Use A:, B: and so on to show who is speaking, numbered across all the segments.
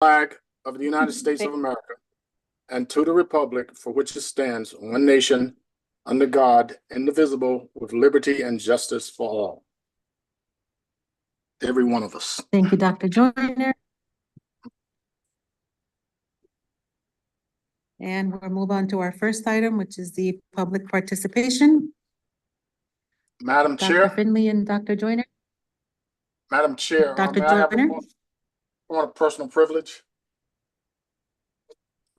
A: flag of the United States of America and to the republic for which it stands, one nation, under God, indivisible, with liberty and justice for all. Every one of us.
B: Thank you, Dr. Joyner. And we'll move on to our first item, which is the public participation.
A: Madam
B: Dr.
A: Chair,
B: Finley and Dr. Joyner.
A: Madam Chair,
B: Dr.
A: may I have a
B: Joyner?
A: point of personal privilege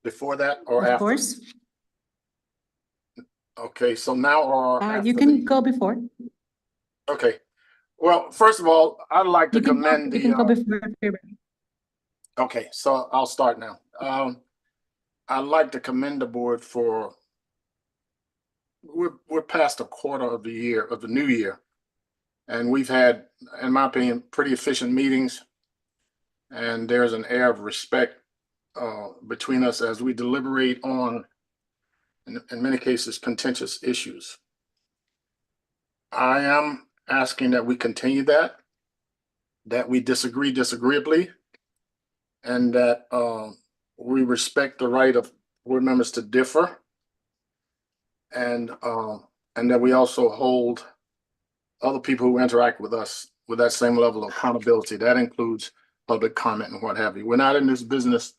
A: before that or
B: Of
A: after?
B: course.
A: Okay, so now or after
B: You can go before.
A: Okay. Well, first of all, I'd like to
B: You can
A: commend
B: you can go
A: the,
B: before if you're ready.
A: okay, so I'll start now. I'd like to commend the board for, we're past a quarter of the year, of the new year. And we've had, in my opinion, pretty efficient meetings. And there's an air of respect between us as we deliberate on, in many cases, contentious issues. I am asking that we continue that we disagree disagreeably, and that we respect the right of board members to differ, and that we also hold other people who interact with us with that same level of accountability. That includes public comment and what have you. We're not in this business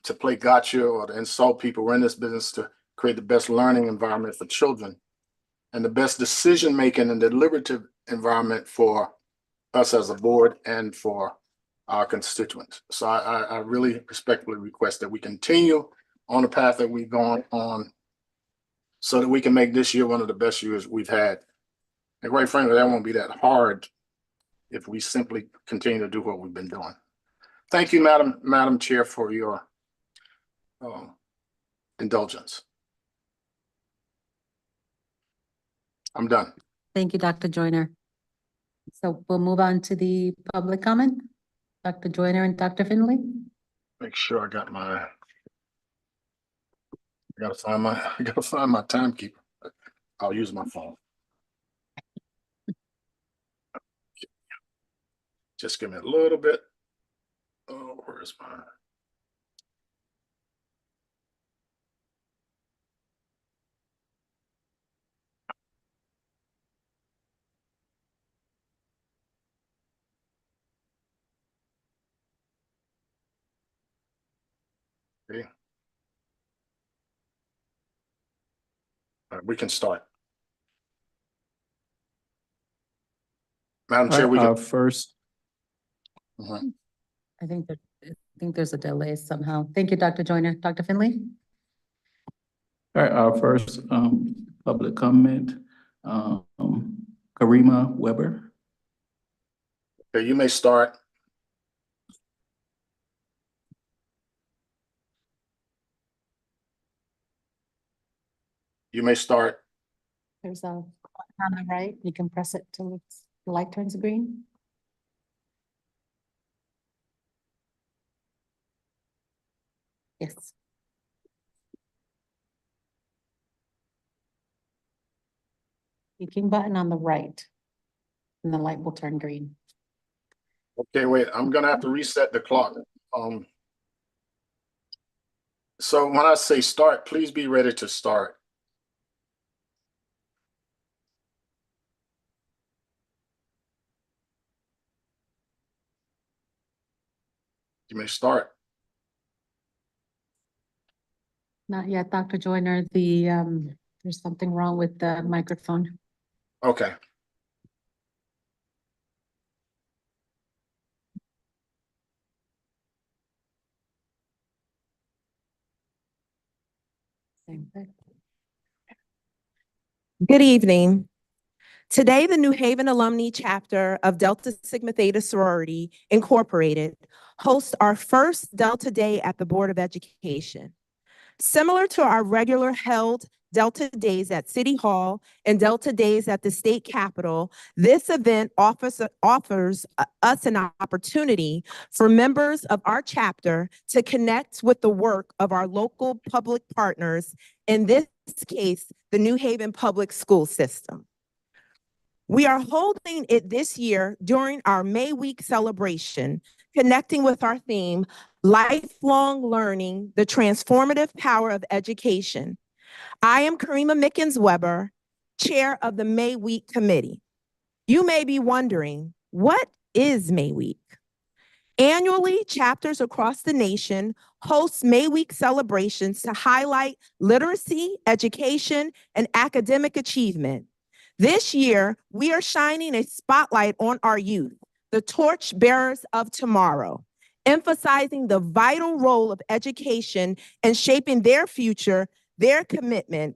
A: to play gotcha or to insult people. We're in this business to create the best learning environment for children and the best decision-making and deliberative environment for us as a board and for our constituents. So I really respectfully request that we continue on the path that we've gone on so that we can make this year one of the best years we've had. And quite frankly, that won't be that hard if we simply continue to do what we've been doing. Thank you, Madam Chair, for your indulgence. I'm done.
B: Thank you, Dr. Joyner. So we'll move on to the public comment. Dr. Joyner and Dr. Finley.
A: Make sure I got my, I gotta find my timekeeper. I'll use my phone. Just give me a little bit. Oh, where's mine? Okay. All right, we can start. Madam Chair, we can
C: first.
B: I think there's a delay somehow. Thank you, Dr. Joyner. Dr. Finley.
C: All right, our first public comment, Karima Weber.
A: Okay, you may start. You may start.
B: There's a button on the right. You can press it till the light turns green. Yes. Speaking button on the right, and the light will turn green.
A: Okay, wait, I'm gonna have to reset the clock. So when I say start, please be ready to start. You may start.
B: Not yet, Dr. Joyner. There's something wrong with the microphone.
A: Okay.
B: Same thing.
D: Good evening. Today, the New Haven Alumni Chapter of Delta Sigma Theta Sorority Incorporated hosts our first Delta Day at the Board of Education. Similar to our regular held Delta Days at City Hall and Delta Days at the State Capitol, this event offers us an opportunity for members of our chapter to connect with the work of our local public partners, in this case, the New Haven Public School System. We are holding it this year during our May Week celebration, connecting with our theme, Lifelong Learning, the Transformative Power of Education. I am Karima Mickens Weber, Chair of the May Week Committee. You may be wondering, what is May Week? Annually, chapters across the nation host May Week celebrations to highlight literacy, education, and academic achievement. This year, we are shining a spotlight on our youth, the torch bearers of tomorrow, emphasizing the vital role of education in shaping their future, their commitment,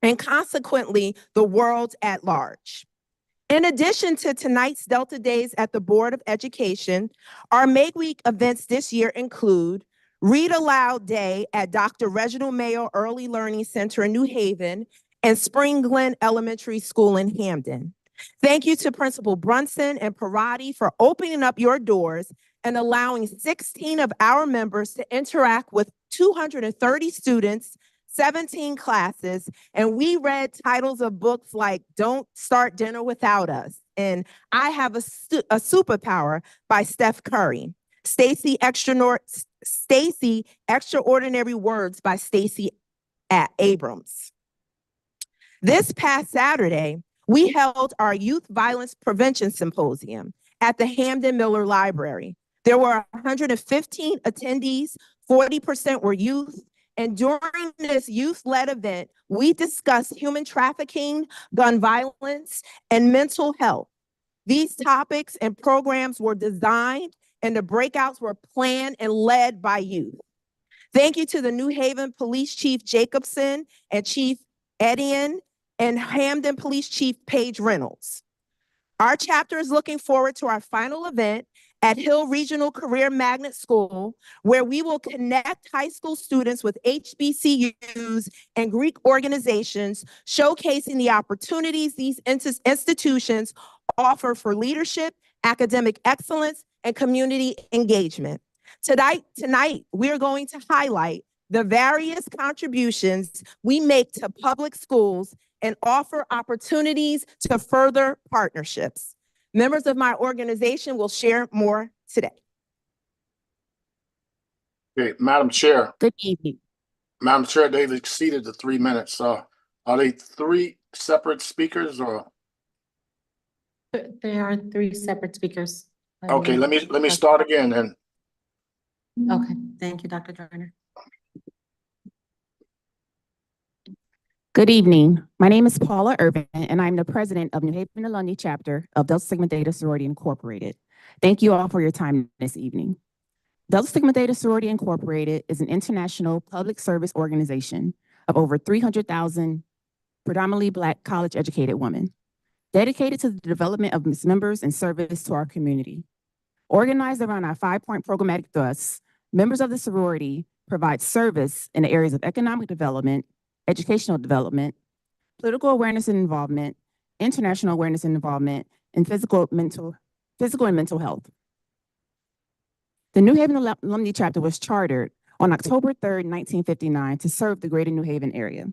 D: and consequently, the world at large. In addition to tonight's Delta Days at the Board of Education, our May Week events this year include Read Aloud Day at Dr. Reginald Mayo Early Learning Center in New Haven and Spring Glen Elementary School in Hamden. Thank you to Principal Brunson and Parati for opening up your doors and allowing 16 of our members to interact with 230 students, 17 classes, and we read titles of books like Don't Start Dinner Without Us and I Have a Superpower by Steph Curry, Stacy Extraordinary Words by Stacey Abrams. This past Saturday, we held our Youth Violence Prevention Symposium at the Hamden Miller Library. There were 115 attendees, 40% were youth, and during this youth-led event, we discussed human trafficking, gun violence, and mental health. These topics and programs were designed and the breakouts were planned and led by youth. Thank you to the New Haven Police Chief Jacobson and Chief Edian and Hamden Police Chief Paige Reynolds. Our chapter is looking forward to our final event at Hill Regional Career Magnet School, where we will connect high school students with HBCUs and Greek organizations, showcasing the opportunities these institutions offer for leadership, academic excellence, and community engagement. Tonight, we are going to highlight the various contributions we make to public schools and offer opportunities to further partnerships. Members of my organization will share more today.
A: Okay, Madam Chair.
B: Good evening.
A: Madam Chair, they've exceeded the 3 minutes. Are they 3 separate speakers or?
B: There are 3 separate speakers.
A: Okay, let me start again then.
B: Okay, thank you, Dr. Joyner.
E: Good evening. My name is Paula Urban, and I'm the president of New Haven Alumni Chapter of Delta Sigma Theta Sorority Incorporated. Thank you all for your time this evening. Delta Sigma Theta Sorority Incorporated is an international public service organization of over 300,000 predominantly Black college-educated women, dedicated to the development of its members and service to our community. Organized around our 5-point programmatic thrusts, members of the sorority provide service in the areas of economic development, educational development, political awareness and involvement, international awareness and involvement, and physical and mental health. The New Haven Alumni Chapter was chartered on October 3rd, 1959 to serve the greater New Haven area.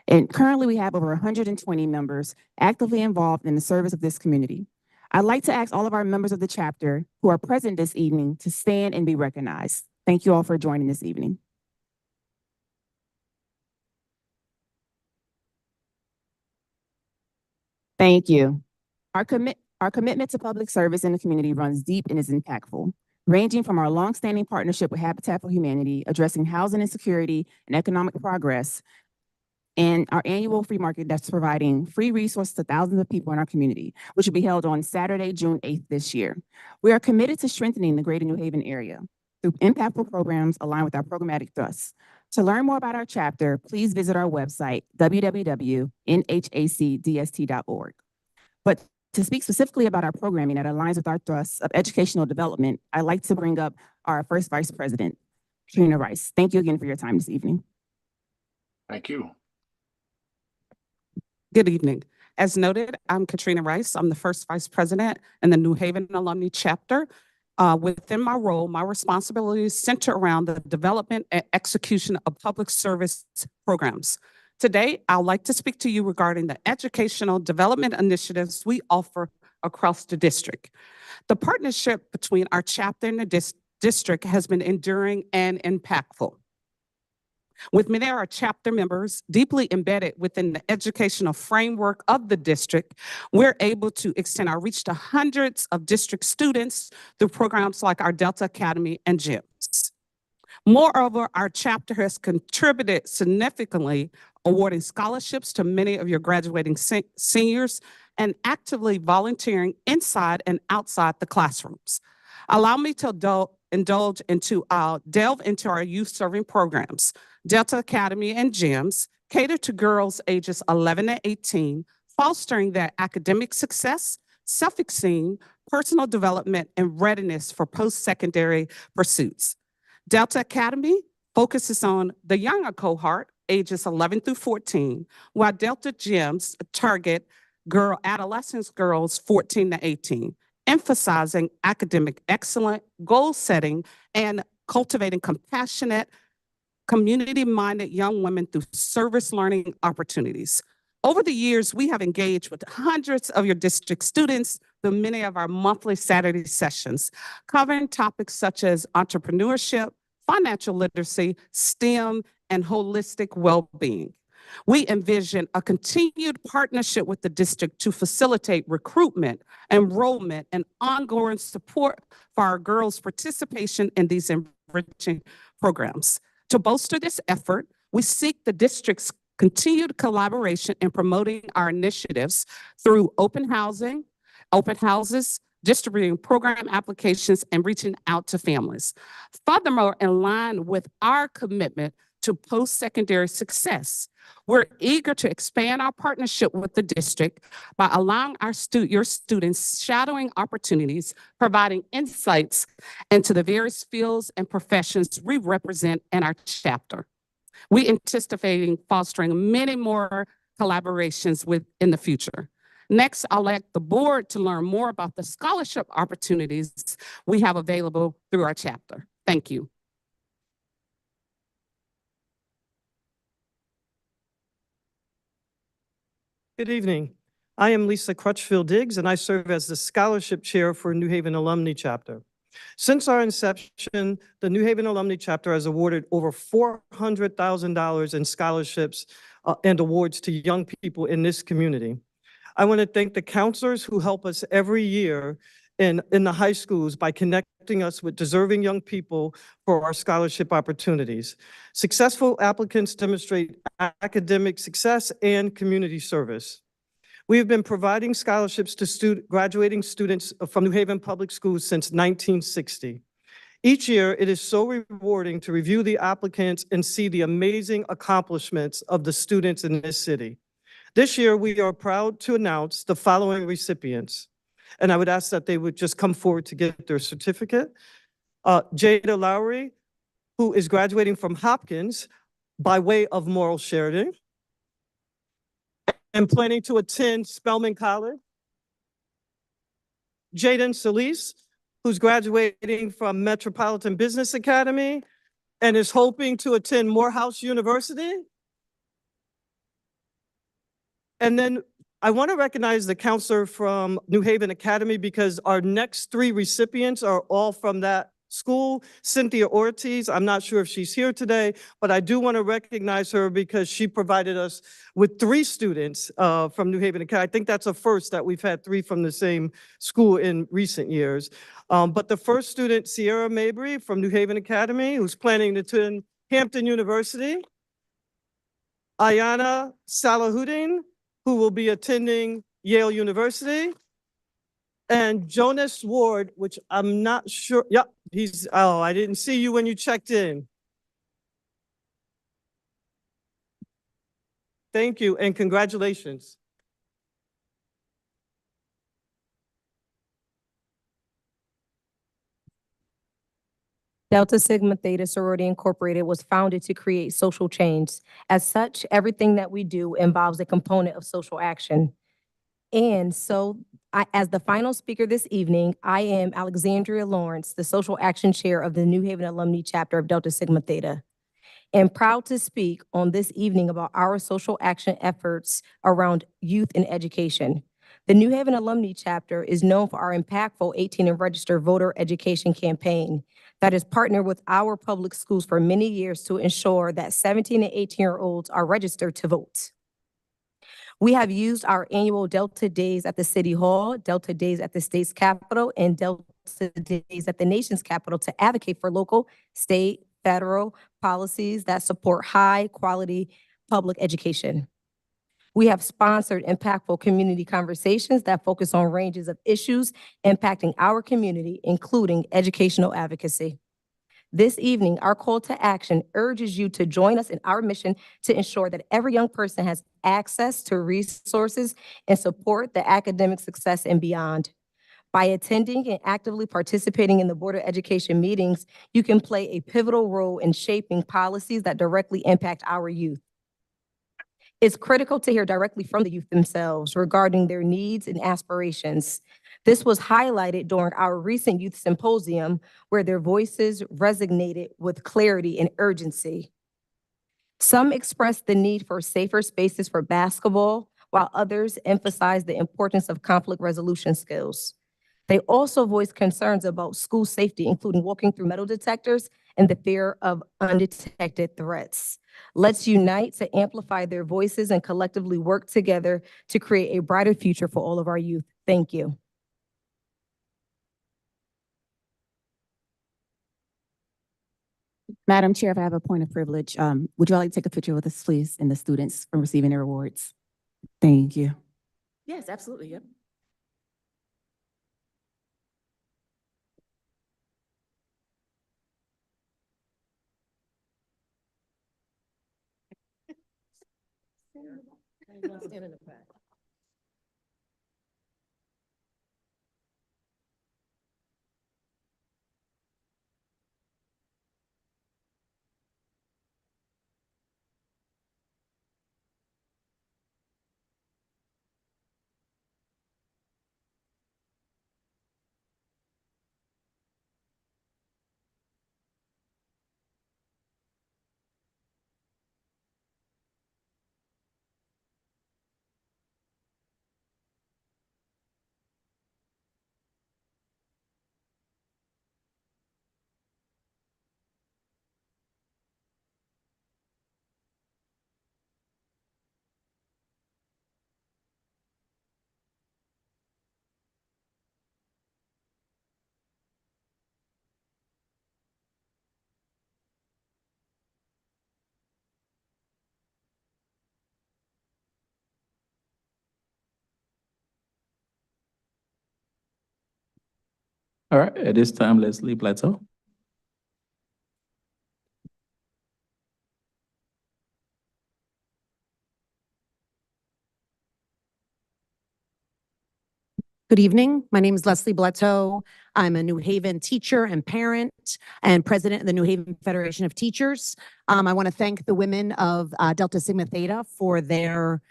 E: And currently we have over 120 members actively involved in the service of this community. I'd like to ask all of our members of the chapter who are present this evening to stand and be recognized. Thank you all for joining this evening. Thank you. Our commitment to public service in the community runs deep and is impactful, ranging from our longstanding partnership with Habitat for Humanity, addressing housing insecurity and economic progress, and our annual free market that's providing free resources to thousands of people in our community, which will be held on Saturday, June 8th this year. We are committed to strengthening the greater New Haven area through impactful programs aligned with our programmatic thrusts. To learn more about our chapter, please visit our website, www.nhacdst.org. But to speak specifically about our programming that aligns with our thrusts of educational development, I'd like to bring up our first Vice President, Katrina Rice. Thank you again for your time this evening.
A: Thank you.
F: Good evening. As noted, I'm Katrina Rice. I'm the first Vice President in the New Haven Alumni Chapter. Within my role, my responsibilities center around the development and execution of public service programs. Today, I'd like to speak to you regarding the educational development initiatives we offer across the district. The partnership between our chapter and the district has been enduring and impactful. With many of our chapter members deeply embedded within the educational framework of the district, we're able to extend our reach to hundreds of district students through programs like our Delta Academy and GYMS. Moreover, our chapter has contributed significantly, awarding scholarships to many of your graduating seniors and actively volunteering inside and outside the classrooms. Allow me to delve into our youth serving programs. Delta Academy and GYMS cater to girls ages 11 to 18, fostering their academic success, self-esteem, personal development, and readiness for post-secondary pursuits. Delta Academy focuses on the younger cohort, ages 11 through 14, while Delta GYMS target adolescent girls 14 to 18, emphasizing academic excellence, goal setting, and cultivating compassionate, community-minded young women through service learning opportunities. Over the years, we have engaged with hundreds of your district students through many of our monthly Saturday sessions, covering topics such as entrepreneurship, financial literacy, STEM, and holistic well-being. We envision a continued partnership with the district to facilitate recruitment, enrollment, and ongoing support for our girls' participation in these enriching programs. To bolster this effort, we seek the district's continued collaboration in promoting our initiatives through open houses, distributing program applications, and reaching out to families. Furthermore, in line with our commitment to post-secondary success, we're eager to expand our partnership with the district by allowing your students shadowing opportunities, providing insights into the various fields and professions we represent in our chapter. We anticipating fostering many more collaborations in the future. Next, I'll let the board to learn more about the scholarship opportunities we have available through our chapter. Thank you.
G: Good evening. I am Lisa Crutchfield Diggs, and I serve as the Scholarship Chair for New Haven Alumni Chapter. Since our inception, the New Haven Alumni Chapter has awarded over $400,000 in scholarships and awards to young people in this community. I want to thank the counselors who help us every year in the high schools by connecting us with deserving young people for our scholarship opportunities. Successful applicants demonstrate academic success and community service. We have been providing scholarships to graduating students from New Haven Public Schools since 1960. Each year, it is so rewarding to review the applicants and see the amazing accomplishments of the students in this city. This year, we are proud to announce the following recipients. And I would ask that they would just come forward to get their certificate. Jada Lowry, who is graduating from Hopkins by way of Morrill Sheridan and planning to attend Spelman College. Jaden Solis, who's graduating from Metropolitan Business Academy and is hoping to attend Morehouse University. And then I want to recognize the counselor from New Haven Academy because our next three recipients are all from that school. Cynthia Ortiz, I'm not sure if she's here today, but I do want to recognize her because she provided us with 3 students from New Haven Academy. I think that's a first that we've had 3 from the same school in recent years. But the first student, Sierra Mabry from New Haven Academy, who's planning to attend Hampton University. Ayana Salahuddin, who will be attending Yale University. And Jonas Ward, which I'm not sure, yep, I didn't see you when you checked in. Thank you and congratulations.
H: Delta Sigma Theta Sorority Incorporated was founded to create social change. As such, everything that we do involves a component of social action. And so, as the final speaker this evening, I am Alexandria Lawrence, the Social Action Chair of the New Haven Alumni Chapter of Delta Sigma Theta, and proud to speak on this evening about our social action efforts around youth and education. The New Haven Alumni Chapter is known for our impactful 18 and register voter education campaign that has partnered with our public schools for many years to ensure that 17 and 18-year-olds are registered to vote. We have used our annual Delta Days at the City Hall, Delta Days at the state's capital, and Delta Days at the nation's capital to advocate for local, state, federal policies that support high-quality public education. We have sponsored impactful community conversations that focus on ranges of issues impacting our community, including educational advocacy. This evening, our call to action urges you to join us in our mission to ensure that every young person has access to resources and support the academic success and beyond. By attending and actively participating in the Board of Education meetings, you can play a pivotal role in shaping policies that directly impact our youth. It's critical to hear directly from the youth themselves regarding their needs and aspirations. This was highlighted during our recent youth symposium, where their voices resonated with clarity and urgency. Some expressed the need for safer spaces for basketball, while others emphasized the importance of conflict resolution skills. They also voiced concerns about school safety, including walking through metal detectors and the fear of undetected threats. Let's unite to amplify their voices and collectively work together to create a brighter future for all of our youth. Thank you.
E: Madam Chair, if I have a point of privilege, would you all like to take a picture with us, please, and the students from receiving their awards? Thank you. Yes, absolutely, yep.
C: All right, at this time, Leslie Plateau.
I: Good evening. My name is Leslie Blateau. I'm a New Haven teacher and parent and president of the New Haven Federation of Teachers. I want to thank the women of Delta Sigma Theta for their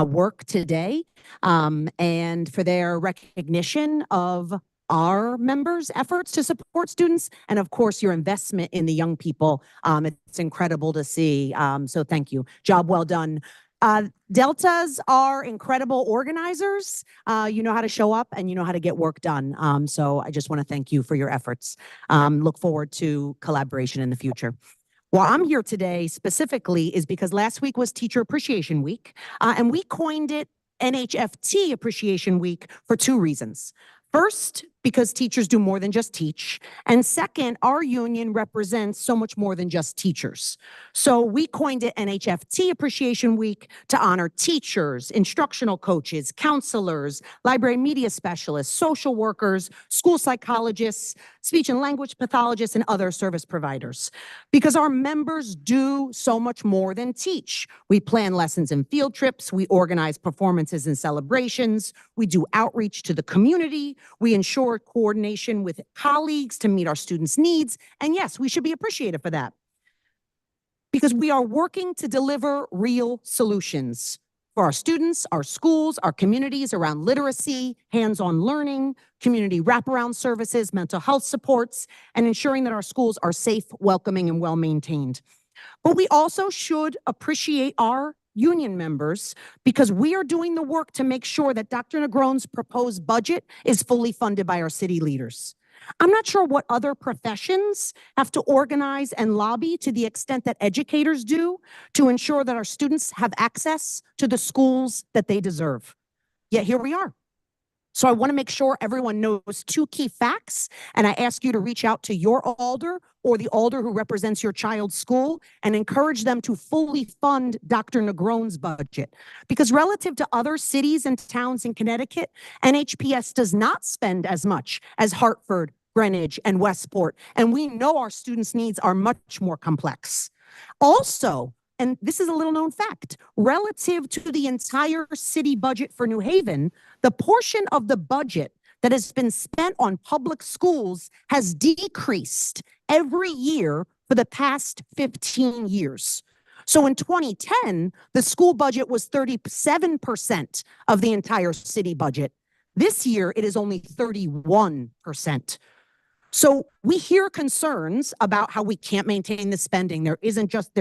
I: work today and for their recognition of our members' efforts to support students and, of course, your investment in the young people. It's incredible to see. So thank you. Job well done. Deltas are incredible organizers. You know how to show up and you know how to get work done. So I just want to thank you for your efforts. Look forward to collaboration in the future. Well, I'm here today specifically is because last week was Teacher Appreciation Week, and we coined it NHFT Appreciation Week for two reasons. First, because teachers do more than just teach. And second, our union represents so much more than just teachers. So we coined it NHFT Appreciation Week to honor teachers, instructional coaches, counselors, library media specialists, social workers, school psychologists, speech and language pathologists, and other service providers. Because our members do so much more than teach. We plan lessons and field trips. We organize performances and celebrations. We do outreach to the community. We ensure coordination with colleagues to meet our students' needs. And yes, we should be appreciated for that. Because we are working to deliver real solutions for our students, our schools, our communities around literacy, hands-on learning, community wraparound services, mental health supports, and ensuring that our schools are safe, welcoming, and well-maintained. But we also should appreciate our union members because we are doing the work to make sure that Dr. Negron's proposed budget is fully funded by our city leaders. I'm not sure what other professions have to organize and lobby to the extent that educators do to ensure that our students have access to the schools that they deserve. Yet here we are. So I want to make sure everyone knows two key facts, and I ask you to reach out to your alder or the alder who represents your child's school and encourage them to fully fund Dr. Negron's budget. Because relative to other cities and towns in Connecticut, NHPS does not spend as much as Hartford, Greenwich, and Westport, and we know our students' needs are much more complex. Also, and this is a little known fact, relative to the entire city budget for New Haven, the portion of the budget that has been spent on public schools has decreased every year for the past 15 years. So in 2010, the school budget was 37% of the entire city budget. This year, it is only 31%. So we hear concerns about how we can't maintain the spending. There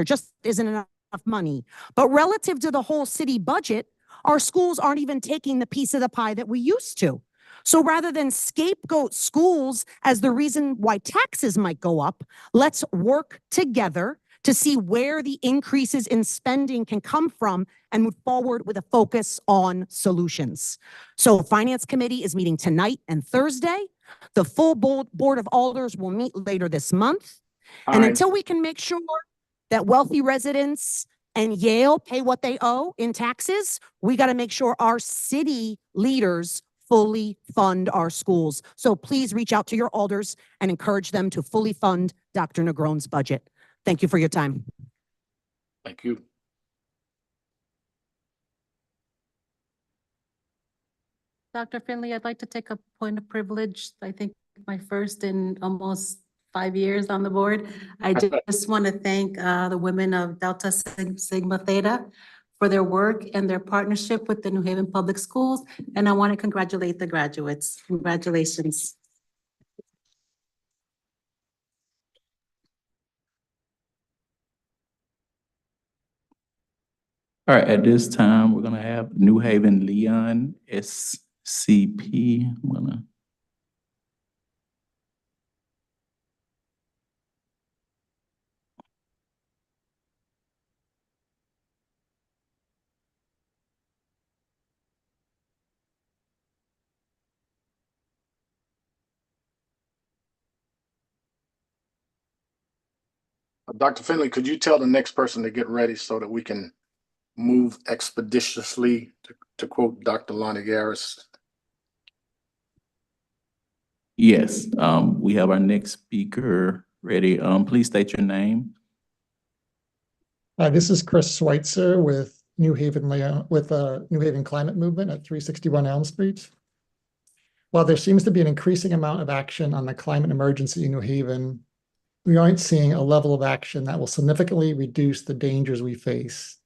I: just isn't enough money. But relative to the whole city budget, our schools aren't even taking the piece of the pie that we used to. So rather than scapegoat schools as the reason why taxes might go up, let's work together to see where the increases in spending can come from and move forward with a focus on solutions. So Finance Committee is meeting tonight and Thursday. The full Board of Alders will meet later this month. And until we can make sure that wealthy residents and Yale pay what they owe in taxes, we got to make sure our city leaders fully fund our schools. So please reach out to your alders and encourage them to fully fund Dr. Negron's budget. Thank you for your time.
A: Thank you.
B: Dr. Finley, I'd like to take a point of privilege. I think my first in almost 5 years on the board. I just want to thank the women of Delta Sigma Theta for their work and their partnership with the New Haven Public Schools. And I want to congratulate the graduates. Congratulations.
C: All right, at this time, we're gonna have New Haven Leon, SCP. I'm gonna.
A: Dr. Finley, could you tell the next person to get ready so that we can move expeditiously, to quote Dr. Lonnie Garris?
C: Yes, we have our next speaker ready. Please state your name.
J: This is Chris Schweitzer with New Haven New Haven Climate Movement at 361 Elm Street. While there seems to be an increasing amount of action on the climate emergency in New Haven, we aren't seeing a level of action that will significantly reduce the dangers we face.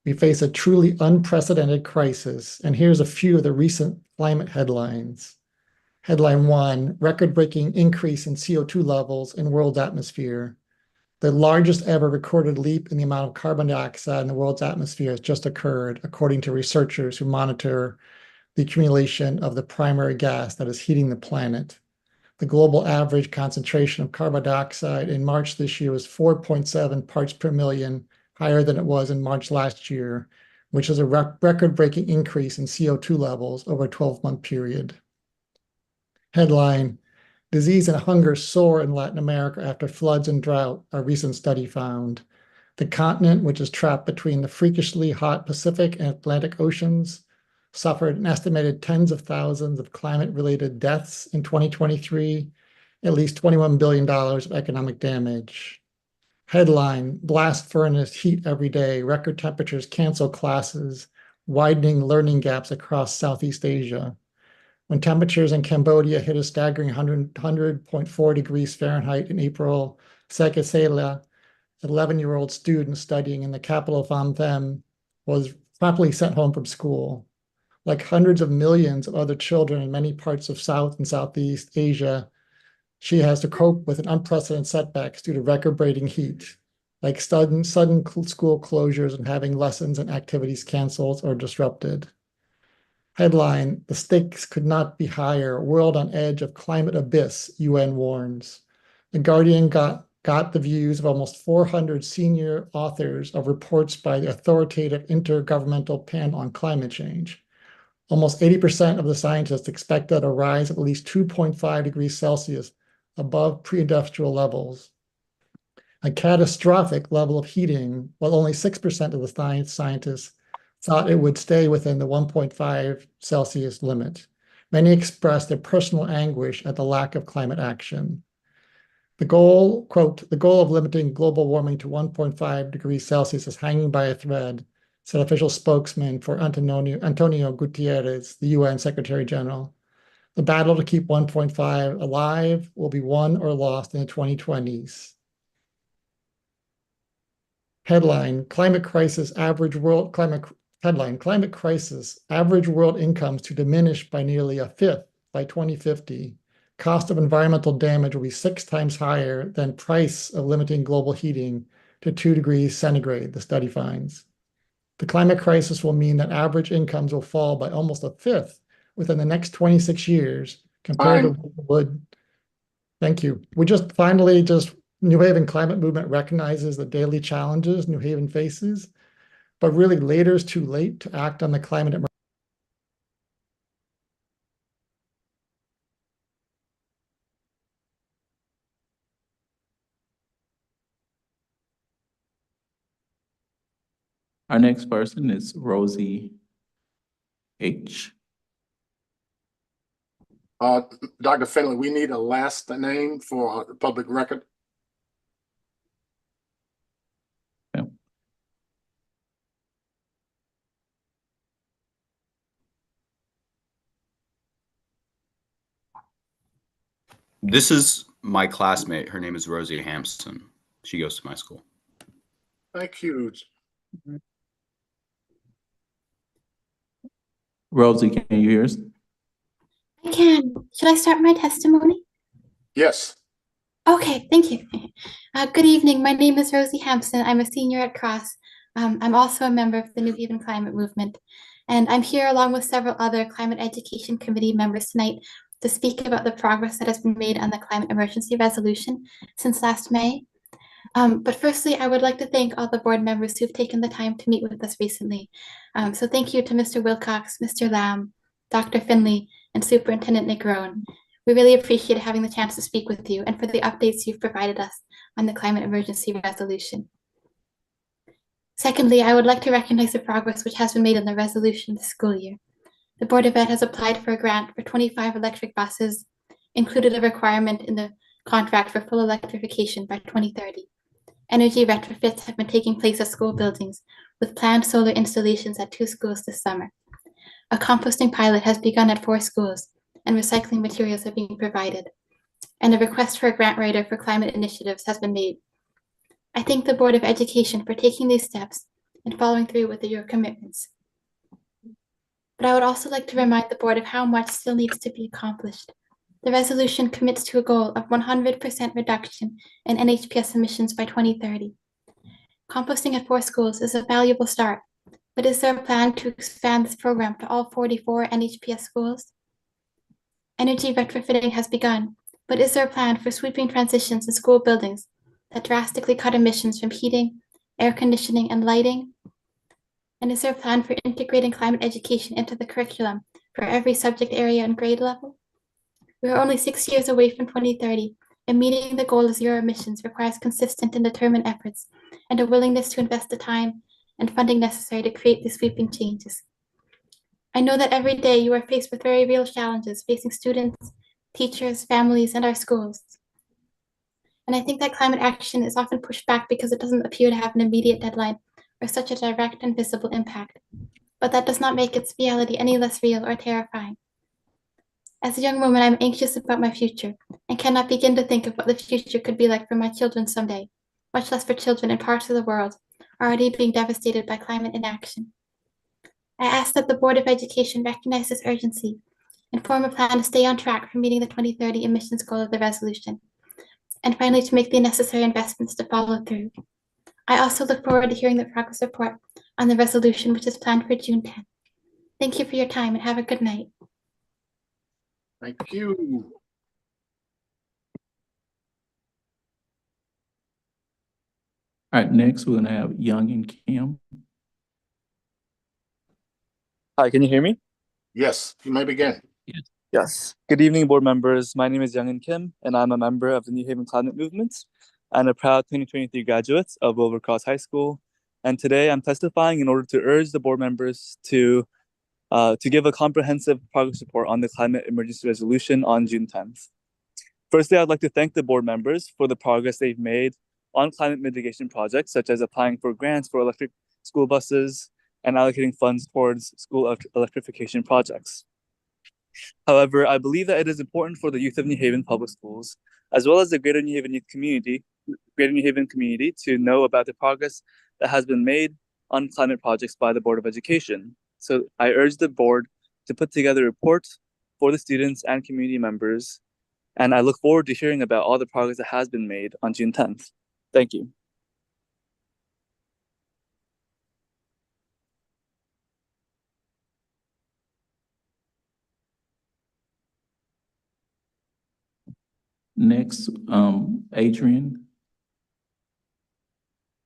J: We face a truly unprecedented crisis, and here's a few of the recent climate headlines. Headline 1, record-breaking increase in CO2 levels in world's atmosphere. The largest ever recorded leap in the amount of carbon dioxide in the world's atmosphere has just occurred, according to researchers who monitor the accumulation of the primary gas that is heating the planet. The global average concentration of carbon dioxide in March this year was 4.7 parts per million, higher than it was in March last year, which is a record-breaking increase in CO2 levels over a 12-month period. Headline, disease and hunger soar in Latin America after floods and drought, a recent study found. The continent, which is trapped between the freakishly hot Pacific and Atlantic Oceans, suffered an estimated tens of thousands of climate-related deaths in 2023, at least $21 billion of economic damage. Headline, blast furnace heat every day, record temperatures cancel classes, widening learning gaps across Southeast Asia. When temperatures in Cambodia hit a staggering 100.4 degrees Fahrenheit in April, Seka Sela, an 11-year-old student studying in the capital of Phnom Penh, was promptly sent home from school. Like hundreds of millions of other children in many parts of South and Southeast Asia, she has to cope with an unprecedented setbacks due to record-breaking heat. like sudden school closures and having lessons and activities canceled or disrupted. Headline, the stakes could not be higher. World on edge of climate abyss, UN warns. The Guardian got the views of almost 400 senior authors of reports by the authoritative Intergovernmental Panel on Climate Change. Almost 80% of the scientists expected a rise of at least 2.5 degrees Celsius above pre-industrial levels. A catastrophic level of heating, while only 6% of the scientists thought it would stay within the 1.5 Celsius limit. Many expressed their personal anguish at the lack of climate action. The goal, quote, the goal of limiting global warming to 1.5 degrees Celsius is hanging by a thread, said official spokesman for Antonio Gutierrez, the UN Secretary General. The battle to keep 1.5 alive will be won or lost in the 2020s. Headline, climate crisis, average world incomes to diminish by nearly a fifth by 2050. Cost of environmental damage will be 6 times higher than price of limiting global heating to 2 degrees centigrade, the study finds. The climate crisis will mean that average incomes will fall by almost a fifth within the next 26 years compared to what it would. Thank you. We just finally New Haven Climate Movement recognizes the daily challenges New Haven faces, but really later is too late to act on the climate emergency.
C: Our next person is Rosie H.
A: Dr. Finley, we need a last name for the public record.
K: This is my classmate. Her name is Rosie Hampson. She goes to my school.
A: Thank you.
C: Rosie, can you hear us?
L: I can. Should I start my testimony?
A: Yes.
L: Okay, thank you. Good evening. My name is Rosie Hampson. I'm a senior at Cross. I'm also a member of the New Haven Climate Movement. And I'm here along with several other Climate Education Committee members tonight to speak about the progress that has been made on the Climate Emergency Resolution since last May. But firstly, I would like to thank all the board members who've taken the time to meet with us recently. So thank you to Mr. Wilcox, Mr. Lamb, Dr. Finley, and Superintendent Negron. We really appreciate having the chance to speak with you and for the updates you've provided us on the Climate Emergency Resolution. Secondly, I would like to recognize the progress which has been made in the resolution this school year. The Board of Ed has applied for a grant for 25 electric buses, included a requirement in the contract for full electrification by 2030. Energy retrofits have been taking place at school buildings with planned solar installations at 2 schools this summer. A composting pilot has begun at 4 schools, and recycling materials are being provided. And a request for a grant writer for climate initiatives has been made. I thank the Board of Education for taking these steps and following through with your commitments. But I would also like to remind the board of how much still needs to be accomplished. The resolution commits to a goal of 100% reduction in NHPS emissions by 2030. Composting at 4 schools is a valuable start, but is there a plan to expand this program to all 44 NHPS schools? Energy retrofitting has begun, but is there a plan for sweeping transitions in school buildings that drastically cut emissions from heating, air conditioning, and lighting? And is there a plan for integrating climate education into the curriculum for every subject area and grade level? We are only 6 years away from 2030, and meeting the goal of zero emissions requires consistent and determined efforts and a willingness to invest the time and funding necessary to create these sweeping changes. I know that every day you are faced with very real challenges facing students, teachers, families, and our schools. And I think that climate action is often pushed back because it doesn't appear to have an immediate deadline or such a direct and visible impact. But that does not make its reality any less real or terrifying. As a young woman, I'm anxious about my future and cannot begin to think of what the future could be like for my children someday, much less for children in parts of the world already being devastated by climate inaction. I ask that the Board of Education recognize this urgency and form a plan to stay on track for meeting the 2030 emissions goal of the resolution, and finally to make the necessary investments to follow through. I also look forward to hearing the progress report on the resolution, which is planned for June 10th. Thank you for your time and have a good night.
A: Thank you.
C: All right, next, we're gonna have Young and Kim.
M: Hi, can you hear me?
A: Yes, you may begin.
M: Yes. Good evening, board members. My name is Young and Kim, and I'm a member of the New Haven Climate Movement and a proud 2023 graduate of Wilbur Cross High School. And today I'm testifying in order to urge the board members to give a comprehensive progress report on the climate emergency resolution on June 10th. Firstly, I'd like to thank the board members for the progress they've made on climate mitigation projects, such as applying for grants for electric school buses and allocating funds towards school electrification projects. However, I believe that it is important for the youth of New Haven Public Schools, as well as the Greater New Haven community, to know about the progress that has been made on climate projects by the Board of Education. So I urge the board to put together a report for the students and community members, and I look forward to hearing about all the progress that has been made on June 10th. Thank you.
C: Next, Adrian.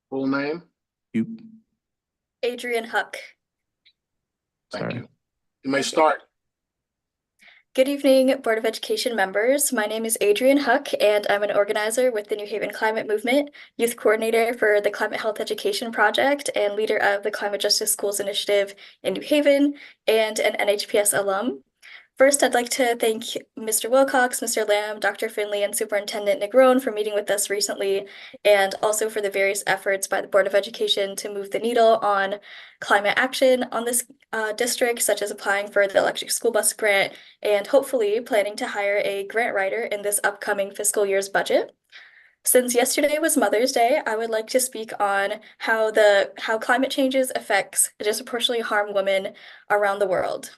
A: Full name?
C: You,
N: Adrian Huck.
A: Thank
C: sorry.
A: you. You may start.
N: Good evening, Board of Education members. My name is Adrian Huck, and I'm an organizer with the New Haven Climate Movement, youth coordinator for the Climate Health Education Project, and leader of the Climate Justice Schools Initiative in New Haven, and an NHPS alum. First, I'd like to thank Mr. Wilcox, Mr. Lamb, Dr. Finley, and Superintendent Negron for meeting with us recently, and also for the various efforts by the Board of Education to move the needle on climate action on this district, such as applying for the electric school bus grant, and hopefully planning to hire a grant writer in this upcoming fiscal year's budget. Since yesterday was Mother's Day, I would like to speak on how climate changes affects disproportionately harm women around the world.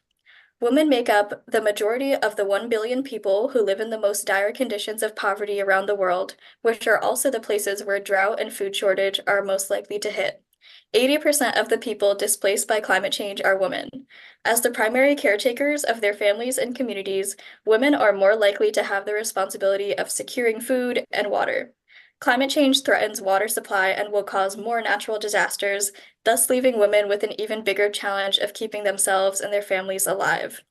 N: Women make up the majority of the 1 billion people who live in the most dire conditions of poverty around the world, which are also the places where drought and food shortage are most likely to hit. 80% of the people displaced by climate change are women. As the primary caretakers of their families and communities, women are more likely to have the responsibility of securing food and water. Climate change threatens water supply and will cause more natural disasters, thus leaving women with an even bigger challenge of keeping themselves and their families alive.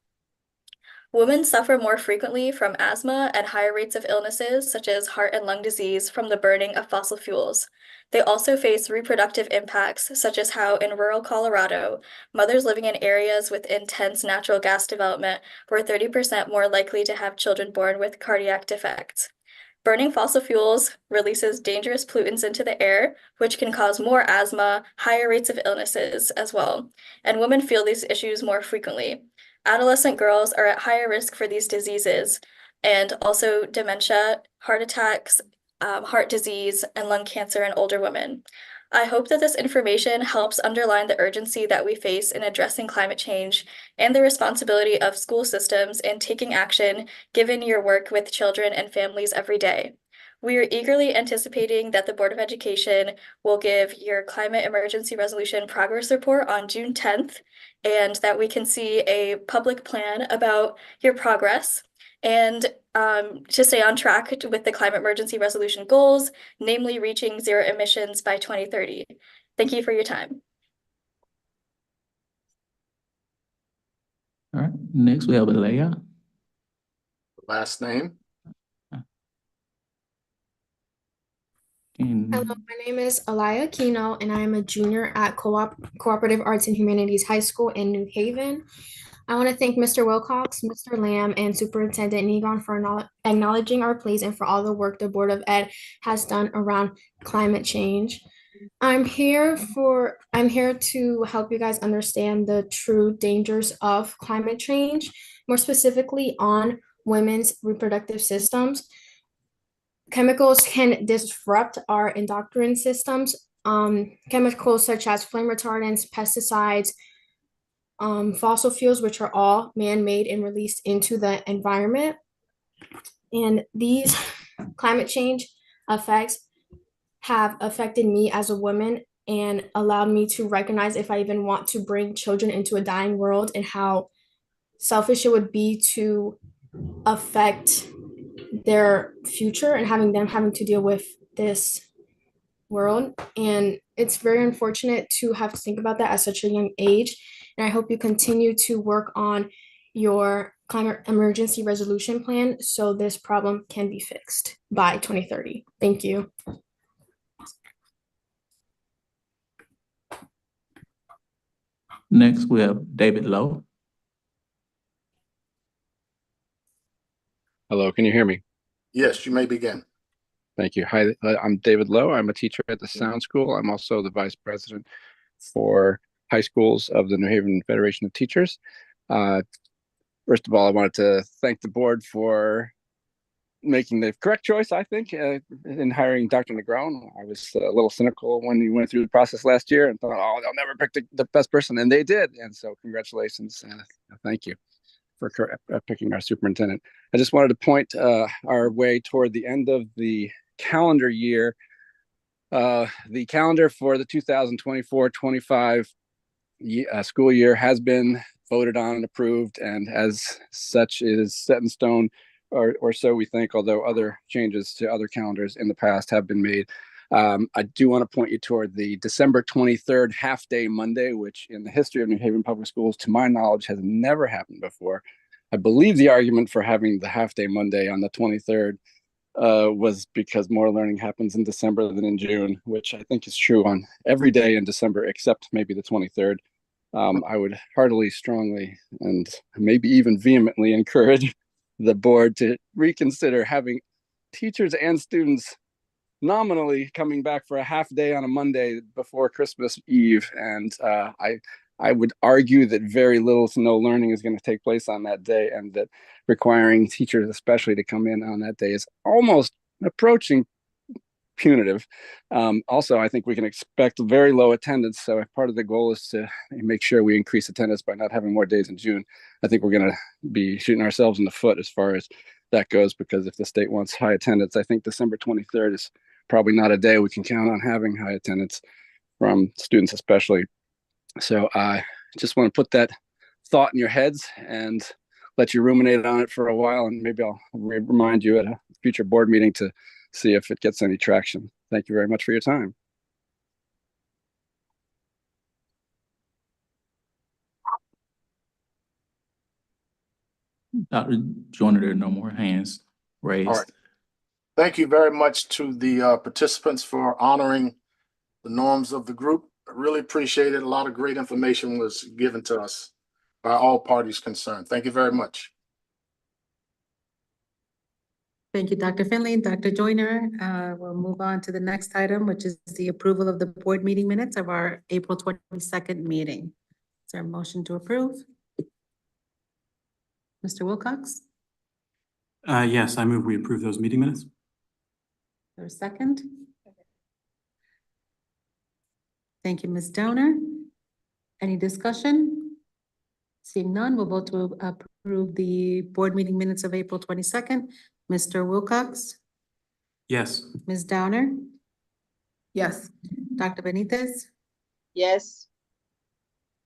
N: Women suffer more frequently from asthma and higher rates of illnesses such as heart and lung disease from the burning of fossil fuels. They also face reproductive impacts, such as how in rural Colorado, mothers living in areas with intense natural gas development were 30% more likely to have children born with cardiac defects. Burning fossil fuels releases dangerous pollutants into the air, which can cause more asthma, higher rates of illnesses as well, and women feel these issues more frequently. Adolescent girls are at higher risk for these diseases, and also dementia, heart attacks, heart disease, and lung cancer in older women. I hope that this information helps underline the urgency that we face in addressing climate change and the responsibility of school systems in taking action, given your work with children and families every day. We are eagerly anticipating that the Board of Education will give your climate emergency resolution progress report on June 10th, and that we can see a public plan about your progress and to stay on track with the climate emergency resolution goals, namely reaching zero emissions by 2030. Thank you for your time.
C: All right, next we have Alea.
A: Last name?
O: Hello, my name is Alaya Aquino, and I am a junior at Cooperative Arts and Humanities High School in New Haven. I want to thank Mr. Wilcox, Mr. Lamb, and Superintendent Negron for acknowledging our pleas and for all the work the Board of Ed has done around climate change. I'm here to help you guys understand the true dangers of climate change, more specifically on women's reproductive systems. Chemicals can disrupt our endocrine systems. Chemicals such as flame retardants, pesticides, fossil fuels, which are all man-made and released into the environment. And these climate change affects have affected me as a woman and allowed me to recognize if I even want to bring children into a dying world and how selfish it would be to affect their future and having to deal with this world. And it's very unfortunate to have to think about that at such a young age. And I hope you continue to work on your climate emergency resolution plan so this problem can be fixed by 2030. Thank you.
C: Next, we have David Lowe.
P: Hello, can you hear me?
A: Yes, you may begin.
P: Thank you. Hi, I'm David Lowe. I'm a teacher at the Sound School. I'm also the vice president for high schools of the New Haven Federation of Teachers. First of all, I wanted to thank the board for making the correct choice, I think, in hiring Dr. Negron. I was a little cynical when we went through the process last year and thought, oh, they'll never pick the best person, and they did. And so congratulations. Thank you for picking our superintendent. I just wanted to point our way toward the end of the calendar year. The calendar for the 2024-25 school year has been voted on and approved, and as such is set in stone, or so we think, although other changes to other calendars in the past have been made. I do want to point you toward the December 23rd half-day Monday, which in the history of New Haven Public Schools, to my knowledge, has never happened before. I believe the argument for having the half-day Monday on the 23rd was because more learning happens in December than in June, which I think is true on every day in December, except maybe the 23rd. I would heartily, strongly, and maybe even vehemently encourage the board to reconsider having teachers and students nominally coming back for a half day on a Monday before Christmas Eve. And I would argue that very little to no learning is going to take place on that day, and that requiring teachers especially to come in on that day is almost approaching punitive. Also, I think we can expect very low attendance. So if part of the goal is to make sure we increase attendance by not having more days in June, I think we're going to be shooting ourselves in the foot as far as that goes, because if the state wants high attendance, I think December 23rd is probably not a day we can count on having high attendance from students especially. So I just want to put that thought in your heads and let you ruminate on it for a while, and maybe I'll remind you at a future board meeting to see if it gets any traction. Thank you very much for your time.
C: Dr. Joyner, there are no more hands raised.
A: All right. Thank you very much to the participants for honoring the norms of the group. I really appreciate it. A lot of great information was given to us by all parties concerned. Thank you very much.
B: Thank you, Dr. Finley and Dr. Joyner. We'll move on to the next item, which is the approval of the board meeting minutes of our April 22nd meeting. Is there a motion to approve? Mr. Wilcox?
Q: Yes, I move we approve those meeting minutes.
B: For a second? Thank you, Ms. Downer. Any discussion? Seeing none, we'll vote to approve the board meeting minutes of April 22nd. Mr. Wilcox?
Q: Yes.
B: Ms. Downer? Yes. Dr. Benitez?
R: Yes.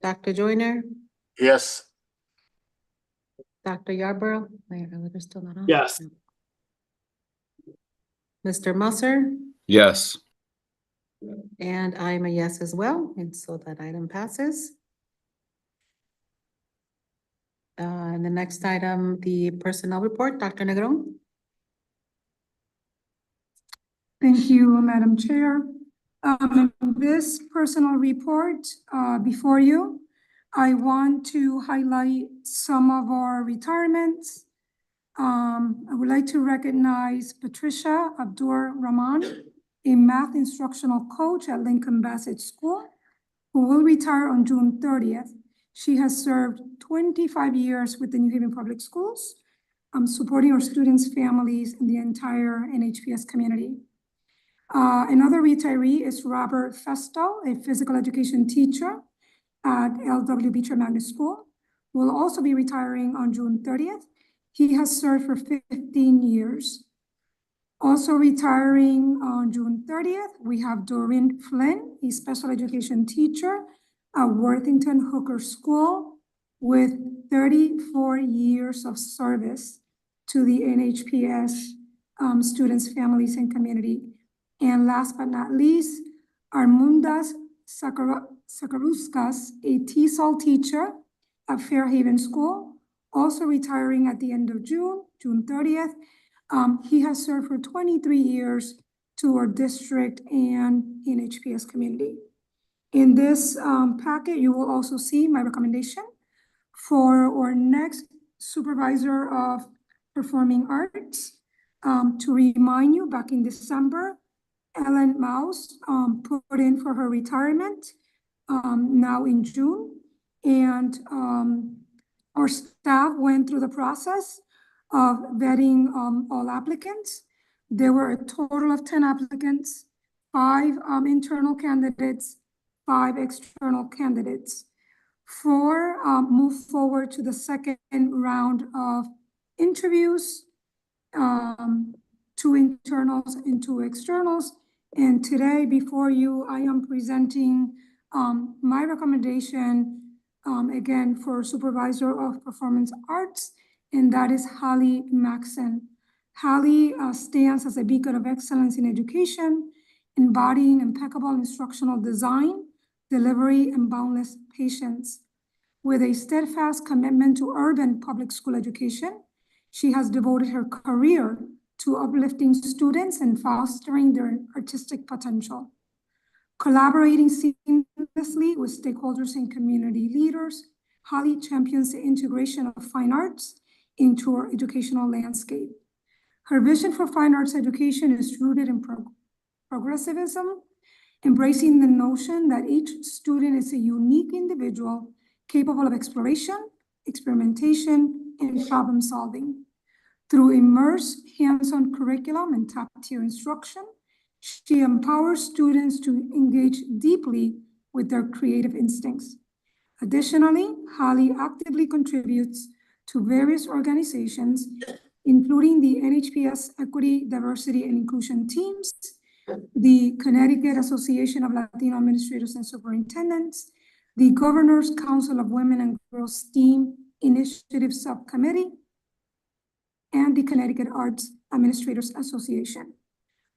B: Dr. Joyner?
A: Yes.
B: Dr. Yarborough? My elevator's still not on?
Q: Yes.
B: Mr. Musser?
K: Yes.
B: And I'm a yes as well, and so that item passes. And the next item, the personnel report, Dr. Negron.
S: Thank you, Madam Chair. This personal report before you, I want to highlight some of our retirements. I would like to recognize Patricia Abdur Rahman, a math instructional coach at Lincoln Bassett School, who will retire on June 30th. She has served 25 years with the New Haven Public Schools, supporting our students, families, and the entire NHPS community. Another retiree is Robert Festo, a physical education teacher at LW Beecher Magnet School, who will also be retiring on June 30th. He has served for 15 years. Also retiring on June 30th, we have Doreen Flynn, a special education teacher at Worthington Hooker School with 34 years of service to the NHPS students, families, and community. And last but not least, Armundas Sakarouskas, a TESOL teacher at Fairhaven School, also retiring at the end of June 30th. He has served for 23 years to our district and NHPS community. In this packet, you will also see my recommendation for our next supervisor of performing arts. To remind you, back in December, Ellen Mouse put in for her retirement now in June. And our staff went through the process of vetting all applicants. There were a total of 10 applicants, 5 internal candidates, 5 external candidates. 4 moved forward to the second round of interviews, 2 internals and 2 externals. And today before you, I am presenting my recommendation again for Supervisor of Performance Arts, and that is Holly Maxson. Holly stands as a beacon of excellence in education, embodying impeccable instructional design, delivery, and boundless patience. With a steadfast commitment to urban public school education, she has devoted her career to uplifting students and fostering their artistic potential. Collaborating seamlessly with stakeholders and community leaders, Holly champions the integration of fine arts into our educational landscape. Her vision for fine arts education is rooted in progressivism, embracing the notion that each student is a unique individual capable of exploration, experimentation, and problem solving. Through immersed hands-on curriculum and top-tier instruction, she empowers students to engage deeply with their creative instincts. Additionally, Holly actively contributes to various organizations, including the NHPS Equity, Diversity, and Inclusion Teams, the Connecticut Association of Latino Administrators and Superintendents, the Governor's Council of Women and Girls STEAM Initiative Subcommittee, and the Connecticut Arts Administrators Association,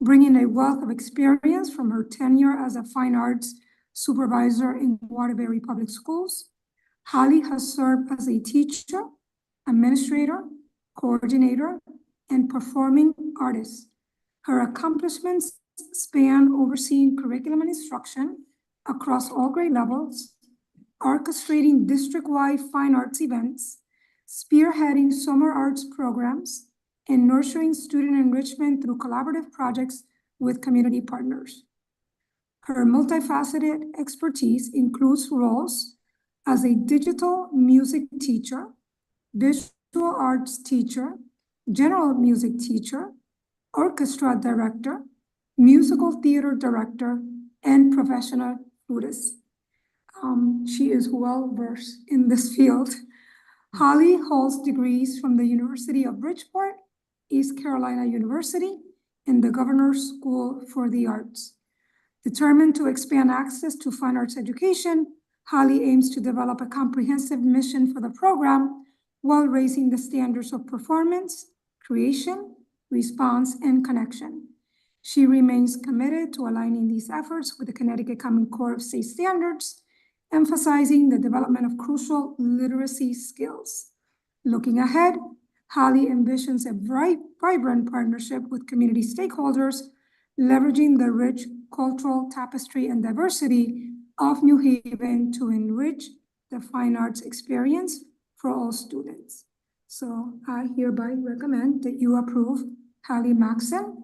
S: bringing a wealth of experience from her tenure as a fine arts supervisor in Waterbury Public Schools. Holly has served as a teacher, administrator, coordinator, and performing artist. Her accomplishments span overseeing curriculum and instruction across all grade levels, orchestrating district-wide fine arts events, spearheading summer arts programs, and nurturing student enrichment through collaborative projects with community partners. Her multifaceted expertise includes roles as a digital music teacher, visual arts teacher, general music teacher, orchestra director, musical theater director, and professional flutist. She is well versed in this field. Holly holds degrees from the University of Bridgeport, East Carolina University, and the Governor's School for the Arts. Determined to expand access to fine arts education, Holly aims to develop a comprehensive mission for the program while raising the standards of performance, creation, response, and connection. She remains committed to aligning these efforts with the Connecticut Common Core of State Standards, emphasizing the development of crucial literacy skills. Looking ahead, Holly envisions a vibrant partnership with community stakeholders, leveraging the rich cultural tapestry and diversity of New Haven to enrich the fine arts experience for all students. So I hereby recommend that you approve Holly Maxson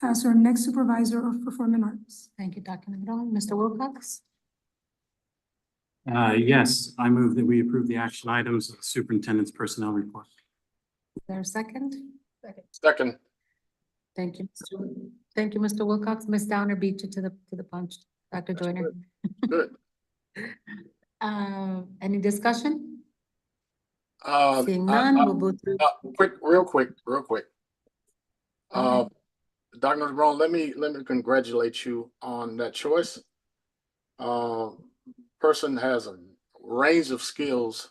S: as our next supervisor of performing arts.
B: Thank you, Dr. Navarro. Mr. Wilcox?
Q: Yes, I move that we approve the action items of the superintendent's personnel report.
B: Is there a second?
A: Second.
B: Thank you. Thank you, Mr. Wilcox. Ms. Downer beat you to the punch. Dr. Joyner.
A: Good.
B: Any discussion?
A: Uh,
B: Seeing none, we'll go through.
A: Real quick.
B: Okay.
A: Dr. Negron, let me congratulate you on that choice. Person has a range of skills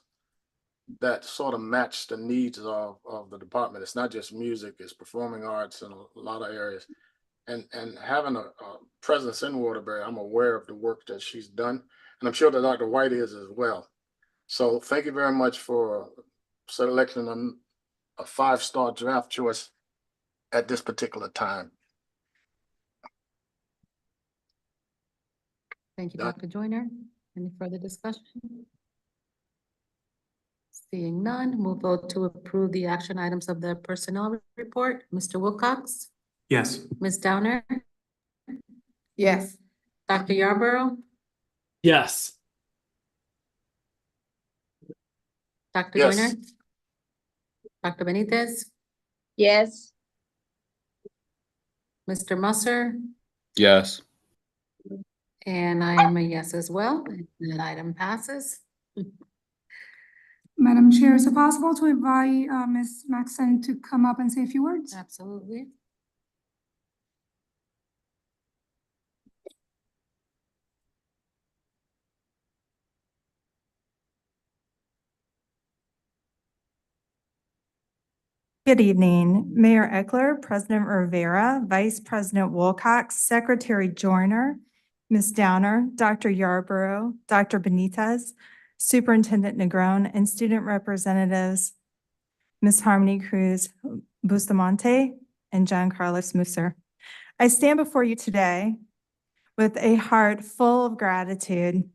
A: that sort of match the needs of the department. It's not just music, it's performing arts in a lot of areas. And having a presence in Waterbury, I'm aware of the work that she's done, and I'm sure that Dr. White is as well. So thank you very much for selecting a 5-star draft choice at this particular time.
B: Thank you, Dr. Joyner. Any further discussion? Seeing none, we'll vote to approve the action items of the personnel report. Mr. Wilcox?
Q: Yes.
B: Ms. Downer?
D: Yes.
B: Dr. Yarborough?
Q: Yes.
B: Dr.
A: Yes.
B: Joyner? Dr. Benitez?
D: Yes.
B: Mr. Musser?
K: Yes.
B: And I am a yes as well. That item passes.
S: Madam Chair, is it possible to invite Ms. Maxon to come up and say a few words?
B: Absolutely.
R: Good evening, Mayor Eckler, President Rivera, Vice President Wilcox, Secretary Joyner, Ms. Downer, Dr. Yarborough, Dr. Benitez, Superintendent Negron, and student representatives, Ms. Harmony Cruz Bustamante and John Carlos Musser. I stand before you today with a heart full of gratitude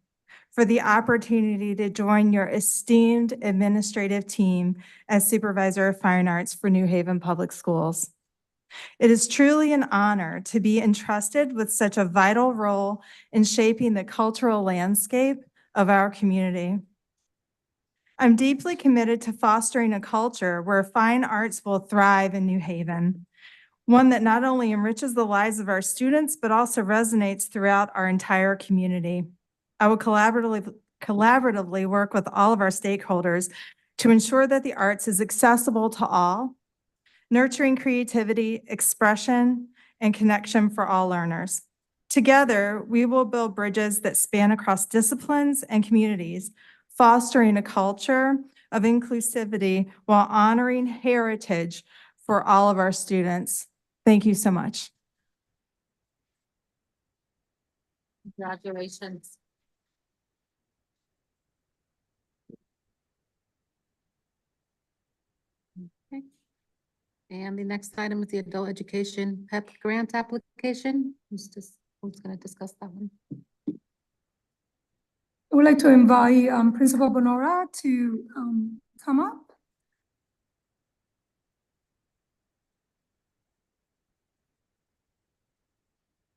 R: for the opportunity to join your esteemed administrative team as Supervisor of Fine Arts for New Haven Public Schools. It is truly an honor to be entrusted with such a vital role in shaping the cultural landscape of our community. I'm deeply committed to fostering a culture where fine arts will thrive in New Haven, one that not only enriches the lives of our students, but also resonates throughout our entire community. I will collaboratively work with all of our stakeholders to ensure that the arts is accessible to all, nurturing creativity, expression, and connection for all learners. Together, we will build bridges that span across disciplines and communities, fostering a culture of inclusivity while honoring heritage for all of our students. Thank you so much.
B: Congratulations. Okay. And the next item is the adult education PEP grant application. Who's going to discuss that one?
S: I would like to invite Principal Bonora to come up.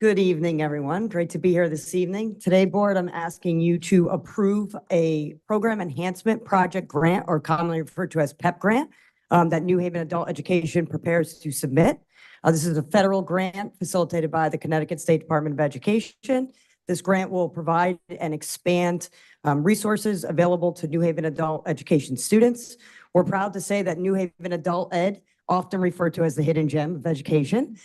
T: Good evening, everyone. Great to be here this evening. Today, Board, I'm asking you to approve a program enhancement project grant, or commonly referred to as PEP grant, that New Haven Adult Education prepares to submit. This is a federal grant facilitated by the Connecticut State Department of Education. This grant will provide and expand resources available to New Haven Adult Education students. We're proud to say that New Haven Adult Ed, often referred to as the hidden gem of education,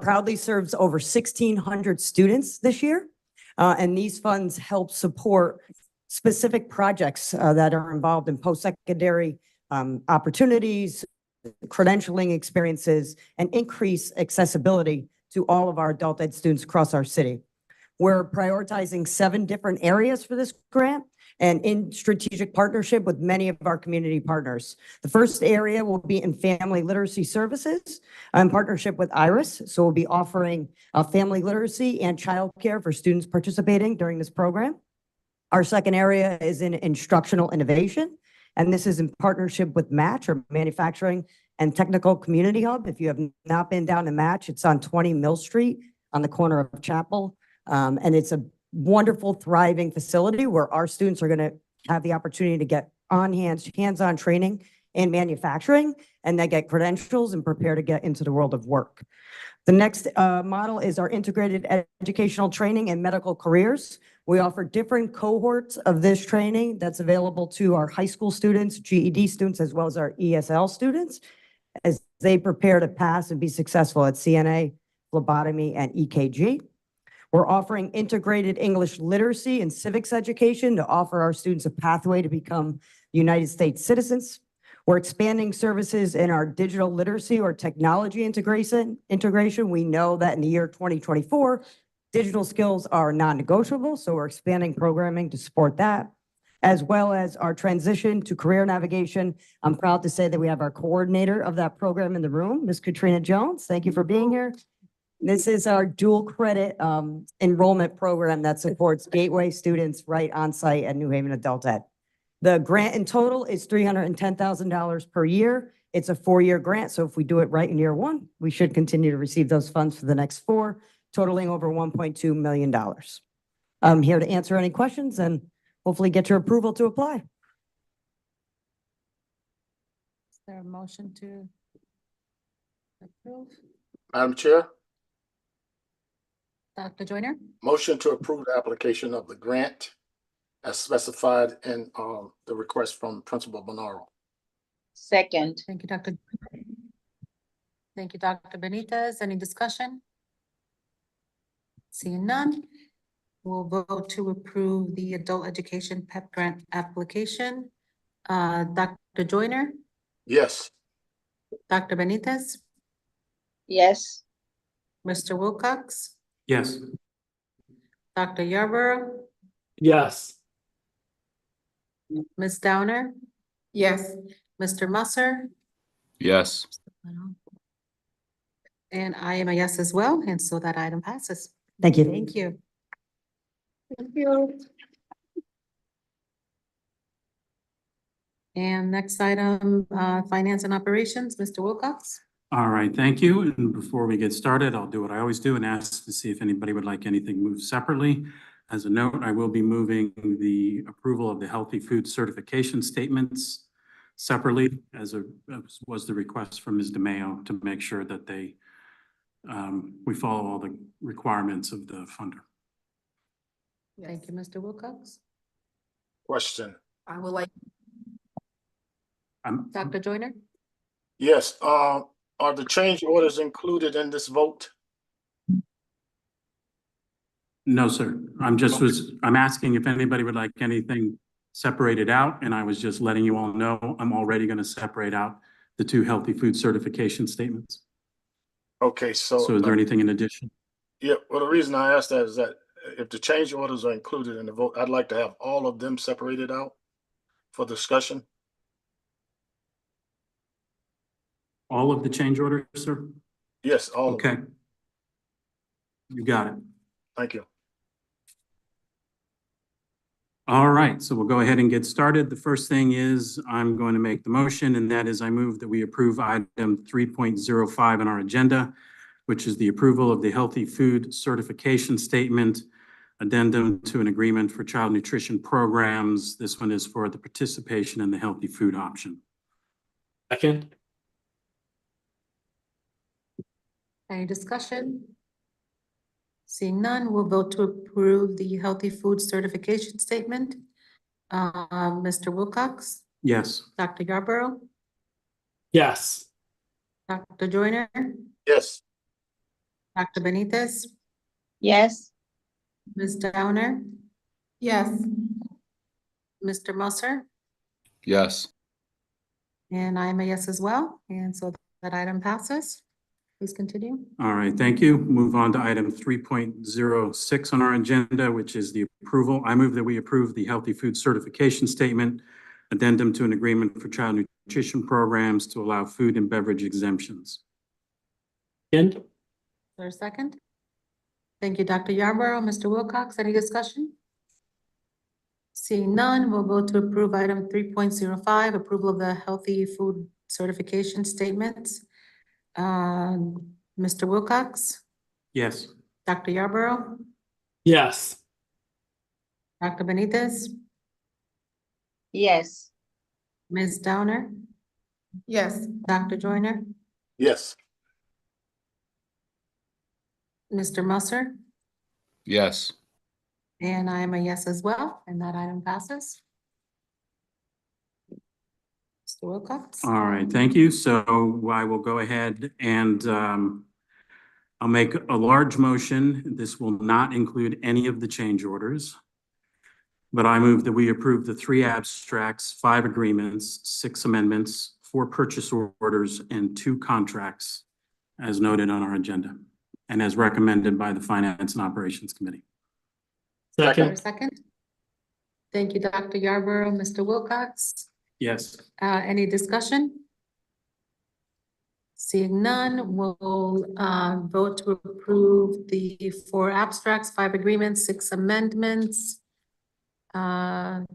T: proudly serves over 1,600 students this year. And these funds help support specific projects that are involved in post-secondary opportunities, credentialing experiences, and increase accessibility to all of our adult ed students across our city. We're prioritizing 7 different areas for this grant and in strategic partnership with many of our community partners. The first area will be in family literacy services in partnership with IRIS. So we'll be offering family literacy and childcare for students participating during this program. Our second area is in instructional innovation, and this is in partnership with Match, or Manufacturing and Technical Community Hub. If you have not been down to Match, it's on 20 Mill Street on the corner of Chapel. And it's a wonderful, thriving facility where our students are going to have the opportunity to get hands-on training in manufacturing, and they get credentials and prepare to get into the world of work. The next model is our integrated educational training and medical careers. We offer different cohorts of this training that's available to our high school students, GED students, as well as our ESL students, as they prepare to pass and be successful at CNA, phlebotomy, and EKG. We're offering integrated English literacy and civics education to offer our students a pathway to become United States citizens. We're expanding services in our digital literacy or technology integration. We know that in the year 2024, digital skills are non-negotiable, so we're expanding programming to support that, as well as our transition to career navigation. I'm proud to say that we have our coordinator of that program in the room, Ms. Katrina Jones. Thank you for being here. This is our dual credit enrollment program that supports Gateway students right on site at New Haven Adult Ed. The grant in total is $310,000 per year. It's a 4-year grant, so if we do it right in year 1, we should continue to receive those funds for the next 4, totaling over $1.2 million. I'm here to answer any questions and hopefully get your approval to apply.
B: Is there a motion to approve?
A: Madam Chair,
B: Dr. Joyner?
A: motion to approve the application of the grant as specified in the request from Principal Bonaro.
U: Second.
B: Thank you, Dr. Thank you, Dr. Benitez. Any discussion? Seeing none, we'll vote to approve the adult education PEP grant application. Dr. Joyner,
A: Yes.
B: Dr. Benitez,
U: Yes.
B: Mr. Wilcox,
Q: Yes.
B: Dr. Yarborough,
Q: Yes.
B: Ms. Downer,
O: Yes.
B: Mr. Musser,
K: Yes.
B: and I am a yes as well, and so that item passes.
T: Thank you.
B: Thank you. Thank you. And next item, finance and operations, Mr. Wilcox.
Q: All right, thank you. And before we get started, I'll do what I always do and ask to see if anybody would like anything moved separately. As a note, I will be moving the approval of the healthy food certification statements separately, as was the request from Ms. DeMayo, to make sure that we follow all the requirements of the funder.
B: Thank you, Mr. Wilcox.
A: Question.
O: I would like.
B: Dr. Joyner?
A: Yes, are the change orders included in this vote?
Q: No, sir. I'm asking if anybody would like anything separated out, and I was just letting you all know I'm already going to separate out the 2 healthy food certification statements.
A: Okay, so.
Q: So is there anything in addition?
A: Yeah, well, the reason I asked that is that if the change orders are included in the vote, I'd like to have all of them separated out for discussion.
Q: All of the change orders, sir?
A: Yes, all of them.
Q: Okay. You got it.
A: Thank you.
Q: All right, so we'll go ahead and get started. The first thing is I'm going to make the motion, and that is I move that we approve item 3.05 on our agenda, which is the approval of the healthy food certification statement, addendum to an agreement for child nutrition programs. This one is for the participation in the healthy food option.
V: Second.
B: Any discussion? Seeing none, we'll vote to approve the healthy food certification statement. Mr. Wilcox,
Q: Yes.
B: Dr. Yarborough,
V: Yes.
B: Dr. Joyner,
A: Yes.
B: Dr. Benitez,
U: Yes.
B: Ms. Downer,
O: Yes.
B: Mr. Musser,
K: Yes.
B: and I am a yes as well, and so that item passes. Please continue.
Q: All right, thank you. Move on to item 3.06 on our agenda, which is the approval. I move that we approve the healthy food certification statement, addendum to an agreement for child nutrition programs to allow food and beverage exemptions.
B: Is there a second? Thank you, Dr. Yarborough. Mr. Wilcox, any discussion? Seeing none, we'll vote to approve item 3.05, approval of the healthy food certification statements. Mr. Wilcox,
Q: Yes.
B: Dr. Yarborough,
V: Yes.
B: Dr. Benitez,
U: Yes.
B: Ms. Downer,
O: Yes.
B: Dr. Joyner,
A: Yes.
B: Mr. Musser,
K: Yes.
B: and I am a yes as well, and that item passes. Mr. Wilcox.
Q: All right, thank you. So I will go ahead and I'll make a large motion. This will not include any of the change orders. But I move that we approve the 3 abstracts, 5 agreements, 6 amendments, 4 purchase orders, and 2 contracts as noted on our agenda and as recommended by the Finance and Operations Committee.
V: Second.
B: Second. Thank you, Dr. Yarborough. Mr. Wilcox,
Q: Yes.
B: any discussion? Seeing none, we'll vote to approve the 4 abstracts, 5 agreements, 6 amendments. 1,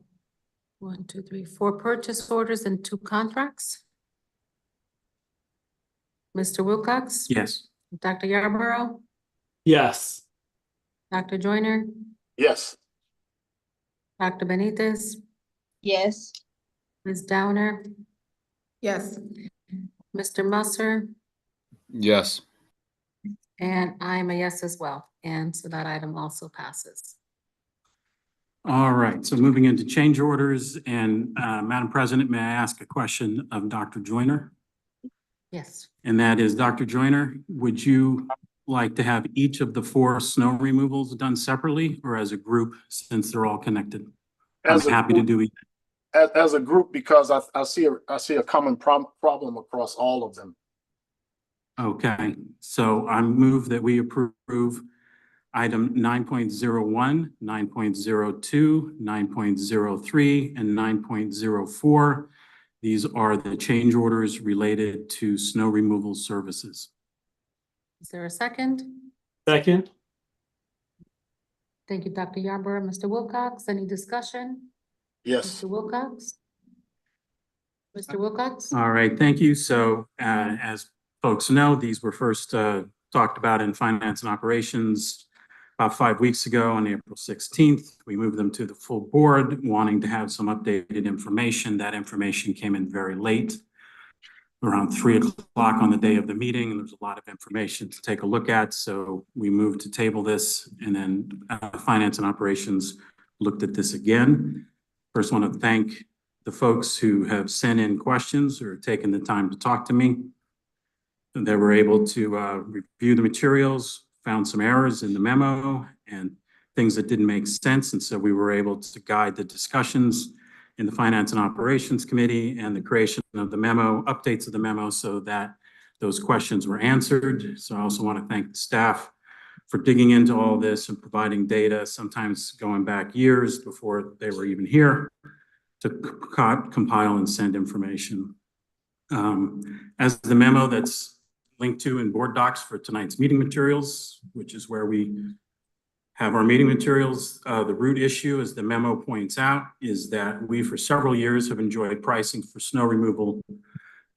B: 2, 3, 4 purchase orders and 2 contracts. Mr. Wilcox?
Q: Yes.
B: Dr. Yarborough?
V: Yes.
B: Dr. Joyner?
A: Yes.
B: Dr. Benitez?
U: Yes.
B: Ms. Downer?
U: Yes.
B: Mr. Musser?
K: Yes.
B: And I'm a yes as well. And so that item also passes.
Q: All right, so moving into change orders, and Madam President, may I ask a question of Dr. Joyner?
B: Yes.
Q: And that is, Dr. Joyner, would you like to have each of the 4 snow removals done separately or as a group, since they're all connected? I'm happy to do it.
A: As a group, because I see a common problem across all of them.
Q: Okay, so I move that we approve item 9.01, 9.02, 9.03, and 9.04. These are the change orders related to snow removal services.
B: Is there a second?
V: Second.
B: Thank you, Dr. Yarborough. Mr. Wilcox, any discussion?
A: Yes.
B: Mr. Wilcox? Mr. Wilcox?
Q: All right, thank you. So as folks know, these were first talked about in Finance and Operations about 5 weeks ago on April 16th. We moved them to the full board, wanting to have some updated information. That information came in very late, around 3 o'clock on the day of the meeting, and there's a lot of information to take a look at. So we moved to table this, and then Finance and Operations looked at this again. First, want to thank the folks who have sent in questions or taken the time to talk to me. And they were able to review the materials, found some errors in the memo and things that didn't make sense. And so we were able to guide the discussions in the Finance and Operations Committee and the creation of the memo, updates of the memo, so that those questions were answered. So I also want to thank the staff for digging into all this and providing data, sometimes going back years before they were even here, to compile and send information. As the memo that's linked to in board docs for tonight's meeting materials, which is where we have our meeting materials. The root issue, as the memo points out, is that we for several years have enjoyed pricing for snow removal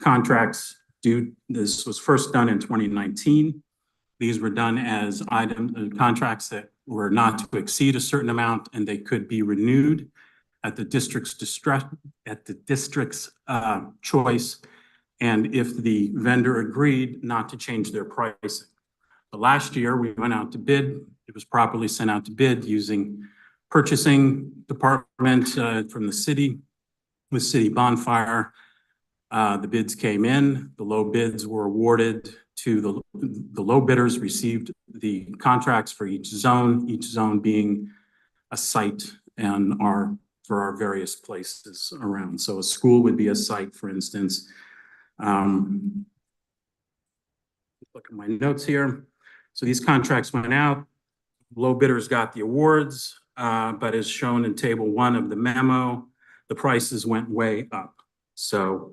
Q: contracts. This was first done in 2019. These were done as contracts that were not to exceed a certain amount, and they could be renewed at the district's choice, and if the vendor agreed not to change their pricing. But last year, we went out to bid. It was properly sent out to bid using purchasing department from the city with City Bonfire. The bids came in. The low bids were awarded to the low bidders received the contracts for each zone being a site and for our various places around. So a school would be a site, for instance. Look at my notes here. So these contracts went out. Low bidders got the awards, but as shown in table 1 of the memo, the prices went way up. So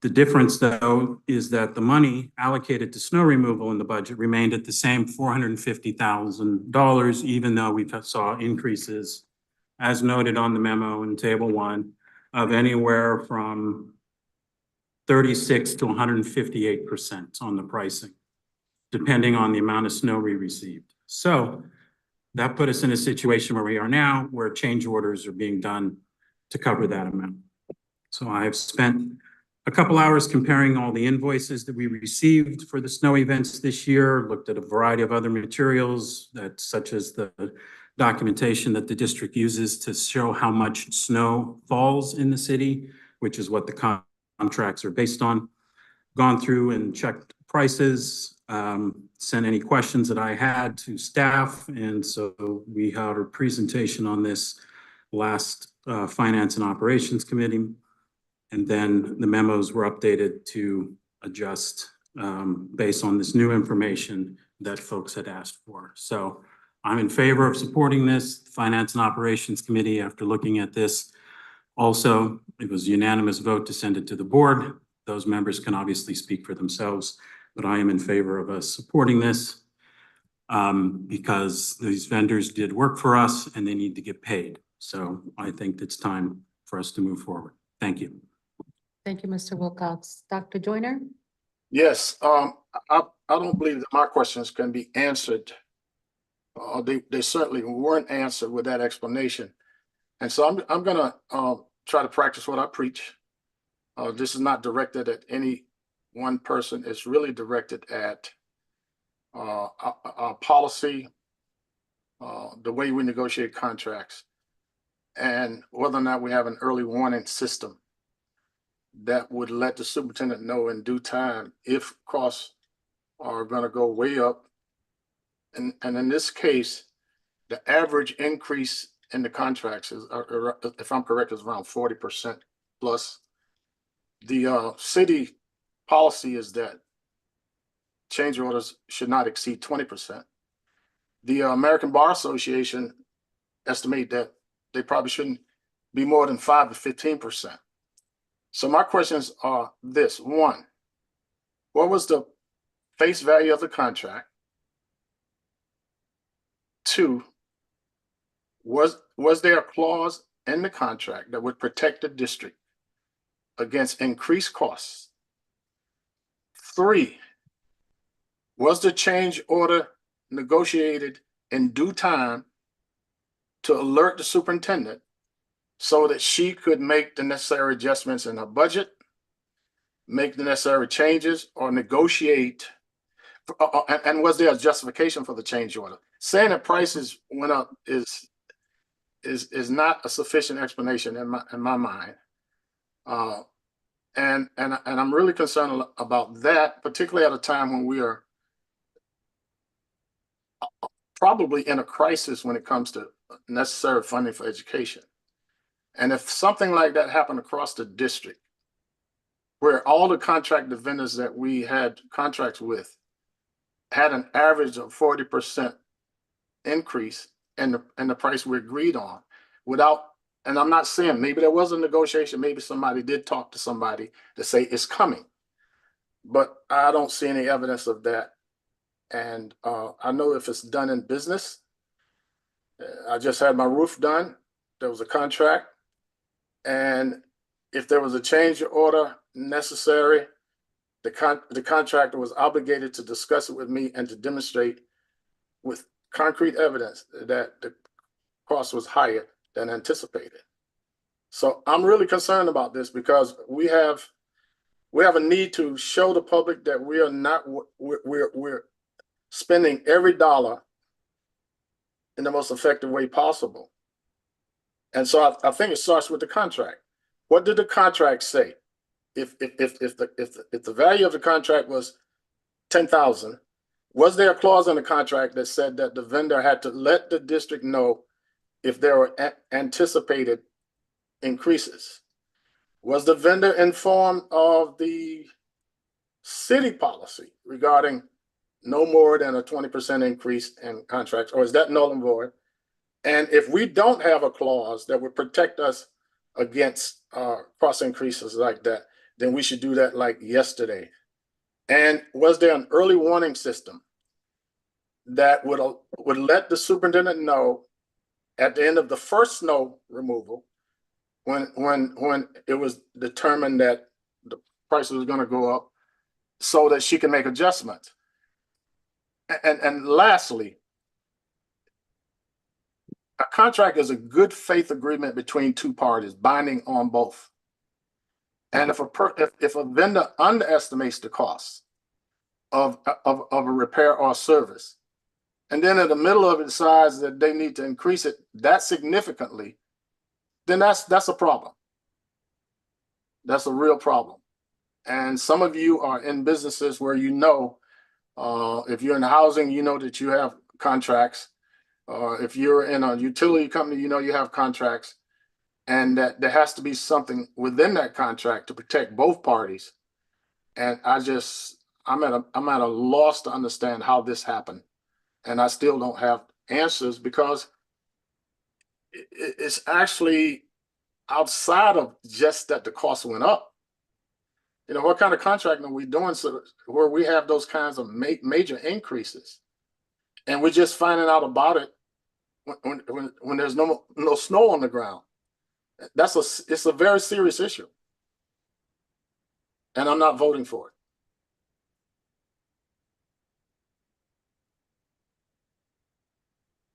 Q: the difference, though, is that the money allocated to snow removal in the budget remained at the same $450,000, even though we saw increases, as noted on the memo in table 1, of anywhere from 36 to 158% on the pricing, depending on the amount of snow we received. So that put us in a situation where we are now, where change orders are being done to cover that amount. So I've spent a couple hours comparing all the invoices that we received for the snow events this year, looked at a variety of other materials such as the documentation that the district uses to show how much snow falls in the city, which is what the contracts are based on. Gone through and checked prices. sent any questions that I had to staff, and so we had a presentation on this last Finance and Operations Committee. And then the memos were updated to adjust based on this new information that folks had asked for. So I'm in favor of supporting this. Finance and Operations Committee, after looking at this, also, it was a unanimous vote to send it to the board. Those members can obviously speak for themselves, but I am in favor of us supporting this because these vendors did work for us and they need to get paid. So I think it's time for us to move forward. Thank you.
B: Thank you, Mr. Wilcox. Dr. Joyner?
A: Yes, I don't believe that my questions can be answered. They certainly weren't answered with that explanation. And so I'm gonna try to practice what I preach. This is not directed at any one person. It's really directed at our policy, the way we negotiate contracts, and whether or not we have an early warning system that would let the superintendent know in due time if costs are going to go way up. And in this case, the average increase in the contracts is, if I'm correct, is around 40% plus. The city policy is that change orders should not exceed 20%. The American Bar Association estimate that they probably shouldn't be more than 5 to 15%. So my questions are this: one, what was the face value of the contract? Two, was there a clause in the contract that would protect the district against increased costs? Three, was the change order negotiated in due time to alert the superintendent so that she could make the necessary adjustments in her budget, make the necessary changes, or negotiate? And was there a justification for the change order? Saying that prices went up is not a sufficient explanation in my mind. And I'm really concerned about that, particularly at a time when we are probably in a crisis when it comes to necessary funding for education. And if something like that happened across the district, where all the contract vendors that we had contracts with had an average of 40% increase in the price we agreed on, without, and I'm not saying, maybe there was a negotiation, maybe somebody did talk to somebody to say it's coming, but I don't see any evidence of that. And I know if it's done in business, I just had my roof done. There was a contract. And if there was a change order necessary, the contractor was obligated to discuss it with me and to demonstrate with concrete evidence that the cost was higher than anticipated. So I'm really concerned about this because we have a need to show the public that we are not, we're spending every dollar in the most effective way possible. And so I think it starts with the contract. What did the contract say? If the value of the contract was $10,000, was there a clause in the contract that said that the vendor had to let the district know if there were anticipated increases? Was the vendor informed of the city policy regarding no more than a 20% increase in contracts, or is that null and void? And if we don't have a clause that would protect us against cost increases like that, then we should do that like yesterday. And was there an early warning system that would let the superintendent know at the end of the first snow removal, when it was determined that the price was going to go up, so that she can make adjustments? And lastly, a contract is a good faith agreement between two parties, binding on both. And if a vendor underestimates the cost of a repair or service, and then in the middle of it decides that they need to increase it that significantly, then that's a problem. That's a real problem. And some of you are in businesses where you know If you're in housing, you know that you have contracts. If you're in a utility company, you know you have contracts, and that there has to be something within that contract to protect both parties. And I'm at a loss to understand how this happened, and I still don't have answers because it's actually outside of just that the cost went up. You know, what kind of contracting are we doing so where we have those kinds of major increases, and we're just finding out about it when there's no snow on the ground? It's a very serious issue, and I'm not voting for it.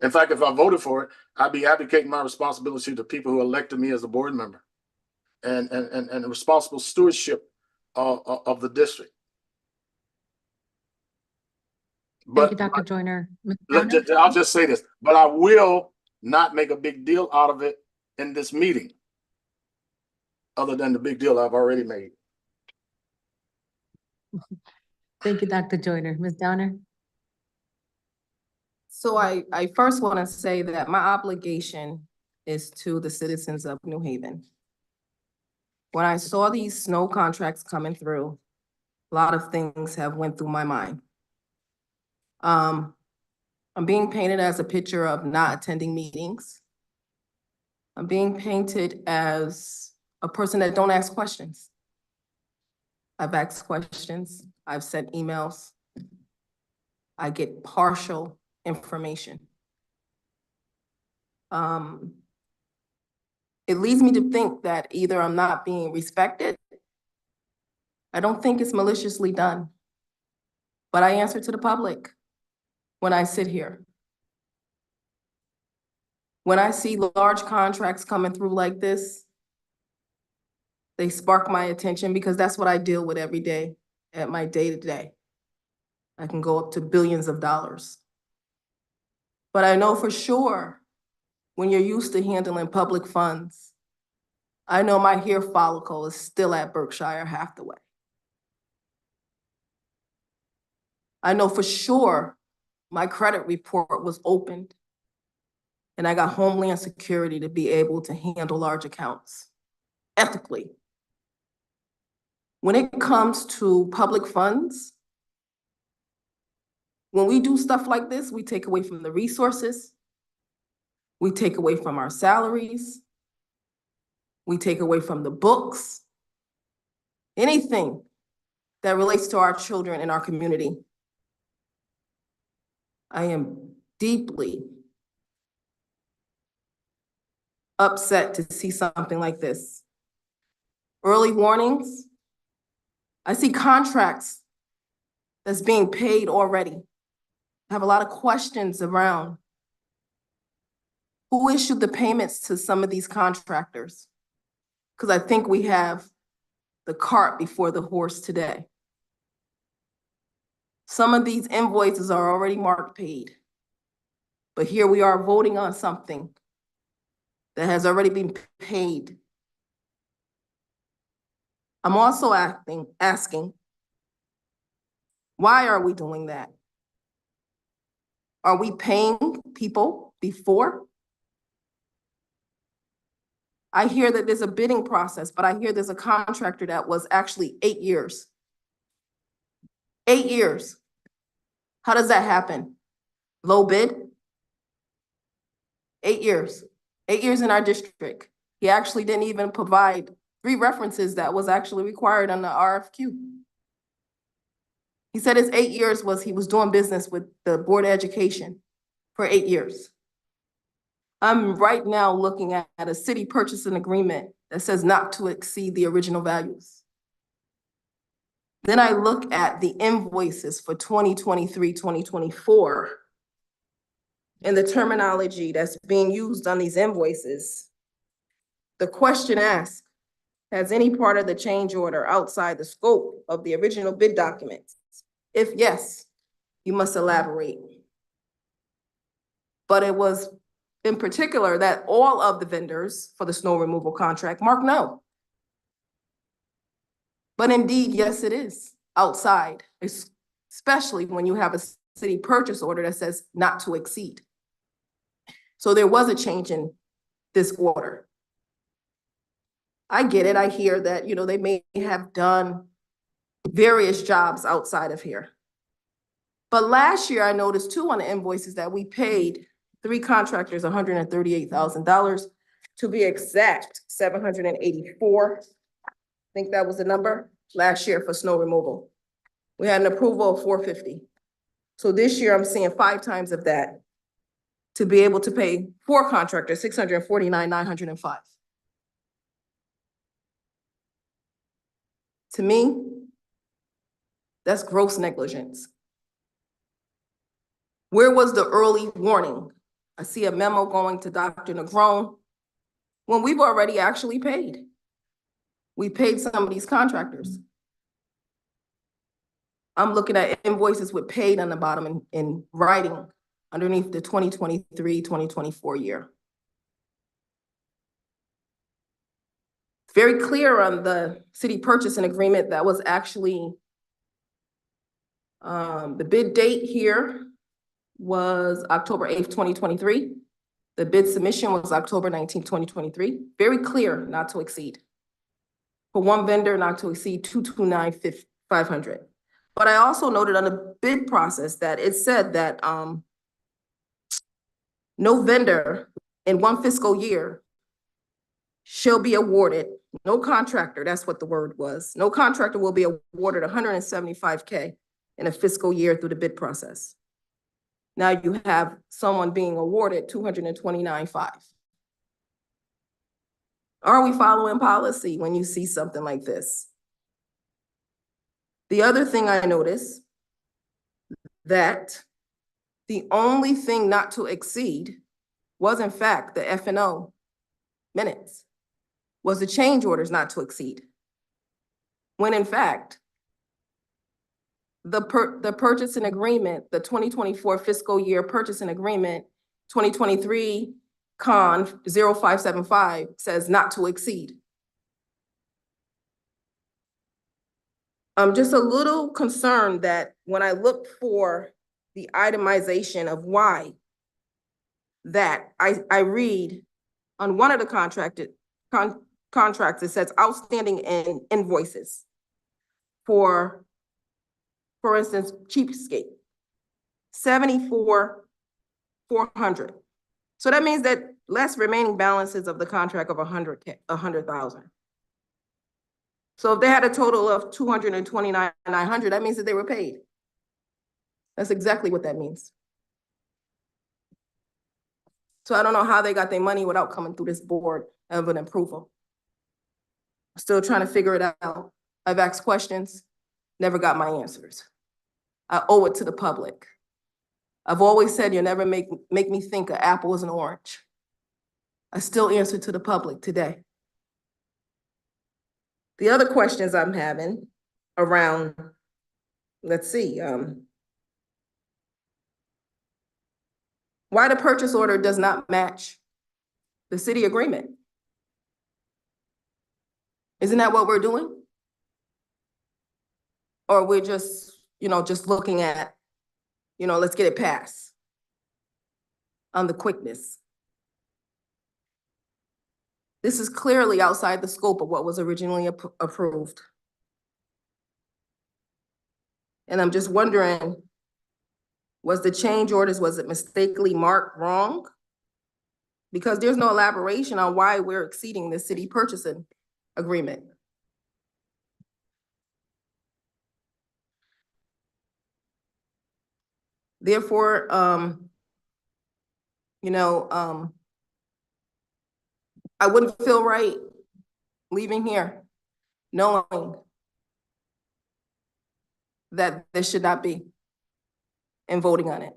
A: In fact, if I voted for it, I'd be abdicating my responsibility to the people who elected me as a board member, and the responsible stewardship of the district.
B: Thank you, Dr. Joyner. Ms.
A: I'll just say this, but I will not make a big deal out of it in this meeting, other than the big deal I've already made.
B: Thank you, Dr. Joyner. Ms. Downer?
F: So I first want to say that my obligation is to the citizens of New Haven. When I saw these snow contracts coming through, a lot of things have went through my mind. I'm being painted as a picture of not attending meetings. I'm being painted as a person that don't ask questions. I've asked questions, I've sent emails. I get partial information. It leads me to think that either I'm not being respected. I don't think it's maliciously done, but I answer to the public when I sit here. When I see large contracts coming through like this, they spark my attention because that's what I deal with every day at my day-to-day. I can go up to billions of dollars. But I know for sure when you're used to handling public funds, I know my hair follicle is still at Berkshire Hathaway. I know for sure my credit report was opened and I got Homeland Security to be able to handle large accounts ethically. When it comes to public funds, when we do stuff like this, we take away from the resources, we take away from our salaries, we take away from the books, anything that relates to our children and our community. I am deeply upset to see something like this. Early warnings. I see contracts that's being paid already. I have a lot of questions around who issued the payments to some of these contractors, because I think we have the cart before the horse today. Some of these invoices are already marked paid, but here we are voting on something that has already been paid. I'm also asking, why are we doing that? Are we paying people before? I hear that there's a bidding process, but I hear there's a contractor that was actually 8 years. 8 years. How does that happen? Low bid? 8 years. 8 years in our district. He actually didn't even provide 3 references that was actually required on the RFQ. He said his 8 years was he was doing business with the Board of Education for 8 years. I'm right now looking at a city purchasing agreement that says not to exceed the original values. Then I look at the invoices for 2023, 2024, and the terminology that's being used on these invoices. The question asked, has any part of the change order outside the scope of the original bid documents? If yes, you must elaborate. But it was in particular that all of the vendors for the snow removal contract marked no. But indeed, yes, it is outside. It's especially when you have a city purchase order that says not to exceed. So there was a change in this order. I get it. I hear that, you know, they may have done various jobs outside of here. But last year I noticed too on the invoices that we paid 3 contractors $138,000. To be exact, 784. I think that was the number last year for snow removal. We had an approval of 450. So this year I'm seeing 5 times of that to be able to pay 4 contractors, $649,905. To me, that's gross negligence. Where was the early warning? I see a memo going to Dr. Negron when we've already actually paid. We paid some of these contractors. I'm looking at invoices with paid on the bottom in writing underneath the 2023, 2024 year. Very clear on the city purchasing agreement that was actually, the bid date here was October 8th, 2023. The bid submission was October 19th, 2023. Very clear, not to exceed. For one vendor, not to exceed 229,500. But I also noted on the bid process that it said that no vendor in one fiscal year shall be awarded, no contractor, that's what the word was, no contractor will be awarded $175K in a fiscal year through the bid process. Now you have someone being awarded $229,500. Are we following policy when you see something like this? The other thing I noticed, that the only thing not to exceed was in fact the F&O minutes, was the change orders not to exceed. When in fact, the purchasing agreement, the 2024 fiscal year purchasing agreement, 2023 Con 0575 says not to exceed. I'm just a little concerned that when I look for the itemization of why, that I read on one of the contracts, it says outstanding invoices for instance, Cheapskate, 74,400. So that means that less remaining balances of the contract of 100,000. So if they had a total of 229,900, that means that they were paid. That's exactly what that means. So I don't know how they got their money without coming through this board of an approval. Still trying to figure it out. I've asked questions, never got my answers. I owe it to the public. I've always said you'll never make me think an apple is an orange. I still answer to the public today. The other questions I'm having around, let's see, why the purchase order does not match the city agreement. Isn't that what we're doing? Or we're just, just looking at, let's get it passed on the quickness. This is clearly outside the scope of what was originally approved. And I'm just wondering, was the change orders, was it mistakenly marked wrong? Because there's no elaboration on why we're exceeding the city purchasing agreement. Therefore, I wouldn't feel right leaving here knowing that this should not be and voting on it.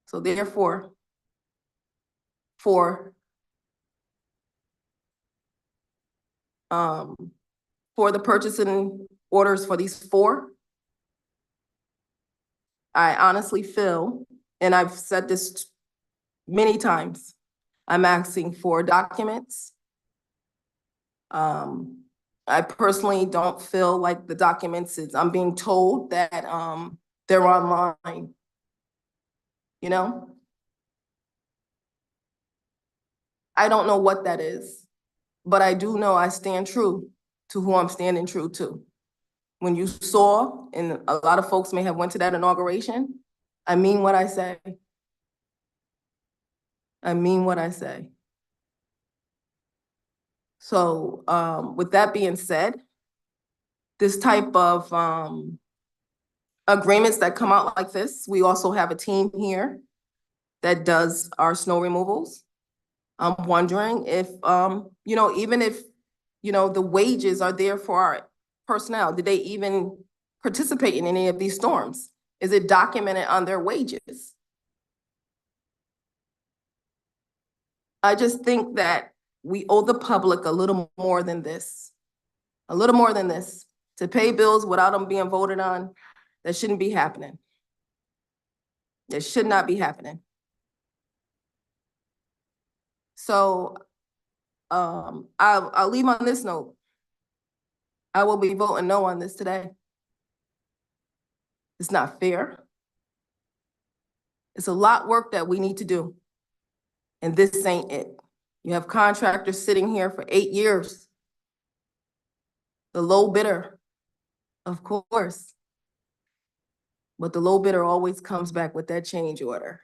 F: So therefore, for the purchasing orders for these 4, I honestly feel, and I've said this many times, I'm asking for documents. I personally don't feel like the documents I'm being told that they're online. You know? I don't know what that is, but I do know I stand true to who I'm standing true to. When you saw, and a lot of folks may have went to that inauguration, I mean what I say. I mean what I say. So with that being said, this type of agreements that come out like this, we also have a team here that does our snow removals. I'm wondering if, you know, even if, you know, the wages are there for our personnel, did they even participate in any of these storms? Is it documented on their wages? I just think that we owe the public a little more than this. A little more than this. To pay bills without them being voted on, that shouldn't be happening. That should not be happening. So I'll leave on this note. I will be voting no on this today. It's not fair. It's a lot of work that we need to do. And this ain't it. You have contractors sitting here for 8 years. The low bidder, of course. But the low bidder always comes back with that change order.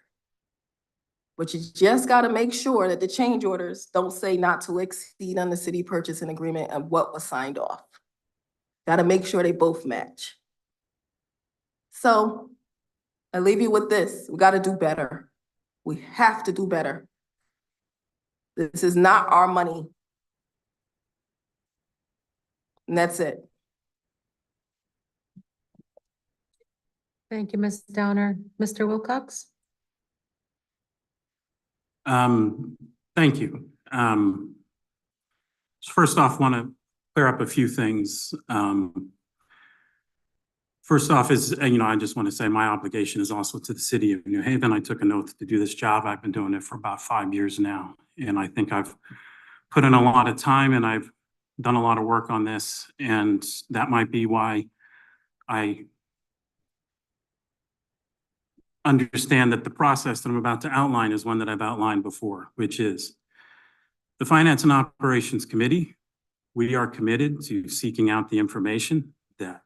F: But you just gotta make sure that the change orders don't say not to exceed on the city purchasing agreement and what was signed off. Gotta make sure they both match. So I leave you with this. We gotta do better. We have to do better. This is not our money. And that's it.
B: Thank you, Ms. Downer. Mr. Wilcox?
Q: Thank you. First off, want to clear up a few things. First off is, you know, I just want to say my obligation is also to the city of New Haven. I took an oath to do this job. I've been doing it for about 5 years now. And I think I've put in a lot of time and I've done a lot of work on this. And that might be why I understand that the process that I'm about to outline is one that I've outlined before, which is the Finance and Operations Committee. We are committed to seeking out the information that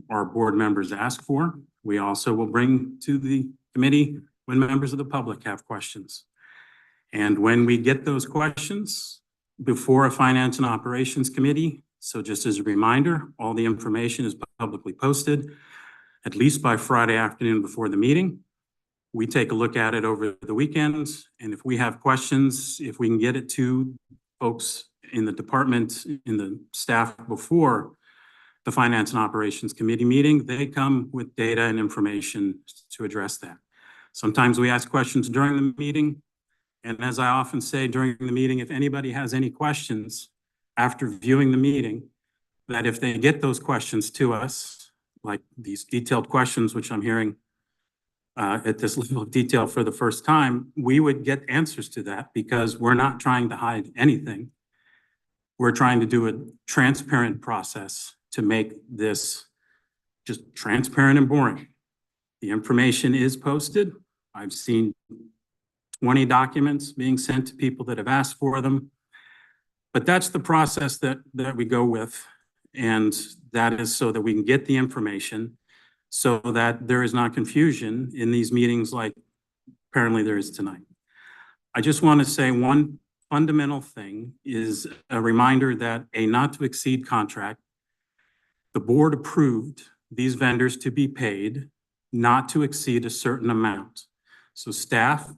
Q: our board members ask for. We also will bring to the committee when members of the public have questions. And when we get those questions before a Finance and Operations Committee, so just as a reminder, all the information is publicly posted, at least by Friday afternoon before the meeting. We take a look at it over the weekend, and if we have questions, if we can get it to folks in the department, in the staff before the Finance and Operations Committee meeting, they come with data and information to address that. Sometimes we ask questions during the meeting, and as I often say during the meeting, if anybody has any questions after viewing the meeting, that if they get those questions to us, like these detailed questions, which I'm hearing at this level of detail for the first time, we would get answers to that because we're not trying to hide anything. We're trying to do a transparent process to make this just transparent and boring. The information is posted. I've seen 20 documents being sent to people that have asked for them. But that's the process that we go with. And that is so that we can get the information so that there is not confusion in these meetings like apparently there is tonight. I just want to say one fundamental thing is a reminder that a not to exceed contract, the board approved these vendors to be paid not to exceed a certain amount. So staff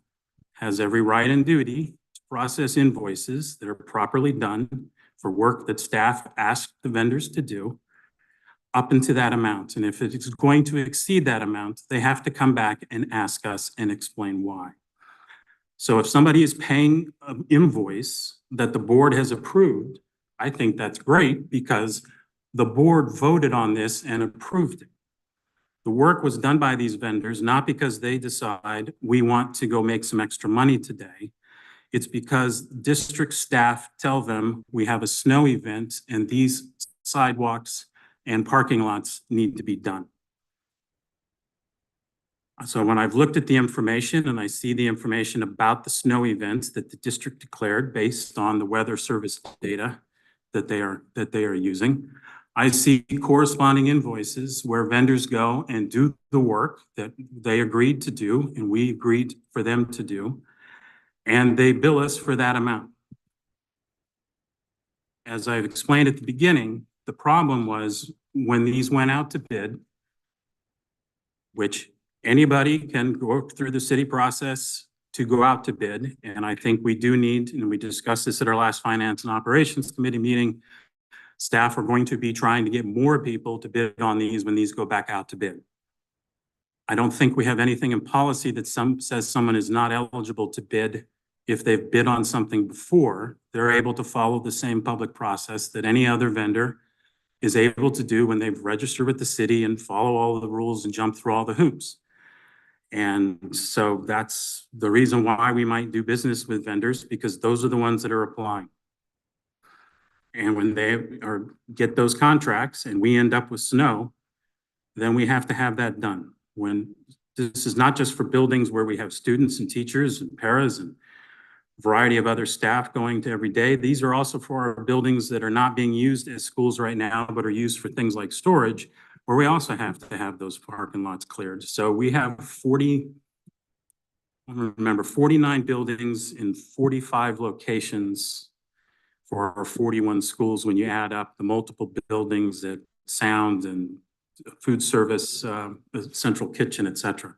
Q: has every right and duty to process invoices that are properly done for work that staff asked the vendors to do up into that amount. And if it is going to exceed that amount, they have to come back and ask us and explain why. So if somebody is paying an invoice that the board has approved, I think that's great because the board voted on this and approved it. The work was done by these vendors, not because they decide we want to go make some extra money today. It's because district staff tell them we have a snow event and these sidewalks and parking lots need to be done. So when I've looked at the information and I see the information about the snow events that the district declared based on the weather service data that they are using, I see corresponding invoices where vendors go and do the work that they agreed to do and we agreed for them to do, and they bill us for that amount. As I've explained at the beginning, the problem was when these went out to bid, which anybody can go through the city process to go out to bid. And I think we do need, and we discussed this at our last Finance and Operations Committee meeting, staff are going to be trying to get more people to bid on these when these go back out to bid. I don't think we have anything in policy that says someone is not eligible to bid if they've bid on something before. They're able to follow the same public process that any other vendor is able to do when they've registered with the city and follow all of the rules and jump through all the hoops. And so that's the reason why we might do business with vendors, because those are the ones that are applying. And when they get those contracts and we end up with snow, then we have to have that done. When this is not just for buildings where we have students and teachers and paras and a variety of other staff going to every day. These are also for our buildings that are not being used as schools right now, but are used for things like storage, where we also have to have those parking lots cleared. So we have 49 buildings in 45 locations for our 41 schools when you add up the multiple buildings that sound and food service, central kitchen, et cetera.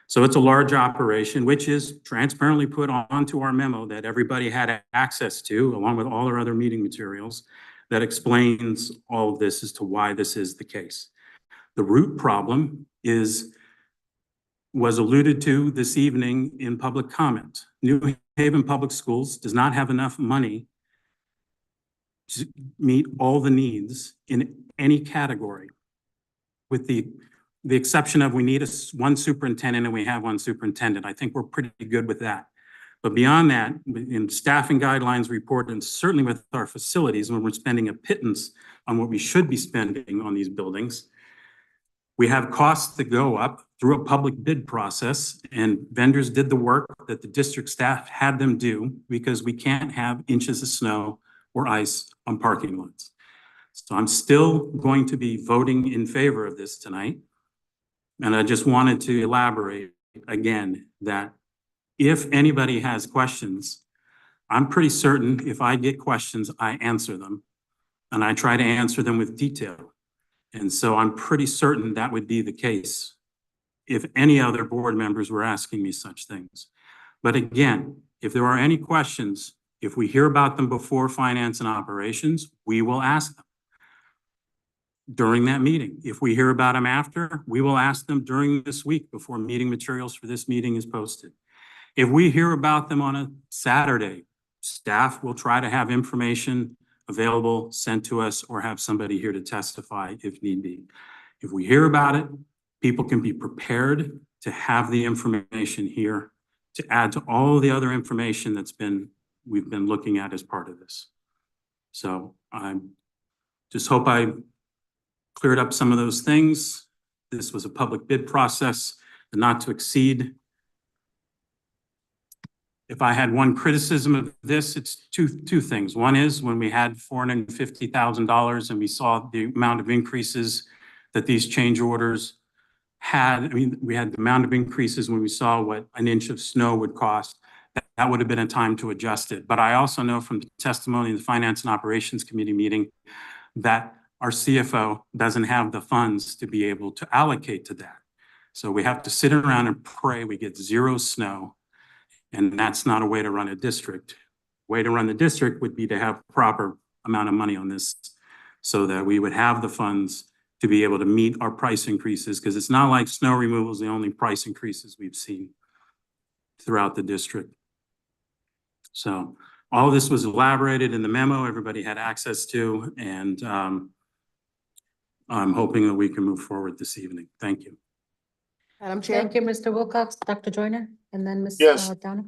Q: So it's a large operation, which is transparently put onto our memo that everybody had access to, along with all our other meeting materials, that explains all of this as to why this is the case. The root problem was alluded to this evening in public comment. New Haven Public Schools does not have enough money to meet all the needs in any category, with the exception of we need one superintendent and we have one superintendent. I think we're pretty good with that. But beyond that, in staffing guidelines report, and certainly with our facilities, when we're spending a pittance on what we should be spending on these buildings, we have costs that go up through a public bid process, and vendors did the work that the district staff had them do because we can't have inches of snow or ice on parking lots. So I'm still going to be voting in favor of this tonight. And I just wanted to elaborate again that if anybody has questions, I'm pretty certain if I get questions, I answer them. And I try to answer them with detail. And so I'm pretty certain that would be the case if any other board members were asking me such things. But again, if there are any questions, if we hear about them before Finance and Operations, we will ask them during that meeting. If we hear about them after, we will ask them during this week before meeting materials for this meeting is posted. If we hear about them on a Saturday, staff will try to have information available, sent to us, or have somebody here to testify if need be. If we hear about it, people can be prepared to have the information here to add to all the other information we've been looking at as part of this. So I just hope I cleared up some of those things. This was a public bid process, not to exceed. If I had one criticism of this, it's two things. One is when we had $450,000 and we saw the amount of increases that these change orders had. I mean, we had the amount of increases when we saw what an inch of snow would cost. That would have been a time to adjust it. But I also know from the testimony in the Finance and Operations Committee meeting that our CFO doesn't have the funds to be able to allocate to that. So we have to sit around and pray we get zero snow. And that's not a way to run a district. Way to run the district would be to have proper amount of money on this so that we would have the funds to be able to meet our price increases, because it's not like snow removal is the only price increases we've seen throughout the district. So all of this was elaborated in the memo everybody had access to, and I'm hoping that we can move forward this evening. Thank you.
F: Madam Chair.
B: Thank you, Mr. Wilcox. Dr. Joyner, and then Ms.
A: Yes.
B: Downer.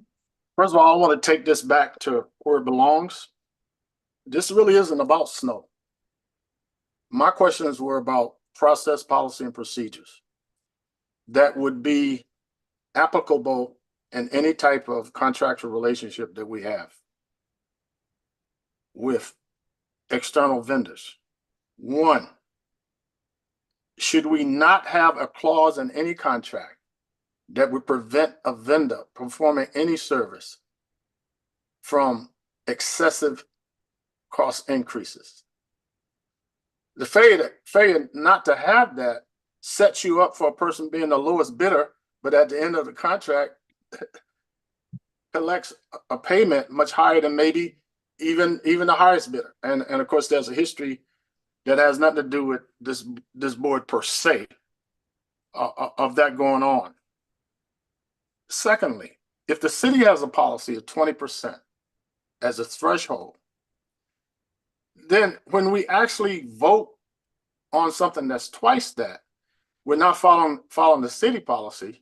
A: First of all, I want to take this back to where it belongs. This really isn't about snow. My questions were about process, policy, and procedures. that would be applicable in any type of contractual relationship that we have with external vendors. One, should we not have a clause in any contract that would prevent a vendor performing any service from excessive cost increases? The failure not to have that sets you up for a person being the lowest bidder, but at the end of the contract collects a payment much higher than maybe even the highest bidder. And of course, there's a history that has nothing to do with this board per se of that going on. Secondly, if the city has a policy of 20% as a threshold, then when we actually vote on something that's twice that, we're not following the city policy,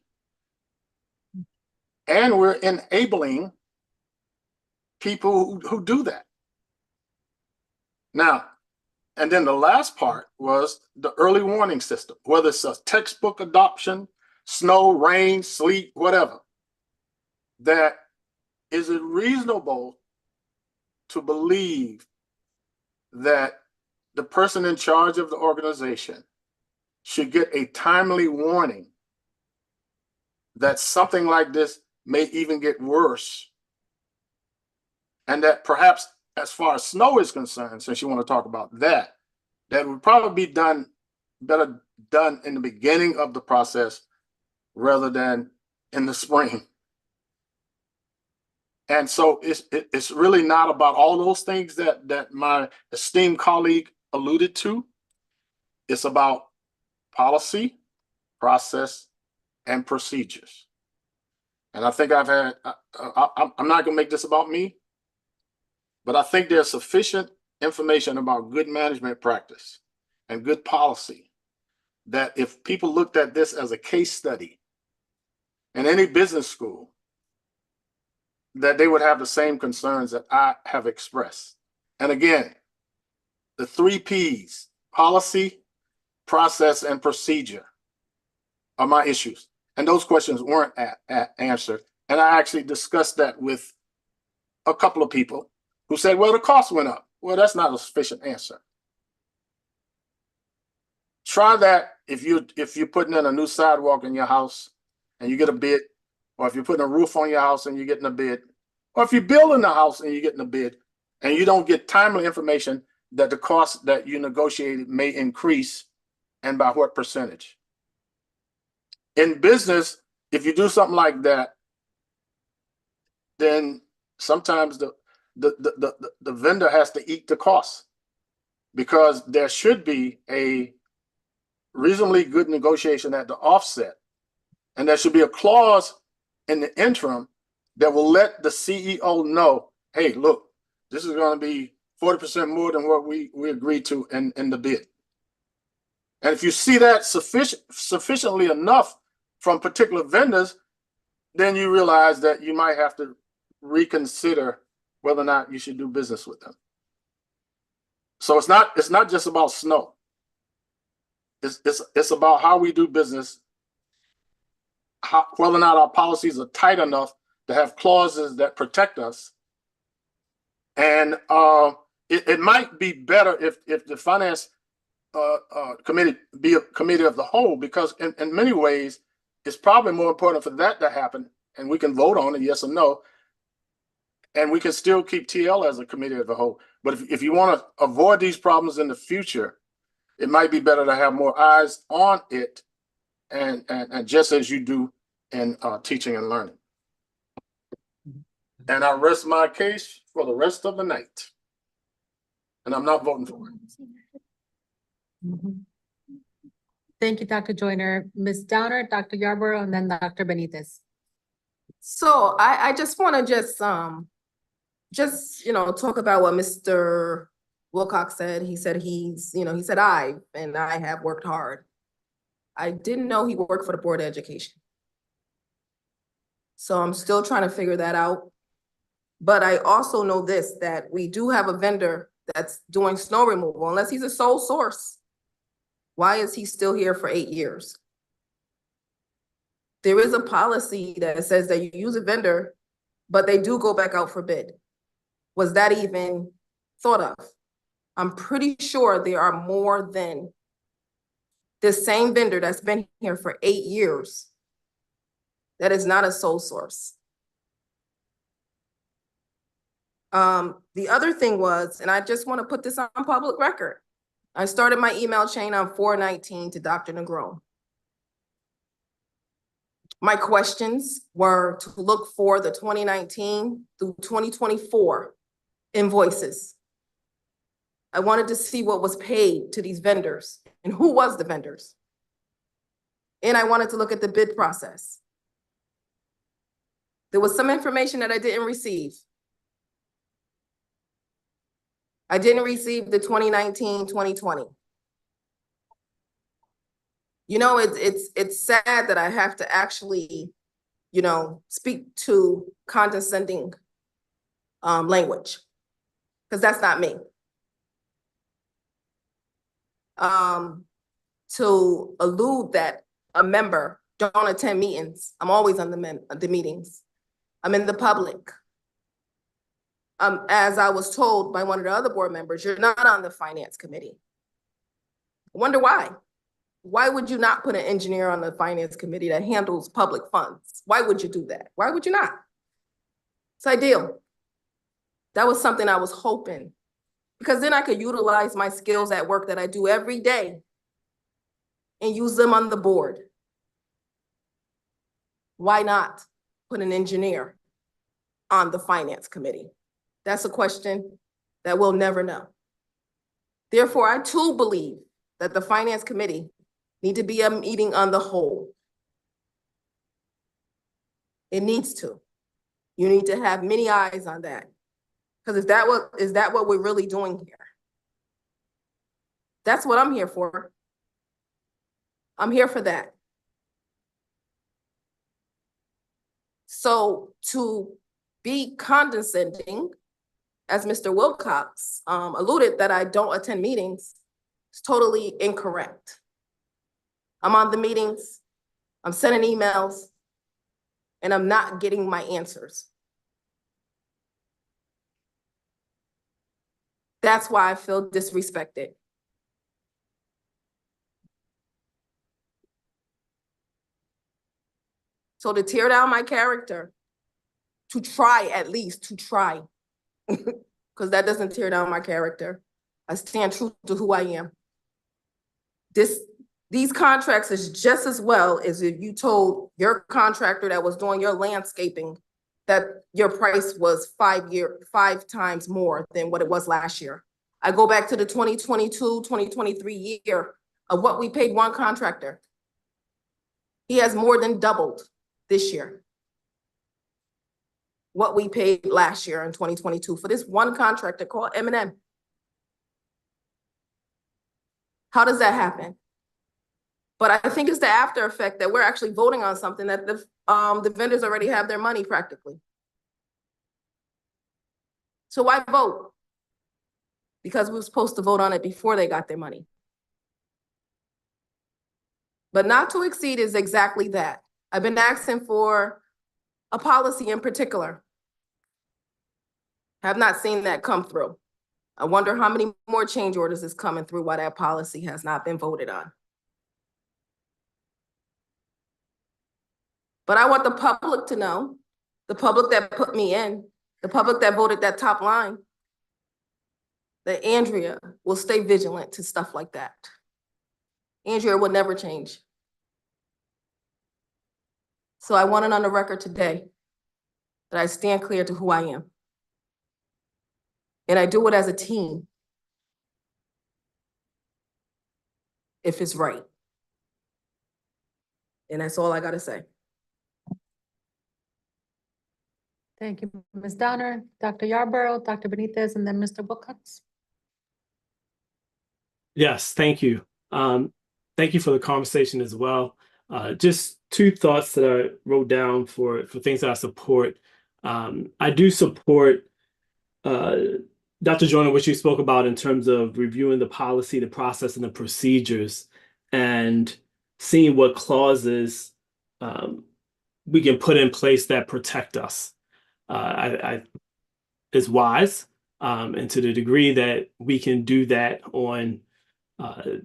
A: and we're enabling people who do that. Now, and then the last part was the early warning system, whether it's a textbook adoption, snow, rain, sleet, whatever. That is it reasonable to believe that the person in charge of the organization should get a timely warning that something like this may even get worse, and that perhaps as far as snow is concerned, since you want to talk about that, that would probably be better done in the beginning of the process rather than in the spring. And so it's really not about all those things that my esteemed colleague alluded to. It's about policy, process, and procedures. And I think I'm not going to make this about me, but I think there's sufficient information about good management practice and good policy that if people looked at this as a case study in any business school, that they would have the same concerns that I have expressed. And again, the 3 Ps, policy, process, and procedure are my issues. And those questions weren't answered. And I actually discussed that with a couple of people who said, well, the cost went up. Well, that's not a sufficient answer. Try that if you're putting in a new sidewalk in your house and you get a bid, or if you're putting a roof on your house and you're getting a bid, or if you're building a house and you're getting a bid, and you don't get timely information that the cost that you negotiated may increase and by what percentage. In business, if you do something like that, then sometimes the vendor has to eat the cost, because there should be a reasonably good negotiation at the offset. And there should be a clause in the interim that will let the CEO know, hey, look, this is going to be 40% more than what we agreed to in the bid. And if you see that sufficiently enough from particular vendors, then you realize that you might have to reconsider whether or not you should do business with them. So it's not just about snow. It's about how we do business, whether or not our policies are tight enough to have clauses that protect us. And it might be better if the finance committee be a committee of the whole, because in many ways, it's probably more important for that to happen, and we can vote on it, yes or no, and we can still keep TL as a committee of the whole. But if you want to avoid these problems in the future, it might be better to have more eyes on it, and just as you do in teaching and learning. And I rest my case for the rest of the night. And I'm not voting for it.
B: Thank you, Dr. Joyner. Ms. Downer, Dr. Yarborough, and then Dr. Benitez.
F: So I just want to just talk about what Mr. Wilcox said. He said he said I have worked hard. I didn't know he worked for the Board of Education. So I'm still trying to figure that out. But I also know this, that we do have a vendor that's doing snow removal. Unless he's a sole source, why is he still here for 8 years? there is a policy that says that you use a vendor, but they do go back out for bid. Was that even thought of? I'm pretty sure there are more than this same vendor that's been here for 8 years that is not a sole source. The other thing was, and I just want to put this on public record, I started my email chain on 4/19 to Dr. Negron. My questions were to look for the 2019 through 2024 invoices. I wanted to see what was paid to these vendors and who was the vendors. And I wanted to look at the bid process. There was some information that I didn't receive. I didn't receive the 2019, 2020. You know, it's sad that I have to actually, you know, speak to condescending language, because that's not me. To allude that a member don't attend meetings. I'm always on the meetings. I'm in the public. As I was told by one of the other board members, you're not on the finance committee. I wonder why. Why would you not put an engineer on the finance committee that handles public funds? Why would you do that? Why would you not? It's ideal. That was something I was hoping, because then I could utilize my skills at work that I do every day and use them on the board. Why not put an engineer on the finance committee? That's a question that we'll never know. Therefore, I too believe that the finance committee need to be a meeting on the whole. It needs to. You need to have many eyes on that. Because is that what we're really doing here? That's what I'm here for. I'm here for that. So to be condescending, as Mr. Wilcox alluded, that I don't attend meetings, is totally incorrect. I'm on the meetings, I'm sending emails, and I'm not getting my answers. That's why I feel disrespected. So to tear down my character, to try at least, to try, because that doesn't tear down my character. I stand true to who I am. These contracts is just as well as if you told your contractor that was doing your landscaping that your price was 5 times more than what it was last year. I go back to the 2022, 2023 year of what we paid one contractor. He has more than doubled this year what we paid last year in 2022 for this one contractor called M&M. How does that happen? But I think it's the after effect that we're actually voting on something that the vendors already have their money practically. So why vote? Because we were supposed to vote on it before they got their money. But not to exceed is exactly that. I've been asking for a policy in particular. Have not seen that come through. I wonder how many more change orders is coming through while that policy has not been voted on. But I want the public to know, the public that put me in, the public that voted that top line, that Andrea will stay vigilant to stuff like that. Andrea will never change. So I want it on the record today that I stand clear to who I am. And I do it as a team, if it's right. And that's all I gotta say.
B: Thank you, Ms. Downer, Dr. Yarborough, Dr. Benitez, and then Mr. Wilcox.
V: Yes, thank you. Thank you for the conversation as well. Just two thoughts that I wrote down for things that I support. I do support Dr. Joyner, what you spoke about in terms of reviewing the policy, the process, and the procedures, and seeing what clauses we can put in place that protect us. I is wise, and to the degree that we can do that on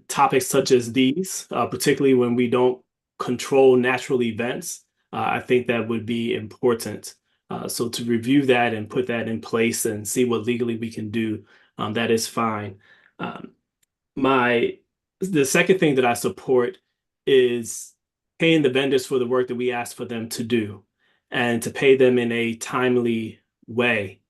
V: topics such as these, particularly when we don't control natural events, I think that would be important. So to review that and put that in place and see what legally we can do, that is fine. The second thing that I support is paying the vendors for the work that we ask for them to do, and to pay them in a timely way.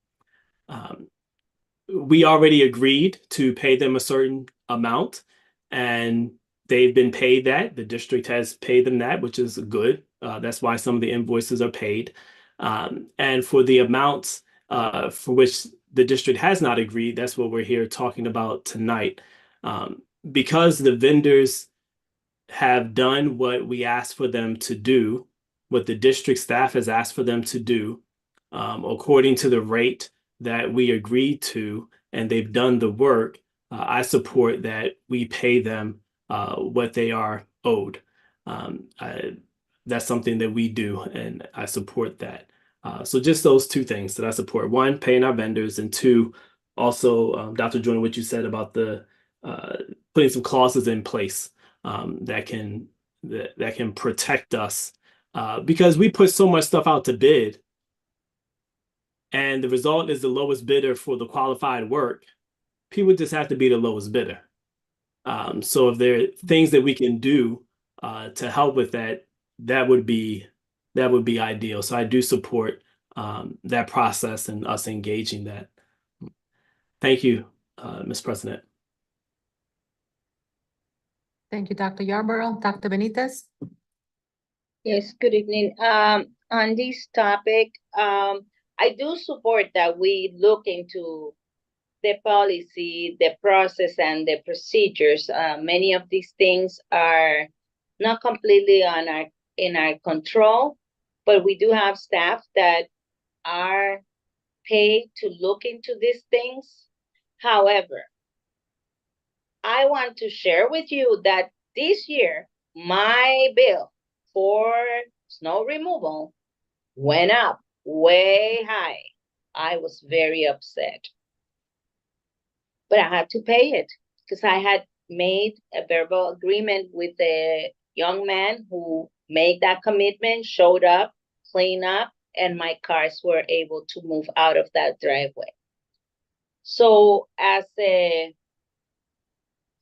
V: We already agreed to pay them a certain amount, and they've been paid that. The district has paid them that, which is good. That's why some of the invoices are paid. And for the amounts for which the district has not agreed, that's what we're here talking about tonight. Because the vendors have done what we asked for them to do, what the district staff has asked for them to do, according to the rate that we agreed to, and they've done the work, I support that we pay them what they are owed. That's something that we do, and I support that. So just those two things that I support. One, paying our vendors, and two, also, Dr. Joyner, what you said about the putting some clauses in place that can protect us, because we put so much stuff out to bid, and the result is the lowest bidder for the qualified work. People just have to be the lowest bidder. So if there are things that we can do to help with that, that would be ideal. So I do support that process and us engaging that. Thank you, Ms. President.
B: Thank you, Dr. Yarborough. Dr. Benitez?
U: Yes, good evening. On this topic, I do support that we look into the policy, the process, and the procedures. Many of these things are not completely in our control, but we do have staff that are paid to look into these things. However, I want to share with you that this year, my bill for snow removal went up way high. I was very upset. But I had to pay it because I had made a verbal agreement with the young man who made that commitment, showed up, cleaned up, and my cars were able to move out of that driveway. So as a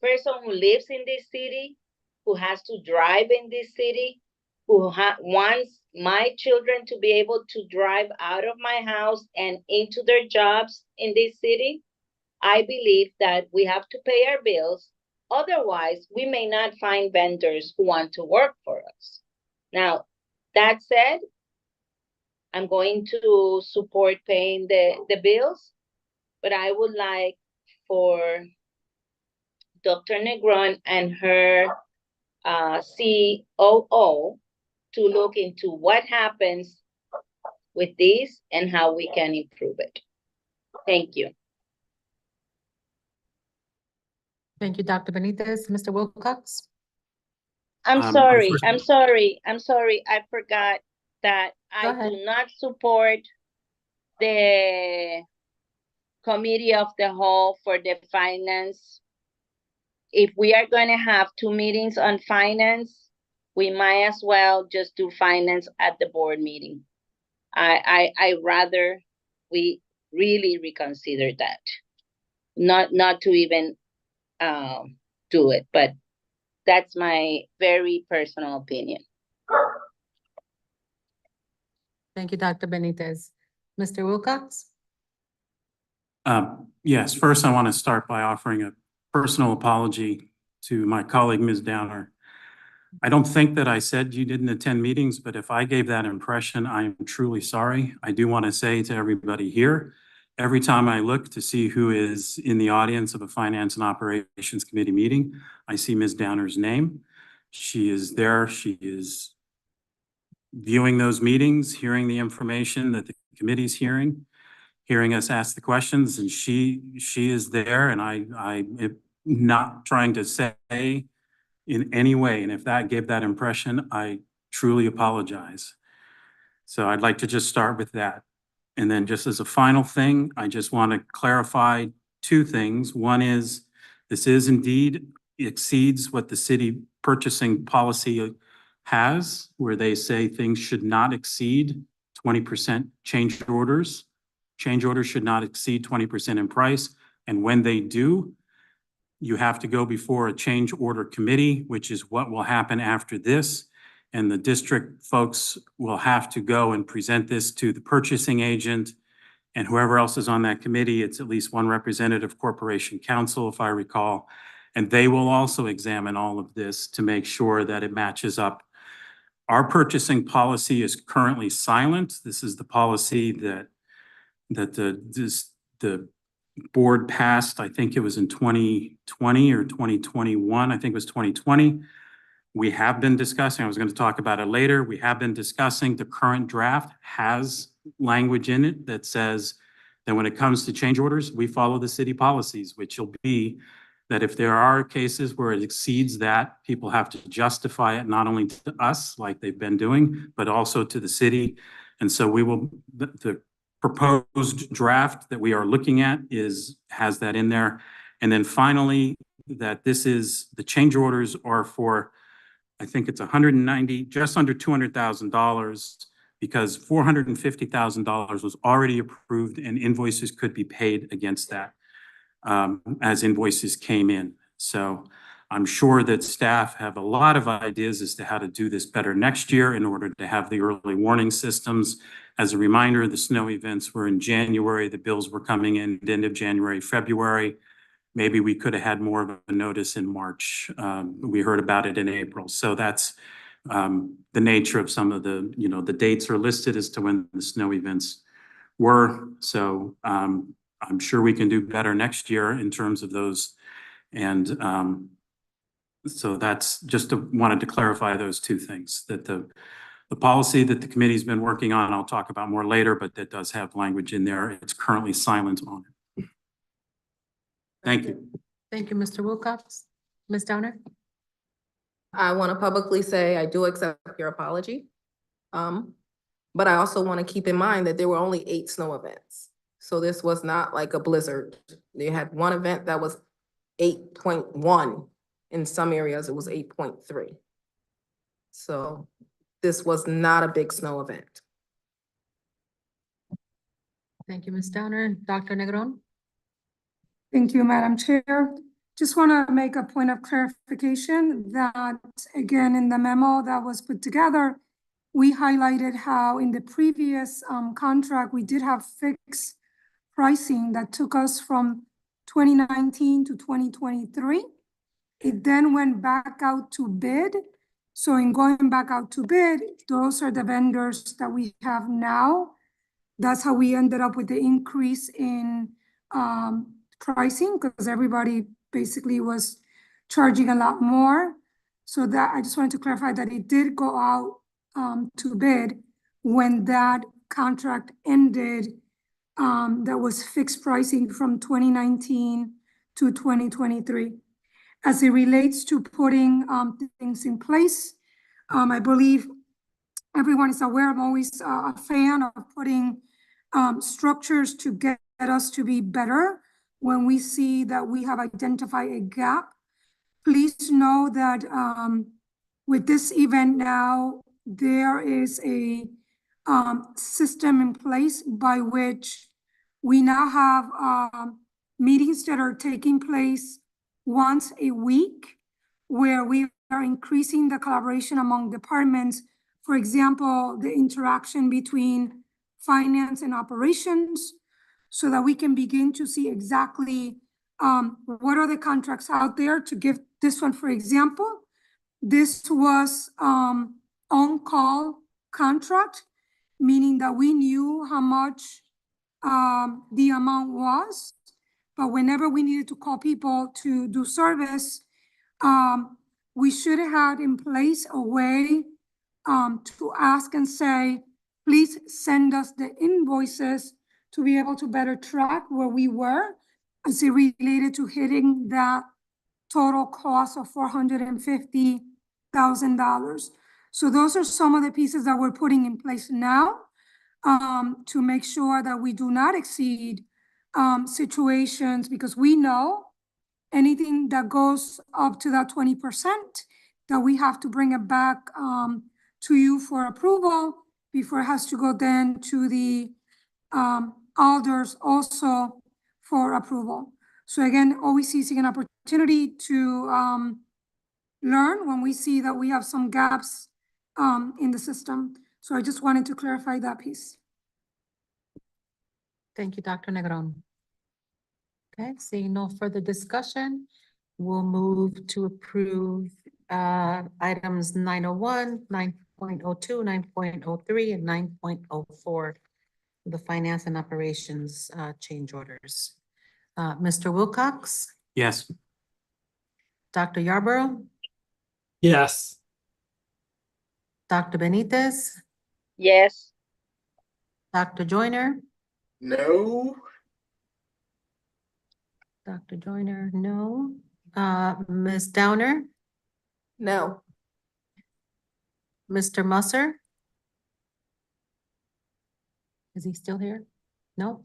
U: person who lives in this city, who has to drive in this city, who wants my children to be able to drive out of my house and into their jobs in this city, I believe that we have to pay our bills. Otherwise, we may not find vendors who want to work for us. Now, that said, I'm going to support paying the bills, but I would like for Dr. Negron and her COO to look into what happens with this and how we can improve it. Thank you.
B: Thank you, Dr. Benitez. Mr. Wilcox?
U: I'm sorry. I forgot that
B: Go
U: I
B: ahead.
U: do not support the committee of the whole for the finance. If we are going to have 2 meetings on finance, we might as well just do finance at the board meeting. I rather we really reconsider that, not to even do it, but that's my very personal opinion.
B: Thank you, Dr. Benitez. Mr. Wilcox?
Q: Yes, first I want to start by offering a personal apology to my colleague, Ms. Downer. I don't think that I said you didn't attend meetings, but if I gave that impression, I am truly sorry. I do want to say to everybody here, every time I look to see who is in the audience of a Finance and Operations Committee meeting, I see Ms. Downer's name. She is there. She is viewing those meetings, hearing the information that the committee's hearing us ask the questions, and she is there, and I am not trying to say in any way, and if that gave that impression, I truly apologize. So I'd like to just start with that. And then just as a final thing, I just want to clarify two things. One is, this is indeed exceeds what the city purchasing policy has, where they say things should not exceed 20% change orders. Change orders should not exceed 20% in price. And when they do, you have to go before a change order committee, which is what will happen after this. And the district folks will have to go and present this to the purchasing agent and whoever else is on that committee. It's at least one representative corporation counsel, if I recall. And they will also examine all of this to make sure that it matches up. Our purchasing policy is currently silent. This is the policy that the board passed. I think it was in 2020 or 2021. I think it was 2020. We have been discussing, I was going to talk about it later. We have been discussing, the current draft has language in it that says that when it comes to change orders, we follow the city policies, which will be that if there are cases where it exceeds that, people have to justify it not only to us, like they've been doing, but also to the city. And so we will, the proposed draft that we are looking at has that in there. And then finally, that this is, the change orders are for, I think it's 190, just under $200,000, because $450,000 was already approved and invoices could be paid against that as invoices came in. So I'm sure that staff have a lot of ideas as to how to do this better next year in order to have the early warning systems. As a reminder, the snow events were in January, the bills were coming in at the end of January, February. Maybe we could have had more of a notice in March. We heard about it in April. So that's the nature of some of the, the dates are listed as to when the snow events were. So I'm sure we can do better next year in terms of those. And so that's just wanted to clarify those two things, that the policy that the committee's been working on, I'll talk about more later, but that does have language in there. It's currently silent on it. Thank you.
B: Thank you, Mr. Wilcox. Ms. Downer?
F: I want to publicly say I do accept your apology. But I also want to keep in mind that there were only 8 snow events. So this was not like a blizzard. They had one event that was 8.1. In some areas, it was 8.3. So this was not a big snow event.
B: Thank you, Ms. Downer. Dr. Negron?
S: Thank you, Madam Chair. Just want to make a point of clarification that, again, in the memo that was put together, we highlighted how in the previous contract, we did have fixed pricing that took us from 2019 to 2023. It then went back out to bid. So in going back out to bid, those are the vendors that we have now. That's how we ended up with the increase in pricing, because everybody basically was charging a lot more. So that I just wanted to clarify that it did go out to bid when that contract ended. That was fixed pricing from 2019 to 2023. As it relates to putting things in place, I believe everyone is aware. I'm always a fan of putting structures to get us to be better when we see that we have identified a gap. Please know that with this event now, there is a system in place by which we now have meetings that are taking place once a week, where we are increasing the collaboration among departments. For example, the interaction between finance and operations, so that we can begin to see exactly what are the contracts out there. To give this one, for example, this was on-call contract, meaning that we knew how much the amount was, but whenever we needed to call people to do service, we should have had in place a way to ask and say, please send us the invoices to be able to better track where we were as it related to hitting that total cost of $450,000. So those are some of the pieces that we're putting in place now to make sure that we do not exceed situations, because we know anything that goes up to that 20%, that we have to bring it back to you for approval before it has to go then to the alders also for approval. So again, always seizing an opportunity to learn when we see that we have some gaps in the system. So I just wanted to clarify that piece.
B: Thank you, Dr. Negron. Okay, seeing no further discussion, we'll move to approve items 901, 9.02, 9.03, and 9.04, the finance and operations change orders. Mr. Wilcox,
Q: Yes.
B: Dr. Yarborough,
V: Yes.
B: Dr. Benitez,
U: Yes.
B: Dr. Joyner,
A: No.
B: Dr. Joyner, no. Ms. Downer,
F: No.
B: Mr. Musser? Is he still here? No.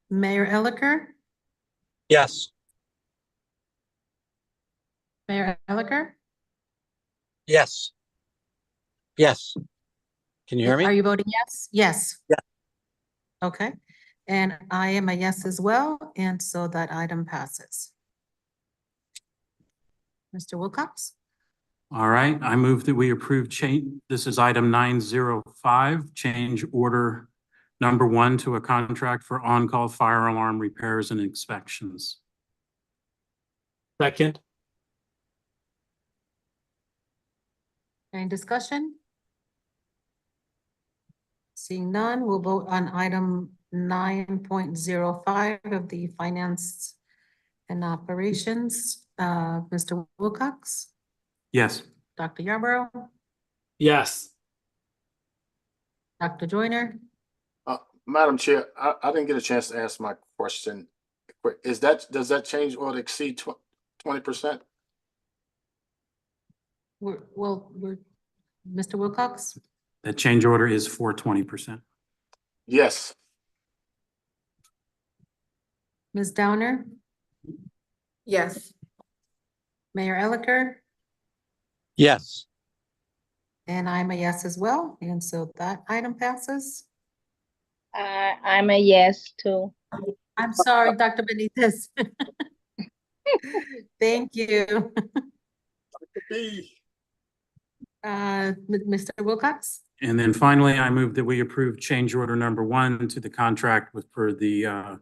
B: Mayor Elicker?
G: Yes.
B: Mayor Elicker?
G: Yes. Yes. Can you hear me?
B: Are you voting yes? Yes.
G: Yeah.
B: Okay, and I am a yes as well, and so that item passes. Mr. Wilcox?
Q: All right, I move that we approve change, this is item 905, change order number 1 to a contract for on-call fire alarm repairs and inspections.
V: Second.
B: Any discussion? Seeing none, we'll vote on item 9.05 of the finance and operations. Mr. Wilcox?
Q: Yes.
B: Dr. Yarborough?
V: Yes.
B: Dr. Joyner?
A: Madam Chair, I didn't get a chance to ask my question. Does that change order exceed 20%?
B: Mr. Wilcox?
Q: That change order is for 20%.
A: Yes.
B: Ms. Downer?
F: Yes.
B: Mayor Elicker?
G: Yes.
B: And I'm a yes as well, and so that item passes.
U: I'm a yes too.
B: I'm sorry, Dr. Benitez. Thank you. Mr. Wilcox?
Q: And then finally, I move that we approve change order number 1 to the contract for the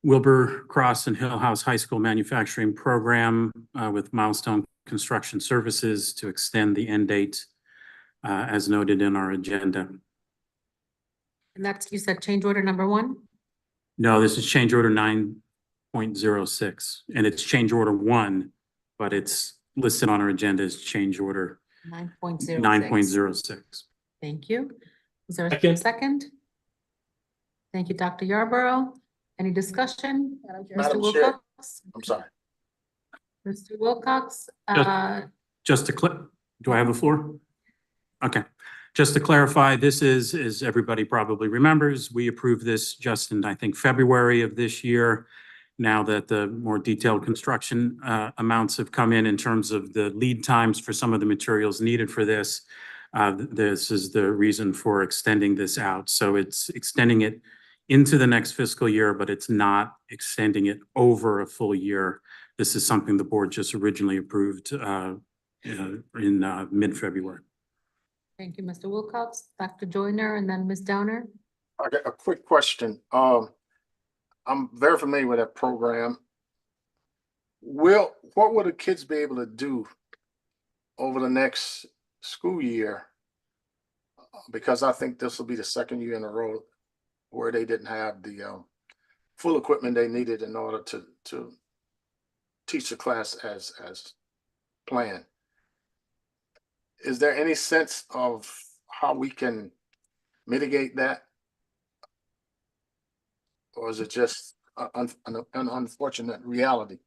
Q: Wilbur Cross and Hill House High School Manufacturing Program with Milestone Construction Services to extend the end date as noted in our agenda.
B: And that's, you said change order number 1?
Q: No, this is change order 9.06, and it's change order 1, but it's listed on our agenda as change order
B: 9.06.
Q: 9.06.
B: Thank you. Is there a
V: Second.
B: second? Thank you, Dr. Yarborough. Any discussion? Mr.
A: Madam Chair.
B: Wilcox?
A: I'm sorry.
B: Mr. Wilcox?
Q: Just to do I have the floor? Okay. Just to clarify, this is, as everybody probably remembers, we approved this just in, I think, February of this year. Now that the more detailed construction amounts have come in terms of the lead times for some of the materials needed for this, this is the reason for extending this out. So it's extending it into the next fiscal year, but it's not extending it over a full year. This is something the board just originally approved in mid-February.
B: Thank you, Mr. Wilcox. Dr. Joyner and then Ms. Downer.
A: Okay, a quick question. I'm very familiar with that program. What will the kids be able to do over the next school year? Because I think this will be the second year in a row where they didn't have the full equipment they needed in order to teach the class as planned. Is there any sense of how we can mitigate that? Or is it just an unfortunate reality?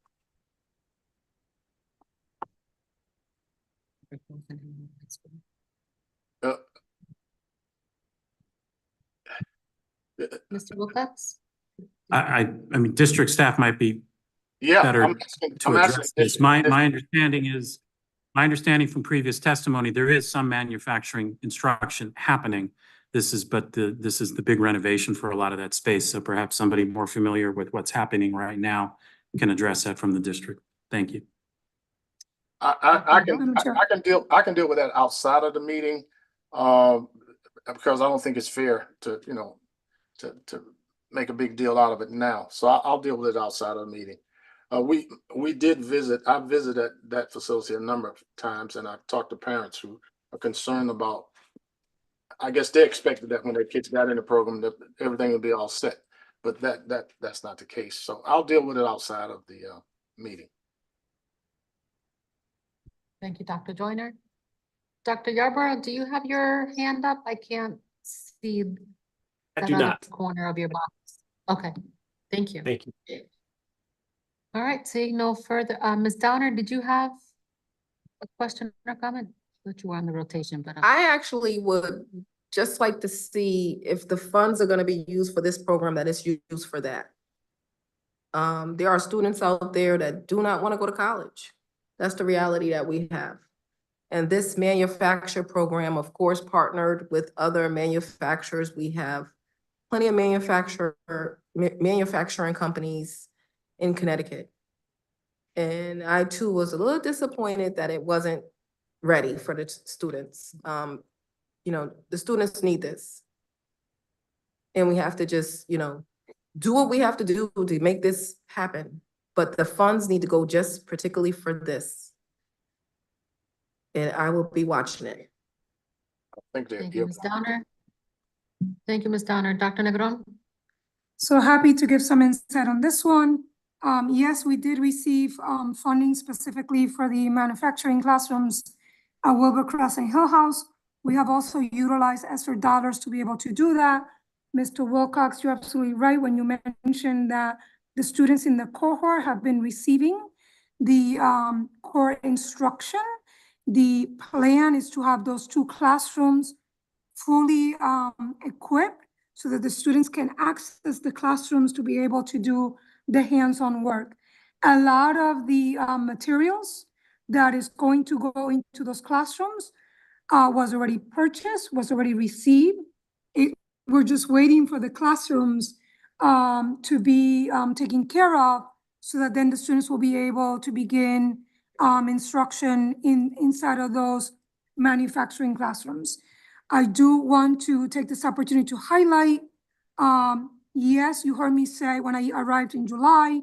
A: Uh,
B: Mr. Wilcox?
Q: I mean, district staff might be
A: Yeah,
Q: better
A: I'm
Q: to
A: asking
Q: address this. My understanding from previous testimony, there is some manufacturing instruction happening. This is the big renovation for a lot of that space. So perhaps somebody more familiar with what's happening right now can address that from the district. Thank you.
A: I can deal with that outside of the meeting, because I don't think it's fair to, to make a big deal out of it now. So I'll deal with it outside of the meeting. We did visit, I visited that facility a number of times, and I've talked to parents who are concerned about, I guess they expected that when their kids got in the program that everything would be all set, but that's not the case. So I'll deal with it outside of the meeting.
B: Thank you, Dr. Joyner. Dr. Yarborough, do you have your hand up? I can't see
V: I
B: that
V: do
B: other
V: not.
B: corner of your box. Okay, thank you.
V: Thank you.
B: All right, seeing no further, Ms. Downer, did you have a question or comment? That you were on the rotation, but.
F: I actually would just like to see if the funds are gonna be used for this program, that it's used for that. There are students out there that do not want to go to college. That's the reality that we have. And this manufacturer program, of course, partnered with other manufacturers. We have plenty of manufacturing companies in Connecticut. And I too was a little disappointed that it wasn't ready for the students. The students need this. And we have to just, do what we have to do to make this happen. But the funds need to go just particularly for this. And I will be watching it.
A: Thank
B: you, Ms. Downer. Thank you, Ms. Downer. Dr. Negron?
S: So happy to give some insight on this one. Yes, we did receive funding specifically for the manufacturing classrooms at Wilbur-Cross and Hill House. We have also utilized ESSER dollars to be able to do that. Mr. Wilcox, you're absolutely right when you mentioned that the students in the cohort have been receiving the core instruction. The plan is to have those 2 classrooms fully equipped so that the students can access the classrooms to be able to do the hands-on work. A lot of the materials that is going to go into those classrooms was already purchased, was already received. We're just waiting for the classrooms to be taken care of so that then the students will be able to begin instruction inside of those manufacturing classrooms. I do want to take this opportunity to highlight, yes, you heard me say when I arrived in July,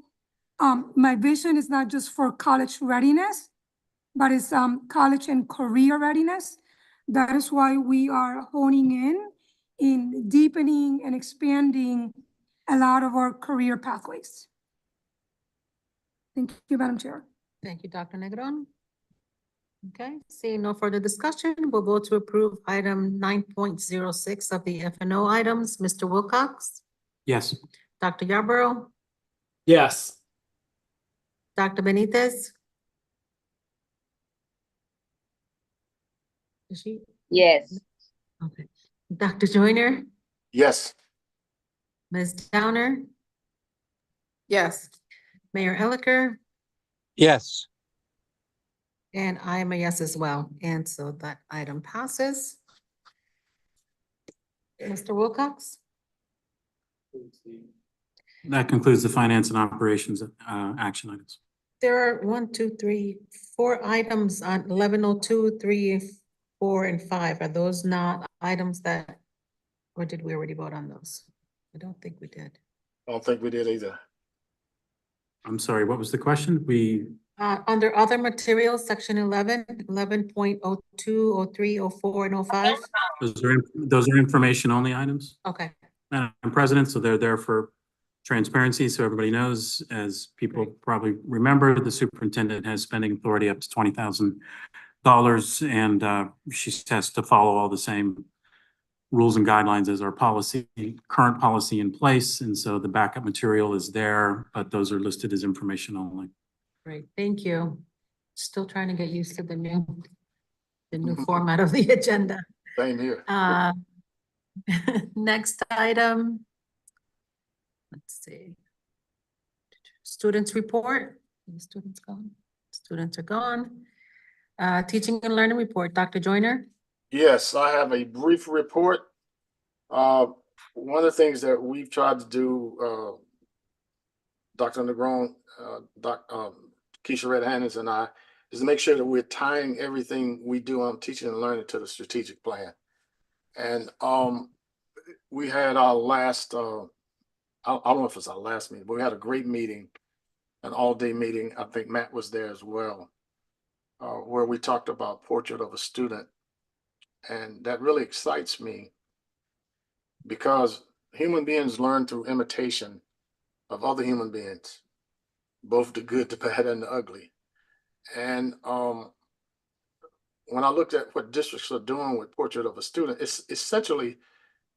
S: my vision is not just for college readiness, but it's college and career readiness. That is why we are honing in deepening and expanding a lot of our career pathways. Thank you, Madam Chair.
B: Thank you, Dr. Negron. Okay, seeing no further discussion, we'll vote to approve item 9.06 of the F&O items. Mr. Wilcox?
Q: Yes.
B: Dr. Yarborough?
V: Yes.
B: Dr. Benitez? Is she?
U: Yes.
B: Okay. Dr. Joyner?
A: Yes.
B: Ms. Downer?
F: Yes.
B: Mayor Elicker?
G: Yes.
B: And I am a yes as well. And so that item passes. Mr. Wilcox?
Q: That concludes the finance and operations action items.
B: There are 1, 2, 3, 4 items on 1102, 3, 4, and 5. Are those not items that, or did we already vote on those? I don't think we did.
A: I don't think we did either.
Q: I'm sorry, what was the question?
B: Under other materials, section 11, 11.02, 03, 04, and 05.
Q: Those are information only items,
B: Okay,
Q: Madam President, so they're there for transparency, so everybody knows. As people probably remember, the superintendent has spending authority up to $20,000, and she has to follow all the same rules and guidelines as our current policy in place, and so the backup material is there, but those are listed as information only.
B: great, thank you. Still trying to get used to the new the new format of the agenda.
A: Same here.
B: Next item. Let's see. Students report. The students gone. Students are gone. Teaching and learning report, Dr. Joyner.
A: Yes, I have a brief report. One of the things that we've tried to do, Dr. Negron, Keisha Red-Hannons and I, is to make sure that we're tying everything we do on teaching and learning to the strategic plan. And we had our last, I don't know if it's our last meeting, but we had a great meeting, an all-day meeting. I think Matt was there as well, where we talked about Portrait of a Student. And that really excites me because human beings learn through imitation of other human beings, both the good, the bad, and the ugly. And when I looked at what districts are doing with Portrait of a Student, it's essentially,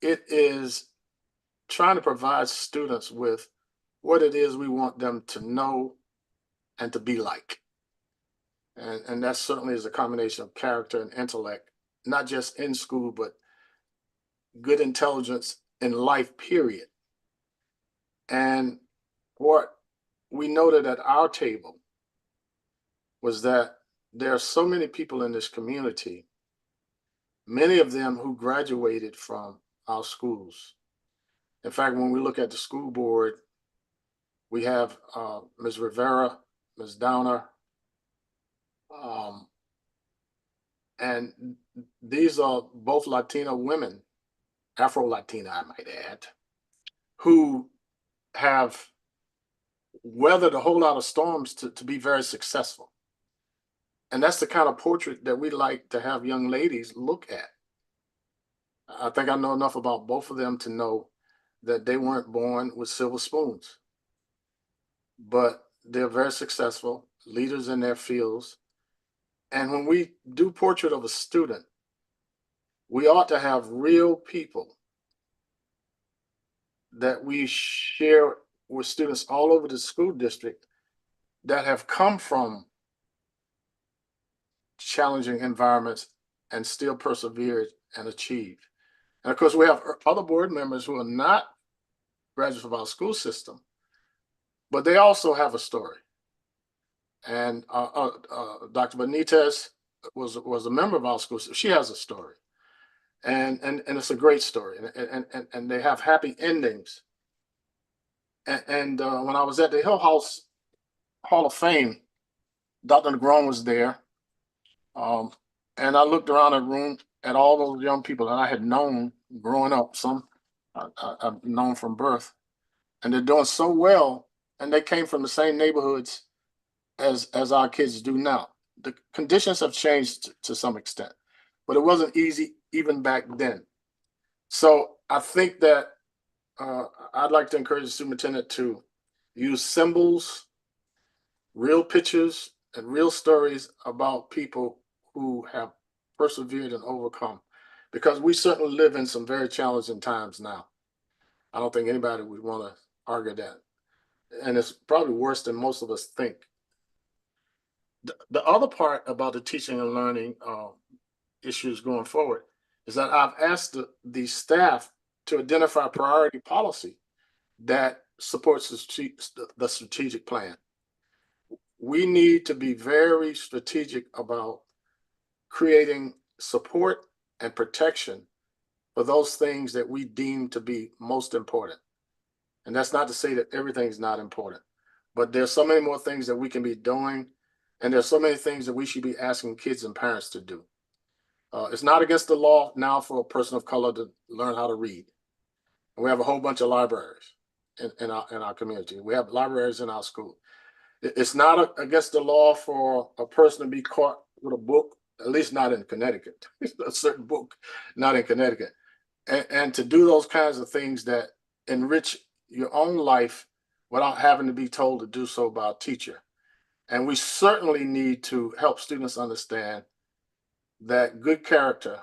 A: it is trying to provide students with what it is we want them to know and to be like. And that certainly is a combination of character and intellect, not just in school, but good intelligence in life, period. And what we noted at our table was that there are so many people in this community, many of them who graduated from our schools. In fact, when we look at the school board, we have Ms. Rivera, Ms. Downer, and these are both Latina women, Afro-Latina, I might add, who have weathered a whole lot of storms to be very successful. And that's the kind of portrait that we like to have young ladies look at. I think I know enough about both of them to know that they weren't born with silver spoons, but they're very successful leaders in their fields. And when we do Portrait of a Student, we ought to have real people that we share with students all over the school district that have come from challenging environments and still persevered and achieved. And of course, we have other board members who are not graduates of our school system, but they also have a story. And Dr. Benitez was a member of our school system. She has a story. And it's a great story. And they have happy endings. And when I was at the Hill House Hall of Fame, Dr. Negron was there. And I looked around the room at all those young people that I had known growing up. Some I've known from birth. And they're doing so well. And they came from the same neighborhoods as our kids do now. The conditions have changed to some extent, but it wasn't easy even back then. So I think that I'd like to encourage the superintendent to use symbols, real pictures, and real stories about people who have persevered and overcome, because we certainly live in some very challenging times now. I don't think anybody would want to argue that. And it's probably worse than most of us think. The other part about the teaching and learning issues going forward is that I've asked the staff to identify priority policy that supports the strategic plan. We need to be very strategic about creating support and protection for those things that we deem to be most important. And that's not to say that everything's not important, but there's so many more things that we can be doing. And there's so many things that we should be asking kids and parents to do. It's not against the law now for a person of color to learn how to read. And we have a whole bunch of libraries in our community. We have libraries in our school. It's not against the law for a person to be caught with a book, at least not in Connecticut, a certain book, not in Connecticut. And to do those kinds of things that enrich your own life without having to be told to do so by a teacher. And we certainly need to help students understand that good character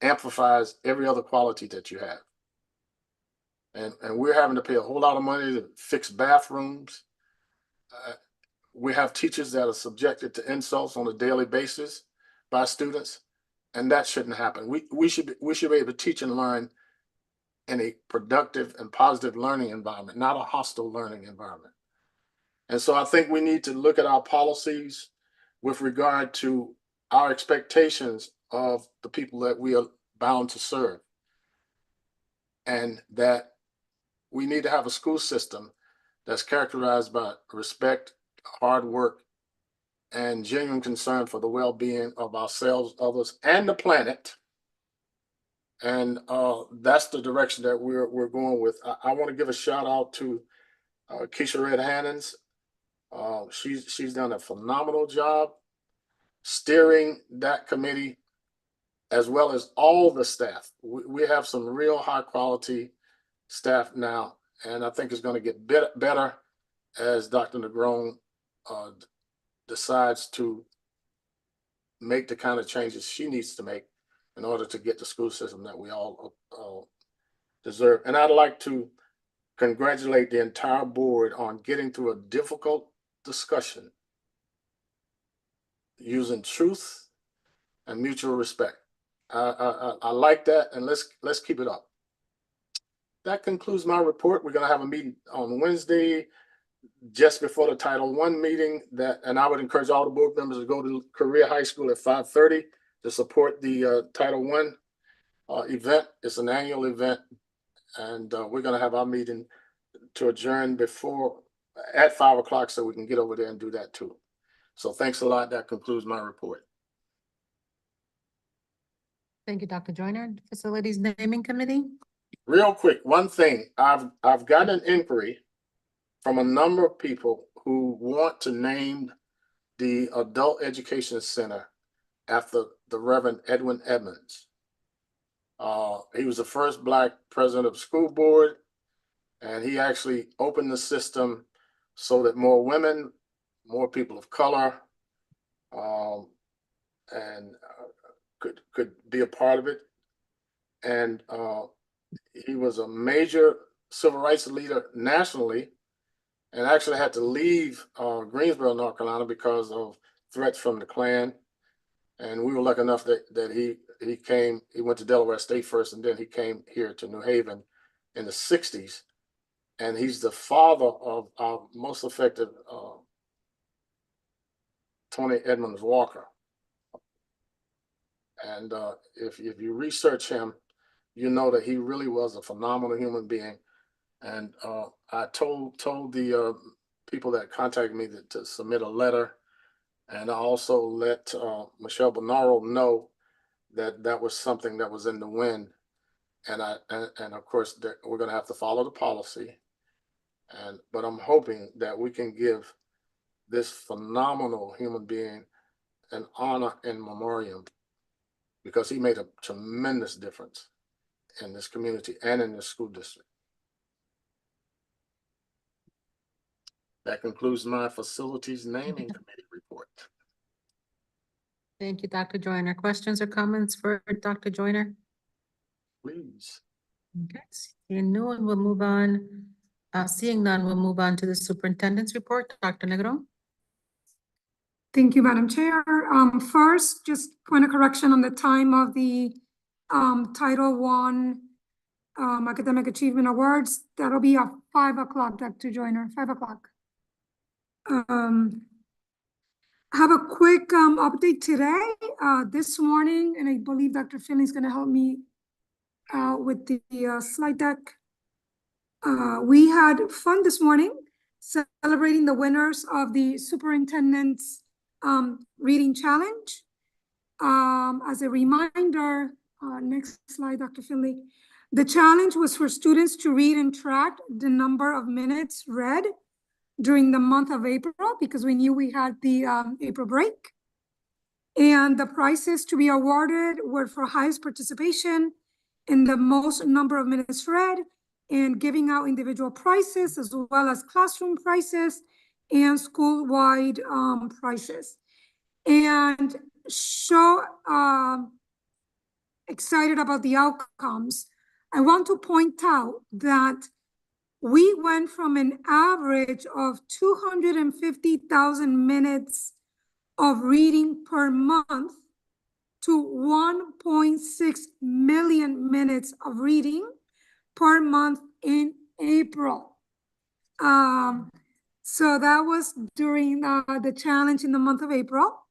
A: amplifies every other quality that you have. And we're having to pay a whole lot of money to fix bathrooms. We have teachers that are subjected to insults on a daily basis. by students, and that shouldn't happen. We should be able to teach and learn in a productive and positive learning environment, not a hostile learning environment. And so I think we need to look at our policies with regard to our expectations of the people that we are bound to serve. And that we need to have a school system that's characterized by respect, hard work, and genuine concern for the well-being of ourselves, others, and the planet. And that's the direction that we're going with. I want to give a shout out to Keisha Red Hannons. She's done a phenomenal job steering that committee, as well as all the staff. We have some real high quality staff now, and I think it's going to get better as Dr. Negron decides to make the kind of changes she needs to make in order to get the school system that we all deserve. And I'd like to congratulate the entire board on getting through a difficult discussion using truth and mutual respect. I like that, and let's keep it up. That concludes my report. We're going to have a meeting on Wednesday, just before the Title I meeting. And I would encourage all the board members to go to Korea High School at 5:30 to support the Title I event. It's an annual event, and we're going to have our meeting to adjourn at 5 o'clock so we can get over there and do that too. So thanks a lot. That concludes my report.
B: Thank you, Dr. Joyner. Facilities Naming Committee.
A: Real quick, one thing. I've got an inquiry from a number of people who want to name the Adult Education Center after the Reverend Edwin Edmonds. He was the first Black president of the school board, and he actually opened the system so that more women, more people of color, could be a part of it. And he was a major civil rights leader nationally, and actually had to leave Greensboro, North Carolina, because of threats from the Klan. And we were lucky enough that he went to Delaware State first, and then he came here to New Haven in the 60s. And he's the father of our most effective Tony Edmonds Walker. And if you research him, you know that he really was a phenomenal human being. And I told the people that contacted me to submit a letter, and I also let Michelle Bonaro know that was something that was in the wind. And of course we're going to have to follow the policy. But I'm hoping that we can give this phenomenal human being an honor in memoriam, because he made a tremendous difference in this community and in this school district. That concludes my Facilities Naming Committee report.
B: Thank you, Dr. Joyner. Questions or comments for Dr. Joyner?
A: Please.
B: Okay, seeing none, we'll move on. Seeing none, we'll move on to the superintendent's report. Dr. Negron.
S: Thank you, Madam Chair. First, just point of correction on the time of the Title I Academic Achievement Awards. That'll be at 5 o'clock, Dr. Joyner, 5 o'clock. I have a quick update today. This morning, and I believe Dr. Finley is going to help me with the slide deck. We had fun this morning celebrating the winners of the superintendent's reading challenge. As a reminder, next slide, Dr. Finley. The challenge was for students to read and track the number of minutes read during the month of April, because we knew we had the April break. And the prizes to be awarded were for highest participation in the most number of minutes read, and giving out individual prizes as well as classroom prizes and school-wide prizes. And so excited about the outcomes. I want to point out that we went from an average of 250,000 minutes of reading per month to 1.6 million minutes of reading per month in April. So that was during the challenge in the month of April.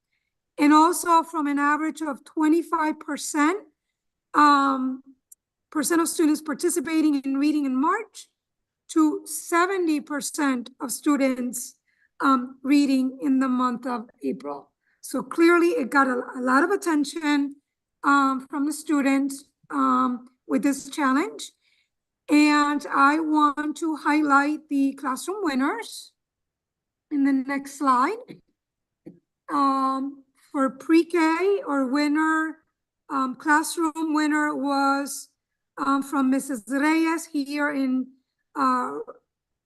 S: And also from an average of 25% of students participating in reading in March to 70% of students reading in the month of April. So clearly it got a lot of attention from the students with this challenge. And I want to highlight the classroom winners in the next slide. For pre-K or winner, classroom winner was from Mrs. Reyes here in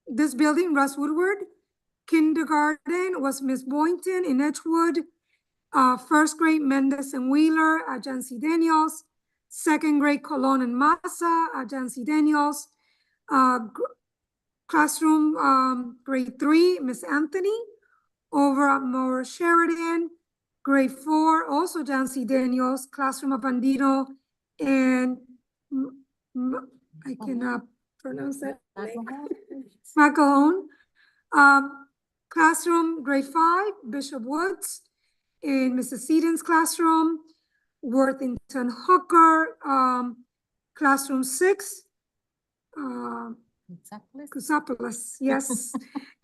S: this building, Russ Woodward. Kindergarten was Miss Boynton in Edgewood. First grade, Mendez and Wheeler at Jancy Daniels. Second grade, Colon and Massa at Jancy Daniels. Classroom grade 3, Miss Anthony over at Moore Sheridan. Grade 4, also Jancy Daniels, classroom of Andino and I cannot pronounce that. Macahone. Classroom grade 5, Bishop Woods. In Mrs. Seaton's classroom, Worthington Hooker. Classroom 6, Chrysopolis, yes.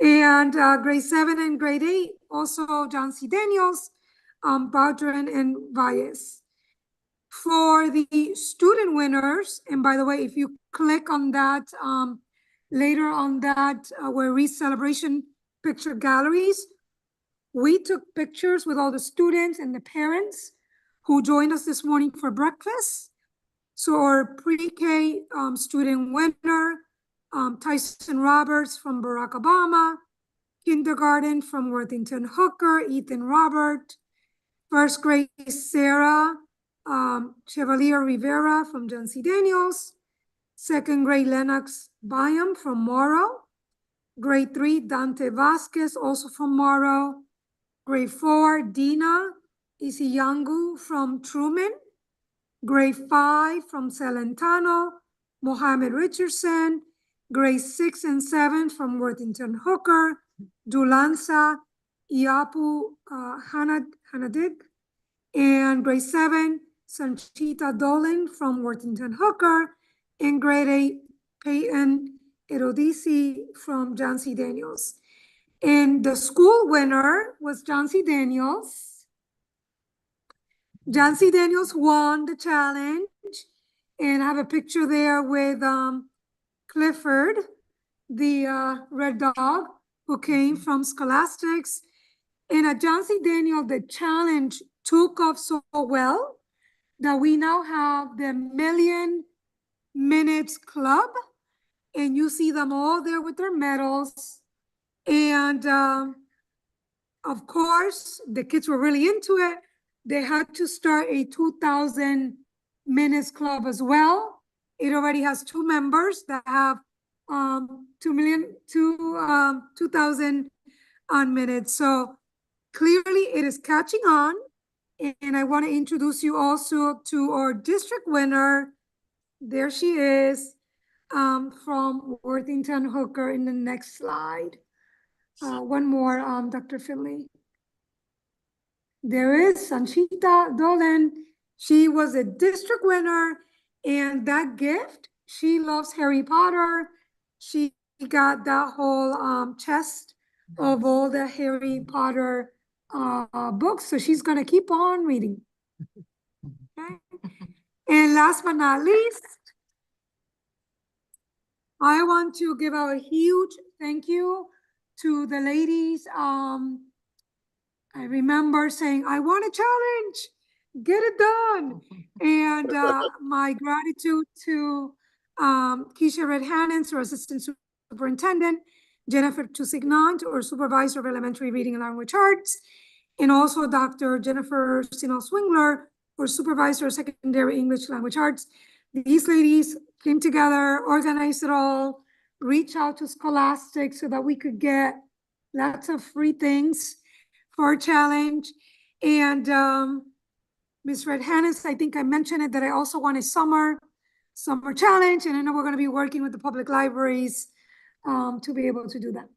S: And grade 7 and grade 8, also Jancy Daniels, Baudrin and Valles. For the student winners, and by the way, if you click on that, later on that, where we celebration picture galleries, we took pictures with all the students and the parents who joined us this morning for breakfast. So our pre-K student winner, Tyson Roberts from Barack Obama. Kindergarten from Worthington Hooker, Ethan Robert. First grade, Sarah Chevalier Rivera from Jancy Daniels. Second grade, Lennox Byam from Morrow. Grade 3, Dante Vasquez, also from Morrow. Grade 4, Dina Isiyangu from Truman. Grade 5 from Celentano, Mohammed Richardson. Grade 6 and 7 from Worthington Hooker, Dulansa Iapu Hanadig. And grade 7, Sanchita Dolan from Worthington Hooker. And grade 8, Peyton Erodisi from Jancy Daniels. And the school winner was Jancy Daniels. Jancy Daniels won the challenge. And I have a picture there with Clifford, the red dog who came from Scholastics. And at Jancy Daniel, the challenge took off so well that we now have the Million Minutes Club. And you see them all there with their medals. And of course, the kids were really into it. They had to start a 2,000 minutes club as well. It already has 2 members that have 2,000 minutes. So clearly it is catching on. And I want to introduce you also to our district winner. There she is, from Worthington Hooker in the next slide. One more, Dr. Finley. There is Sanchita Dolan. She was a district winner, and that gift, she loves Harry Potter. She got that whole chest of all the Harry Potter books, so she's gonna keep on reading. Okay. And last but not least, I want to give out a huge thank you to the ladies. I remember saying, I want a challenge, get it done. And my gratitude to Keisha Red-Hannons, our assistant superintendent, Jennifer Tusignant, our supervisor of elementary reading and language arts, and also Dr. Jennifer Sinal-Swingler, our supervisor of secondary English language arts. These ladies came together, organized it all, reached out to Scholastic so that we could get lots of free things for a challenge. And Ms. Red Hannes, I think I mentioned it, that I also want a summer challenge, and I know we're gonna be working with the public libraries to be able to do that.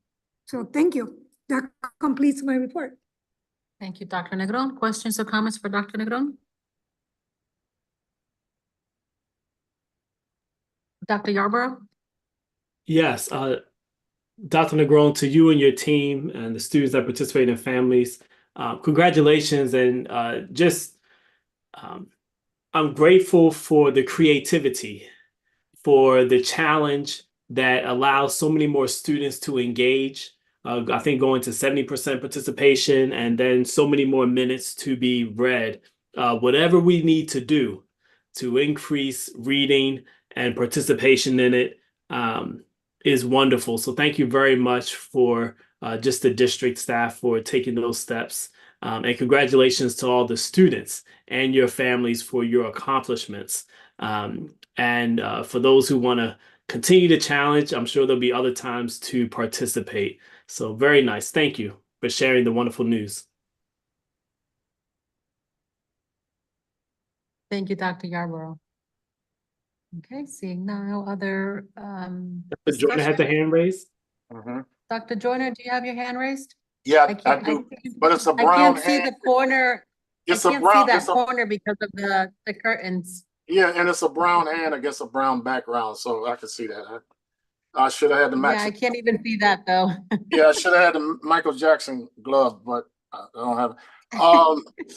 S: So thank you. That completes my report.
B: Thank you, Dr. Negron. Questions or comments for Dr. Negron? Dr. Yarborough?
V: Yes, Dr. Negron, to you and your team and the students that participate in families, congratulations, and I'm grateful for the creativity, for the challenge that allows so many more students to engage. I think going to 70% participation and then so many more minutes to be read. Whatever we need to do to increase reading and participation in it is wonderful. So thank you very much for just the district staff for taking those steps. And congratulations to all the students and your families for your accomplishments. And for those who want to continue to challenge, I'm sure there'll be other times to participate. So very nice. Thank you for sharing the wonderful news.
B: Thank you, Dr. Yarborough. Okay, seeing no other
V: Dr. Joyner had the
B: discussion.
V: hand raised.
B: Dr. Joyner, do you have your hand raised?
A: Yeah, I do, but it's a
B: I
A: brown
B: can't see
A: hand.
B: the corner.
A: It's
B: I
A: a
B: can't
A: brown-
B: see that
A: it's a-
B: corner because of the curtains.
A: Yeah, and it's a brown hand against a brown background, so I can see that. I should have had the
B: Yeah,
A: Max.
B: I can't even see that though.
A: Yeah, I should have had the Michael Jackson glove, but I don't have it.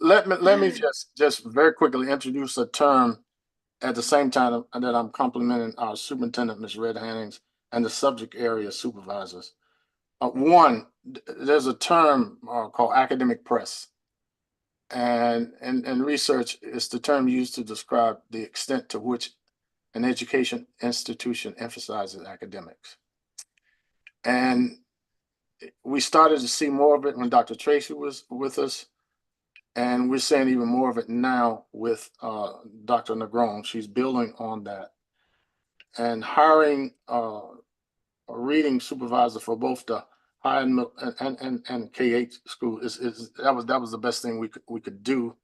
A: Let me just very quickly introduce a term at the same time that I'm complimenting our superintendent, Ms. Red Hannings, and the subject area supervisors. One, there's a term called academic press. And research is the term used to describe the extent to which an education institution emphasizes academics. And we started to see more of it when Dr. Tracy was with us. And we're seeing even more of it now with Dr. Negron. She's building on that. And hiring a reading supervisor for both the high and K-8 school that was the best thing we could do.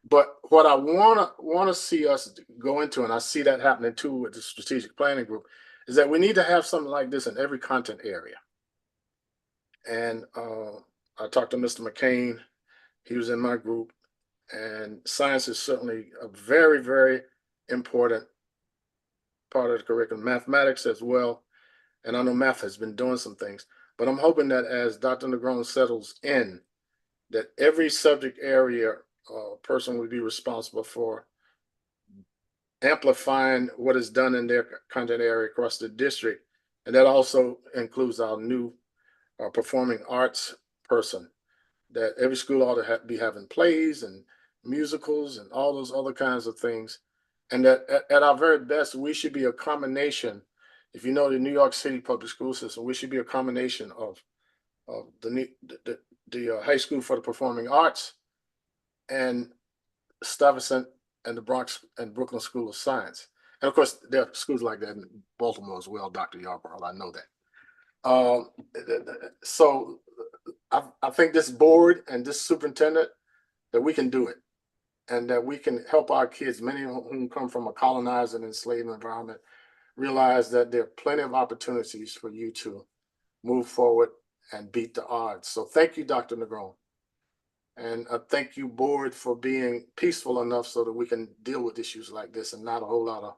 A: But what I wanna see us go into, and I see that happening too with the strategic planning group, is that we need to have something like this in every content area. And I talked to Mr. McCain. He was in my group, and science is certainly a very, very important part of the curriculum. Mathematics as well, and I know math has been doing some things. But I'm hoping that as Dr. Negron settles in, that every subject area person will be responsible for amplifying what is done in their content area across the district. And that also includes our new performing arts person, that every school ought to be having plays and musicals and all those other kinds of things. And that at our very best, we should be a combination. If you know the New York City public school system, we should be a combination of the High School for the Performing Arts and Stuyvesant and the Bronx and Brooklyn School of Science. And of course, there are schools like that in Baltimore as well, Dr. Yarborough, I know that. So I think this board and this superintendent, that we can do it, and that we can help our kids, many of whom come from a colonized and enslaved environment, realize that there are plenty of opportunities for you to move forward and beat the odds. So thank you, Dr. Negron. And thank you, board, for being peaceful enough so that we can deal with issues like this and not a whole lot of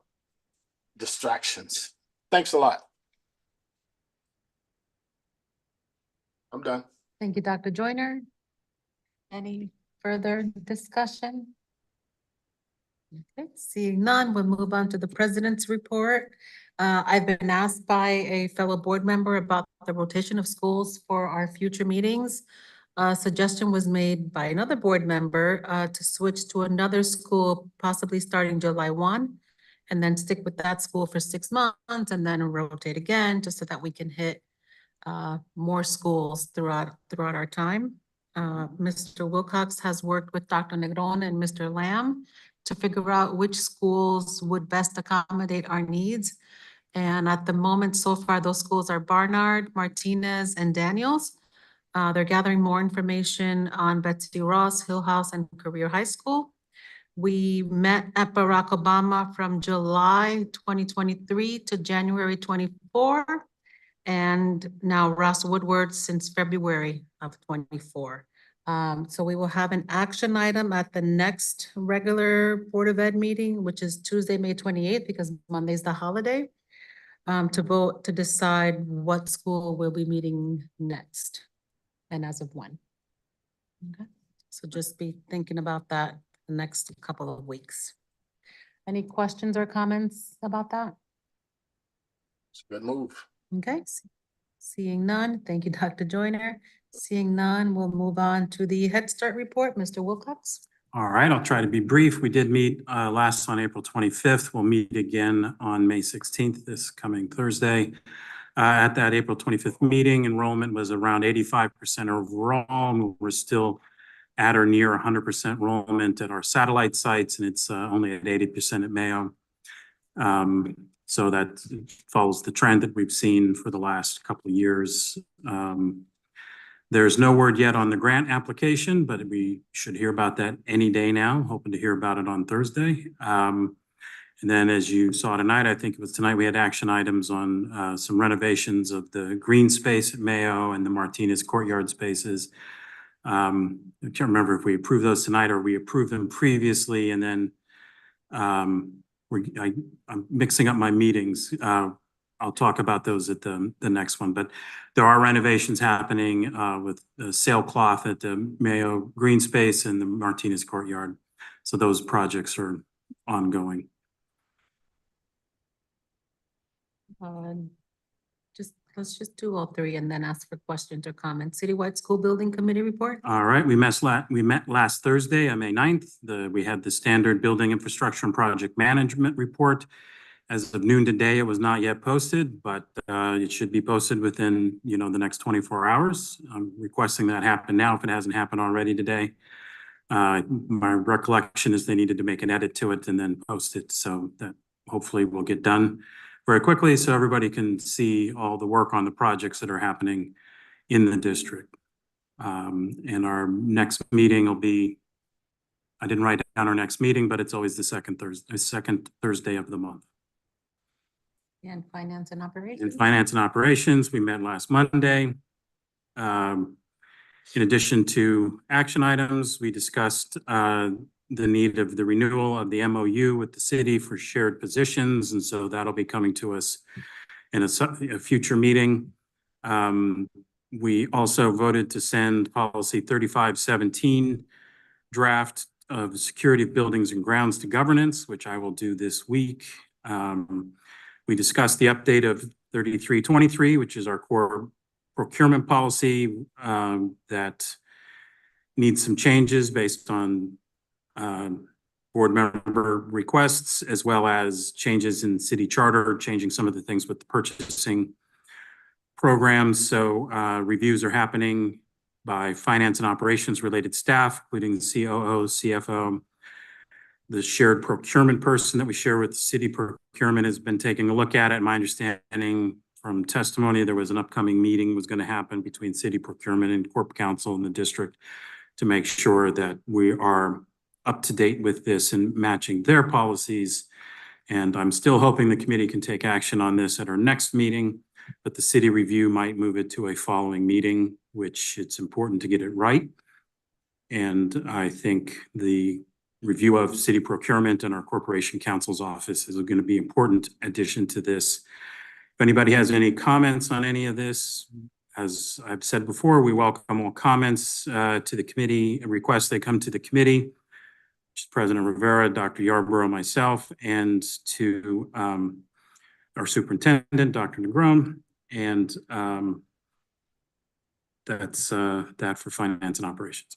A: distractions. Thanks a lot. I'm done.
B: Thank you, Dr. Joyner. Any further discussion? Okay, seeing none, we'll move on to the president's report. I've been asked by a fellow board member about the rotation of schools for our future meetings. A suggestion was made by another board member to switch to another school, possibly starting July 1, and then stick with that school for 6 months and then rotate again, just so that we can hit more schools throughout our time. Mr. Wilcox has worked with Dr. Negron and Mr. Lamb to figure out which schools would best accommodate our needs. And at the moment, so far, those schools are Barnard, Martinez, and Daniels. They're gathering more information on Betsy Ross, Hill House, and Career High School. We met at Barack Obama from July 2023 to January 24. And now Ross Woodward since February of 24. So we will have an action item at the next regular Board of Ed meeting, which is Tuesday, May 28th, because Monday's the holiday, to vote to decide what school will be meeting next and as of when. Okay, so just be thinking about that the next couple of weeks. Any questions or comments about that?
A: It's a good move.
B: Okay, seeing none, thank you, Dr. Joyner. Seeing none, we'll move on to the Head Start report. Mr. Wilcox.
Q: All right, I'll try to be brief. We did meet last on April 25th. We'll meet again on May 16th, this coming Thursday. At that April 25th meeting, enrollment was around 85% overall. We're still at or near 100% enrollment at our satellite sites, and it's only at 80% at Mayo. So that follows the trend that we've seen for the last couple of years. There's no word yet on the grant application, but we should hear about that any day now. Hoping to hear about it on Thursday. And then as you saw tonight, I think it was tonight, we had action items on some renovations of the green space at Mayo and the Martinez courtyard spaces. I can't remember if we approved those tonight or we approved them previously. And then I'm mixing up my meetings. I'll talk about those at the next one, but there are renovations happening with the sailcloth at the Mayo Green Space and the Martinez Courtyard. So those projects are ongoing.
B: Let's just do all three and then ask for questions or comments. Citywide School Building Committee report.
Q: All right, we met last Thursday on May 9th. We had the standard building infrastructure and project management report. As of noon today, it was not yet posted, but it should be posted within, the next 24 hours. I'm requesting that happen now if it hasn't happened already today. My recollection is they needed to make an edit to it and then post it, so that hopefully will get done very quickly so everybody can see all the work on the projects that are happening in the district. And our next meeting will be, I didn't write down our next meeting, but it's always the second Thursday of the month.
B: And Finance and Operations.
Q: In Finance and Operations, we met last Monday. In addition to action items, we discussed the need of the renewal of the MOU with the city for shared positions. And so that'll be coming to us in a future meeting. We also voted to send policy 3517 draft of security of buildings and grounds to governance, which I will do this week. We discussed the update of 3323, which is our core procurement policy that needs some changes based on board member requests, as well as changes in city charter, changing some of the things with the purchasing programs. So reviews are happening by finance and operations related staff, including the COO, CFO. The shared procurement person that we share with city procurement has been taking a look at it. My understanding from testimony, there was an upcoming meeting was going to happen between city procurement and corp council in the district to make sure that we are up to date with this and matching their policies. And I'm still hoping the committee can take action on this at our next meeting, but the city review might move it to a following meeting, which it's important to get it right. And I think the review of city procurement and our corporation counsel's office is going to be important addition to this. If anybody has any comments on any of this, as I've said before, we welcome all comments to the committee, requests they come to the committee, which is President Rivera, Dr. Yarborough, myself, and to our superintendent, Dr. Negron. And that's that for finance and operations.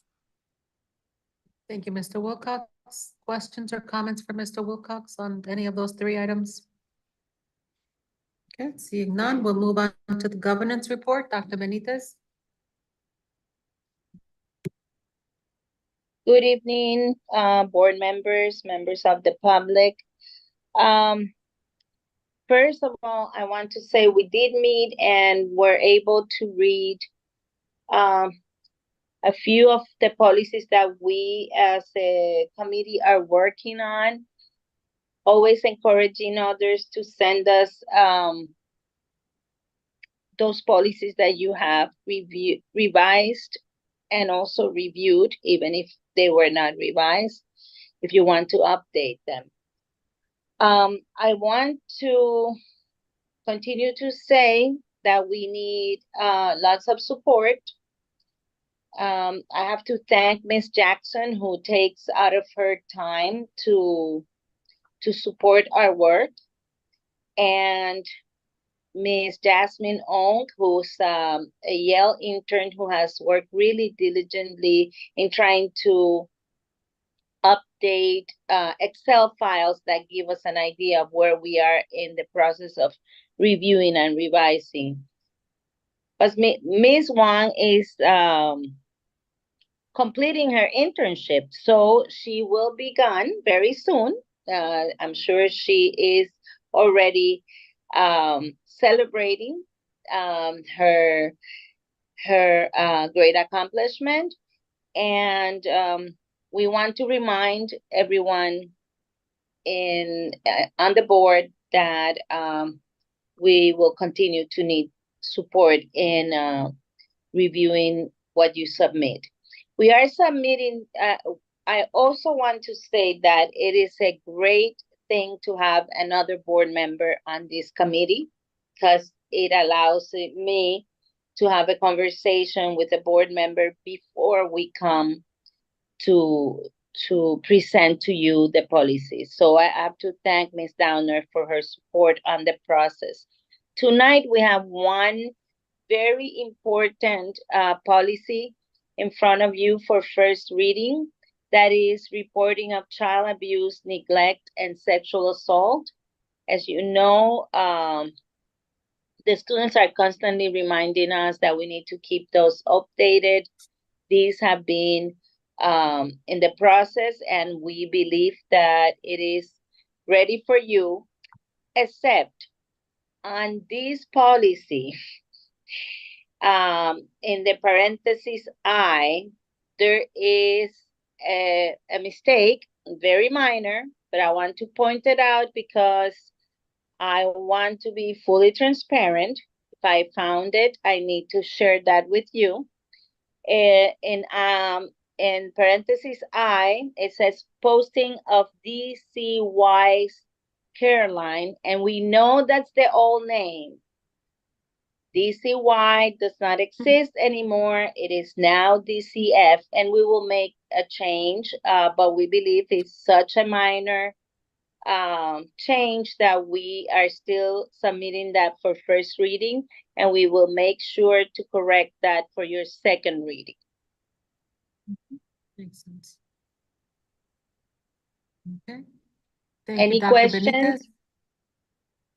B: Thank you, Mr. Wilcox. Questions or comments for Mr. Wilcox on any of those three items? Okay, seeing none, we'll move on to the governance report. Dr. Benitez.
U: Good evening, board members, members of the public. First of all, I want to say we did meet and were able to read a few of the policies that we as a committee are working on, always encouraging others to send us those policies that you have revised and also reviewed, even if they were not revised, if you want to update them. I want to continue to say that we need lots of support. I have to thank Ms. Jackson, who takes out of her time to support our work, and Ms. Jasmine Ong, who's a Yale intern who has worked really diligently in trying to update Excel files that give us an idea of where we are in the process of reviewing and revising. But Ms. Wang is completing her internship, so she will be gone very soon. I'm sure she is already celebrating her great accomplishment, and we want to remind everyone on the board that we will continue to need support in reviewing what you submit. We are submitting, I also want to say that it is a great thing to have another board member on this committee, because it allows me to have a conversation with a board member before we come to present to you the policies. So I have to thank Ms. Downer for her support on the process. Tonight, we have one very important policy in front of you for first reading. That is reporting of child abuse, neglect, and sexual assault. As you know, the students are constantly reminding us that we need to keep those updated. These have been in the process, and we believe that it is ready for you, except on this policy, in the parentheses I, there is a mistake, very minor, but I want to point it out because I want to be fully transparent. If I found it, I need to share that with you. In parentheses I, it says posting of DCY's Caroline, and we know that's the old name. DCY does not exist anymore. It is now DCF, and we will make a change, but we believe it's such a minor change that we are still submitting that for first reading, and we will make sure to correct that for your second reading.
B: Makes sense. Okay. Thank you,
U: Any
B: Dr.
U: questions?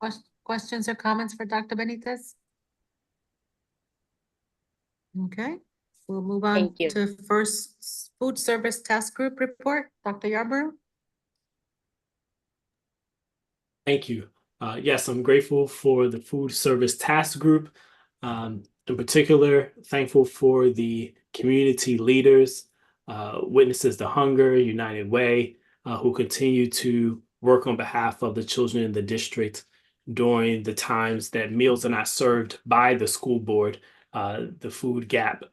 B: Benitez. Questions or comments for Dr. Benitez? Okay, we'll move on
U: Thank you.
B: to first food service task group report. Dr. Yarborough.
V: Thank you. Yes, I'm grateful for the food service task group. In particular, thankful for the community leaders, Witnesses to Hunger, United Way, who continue to work on behalf of the children in the district during the times that meals are not served by the school board, the food gap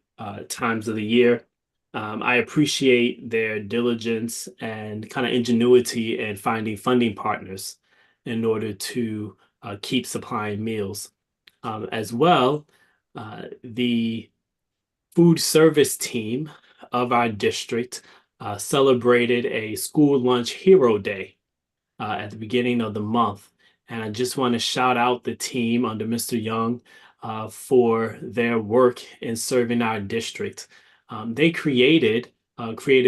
V: times of the year. I appreciate their diligence and kind of ingenuity in finding funding partners in order to keep supplying meals. As well, the food service team of our district celebrated a school lunch hero day at the beginning of the month. And I just want to shout out the team under Mr. Young for their work in serving our district. They created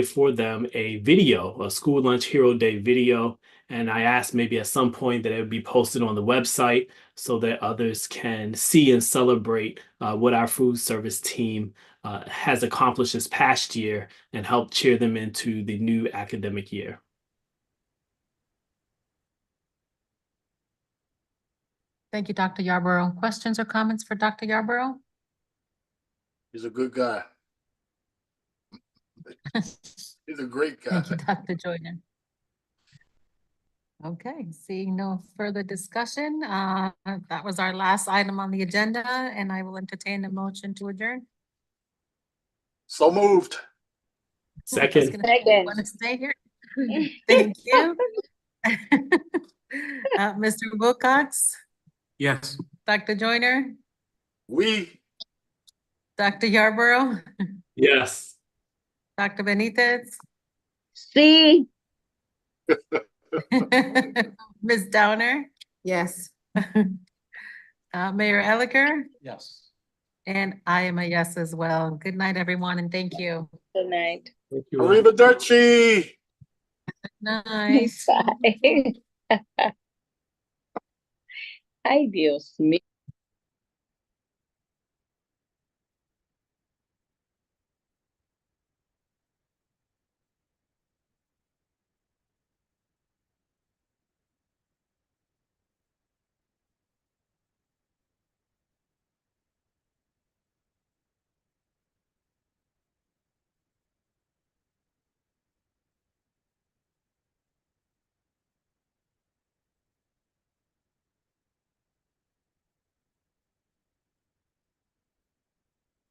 V: for them a video, a school lunch hero day video. And I asked maybe at some point that it would be posted on the website so that others can see and celebrate what our food service team has accomplished this past year and help cheer them into the new academic year.
B: Thank you, Dr. Yarborough. Questions or comments for Dr. Yarborough?
A: He's a good guy. He's a great guy.
B: Thank you, Dr. Joyner. Okay, seeing no further discussion, that was our last item on the agenda, and I will entertain a motion to adjourn.
A: So moved.
V: Second.
B: Want to stay here? Thank you. Mr. Wilcox,
Q: Yes.
B: Dr. Joyner,
A: We.
B: Dr. Yarborough,
V: Yes.
B: Dr. Benitez,
U: See.
B: Ms. Downer,
F: Yes.
B: Mayor Elicker,
G: Yes.
B: and I am a yes as well. Good night, everyone, and thank you.
U: Good night.
V: Thank you all.
A: Arrivederci.
B: Night.
U: Bye. Ay, Dios mío.